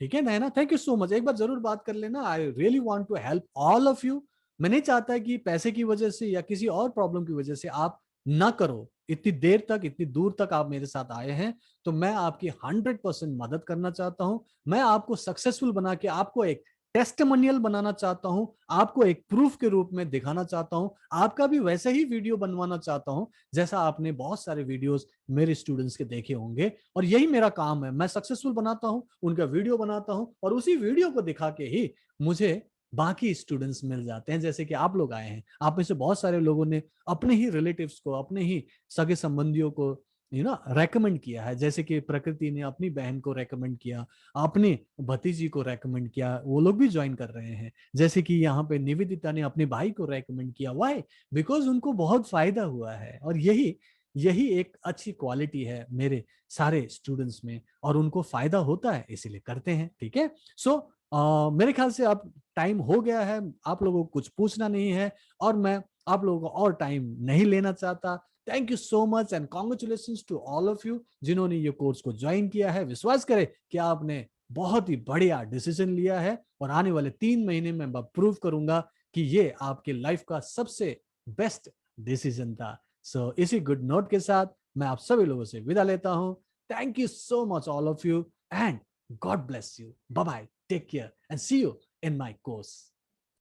ठीक है Naina, thank you so much. एक बार जरूर बात कर लेना, I really want to help all of you. मैं नहीं चाहता कि पैसे की वजह से या किसी और प्रॉब्लम की वजह से आप ना करो। इतनी देर तक, इतनी दूर तक आप मेरे साथ आए हैं, तो मैं आपकी 100% मदद करना चाहता हूं। मैं आपको सक्सेसफुल बना के आपको एक टेस्टिमोनियल बनाना चाहता हूं, आपको एक प्रूफ के रूप में दिखाना चाहता हूं, आपका भी वैसे ही वीडियो बनवाना चाहता हूं जैसा आपने बहुत सारे वीडियोस मेरे स्टूडेंट्स के देखे होंगे। और यही मेरा काम है, मैं सक्सेसफुल बनाता हूं, उनका वीडियो बनाता हूं, और उसी वीडियो को दिखा के ही मुझे बाकी स्टूडेंट्स मिल जाते हैं, जैसे कि आप लोग आए हैं। आप में से बहुत सारे लोगों ने अपने ही रिलेटिव्स को, अपने ही सगे संबंधियों को रेकमेंड किया है, जैसे कि प्रकृति ने अपनी बहन को रेकमेंड किया, अपनी भतीजी को रेकमेंड किया, वो लोग भी ज्वाइन कर रहे हैं। जैसे कि यहाँ पे निवेदिता ने अपने भाई को रेकमेंड किया। व्हाई? बिकॉज उनको बहुत फायदा हुआ है, और यही यही एक अच्छी क्वालिटी है मेरे सारे स्टूडेंट्स में, और उनको फायदा होता है इसीलिए करते हैं। ठीक है। सो मेरे ख्याल से अब टाइम हो गया है, आप लोगों को कुछ पूछना नहीं है, और मैं आप लोगों को और टाइम नहीं लेना चाहता। Thank you so much and congratulation to all of you जिन्होंने ये कोर्स को ज्वाइन किया है। विश्वास करें कि आपने बहुत ही बढ़िया डिसीजन लिया है, और आने वाले 3 महीने में मैं प्रूव करूंगा कि ये आपके लाइफ का सबसे बेस्ट डिसीजन था। सो इसी गुड नोट के साथ मैं आप सभी लोगों से विदा लेता हूं। Thank you so much all of you, and God bless you. Bye bye, take care and see you in my course.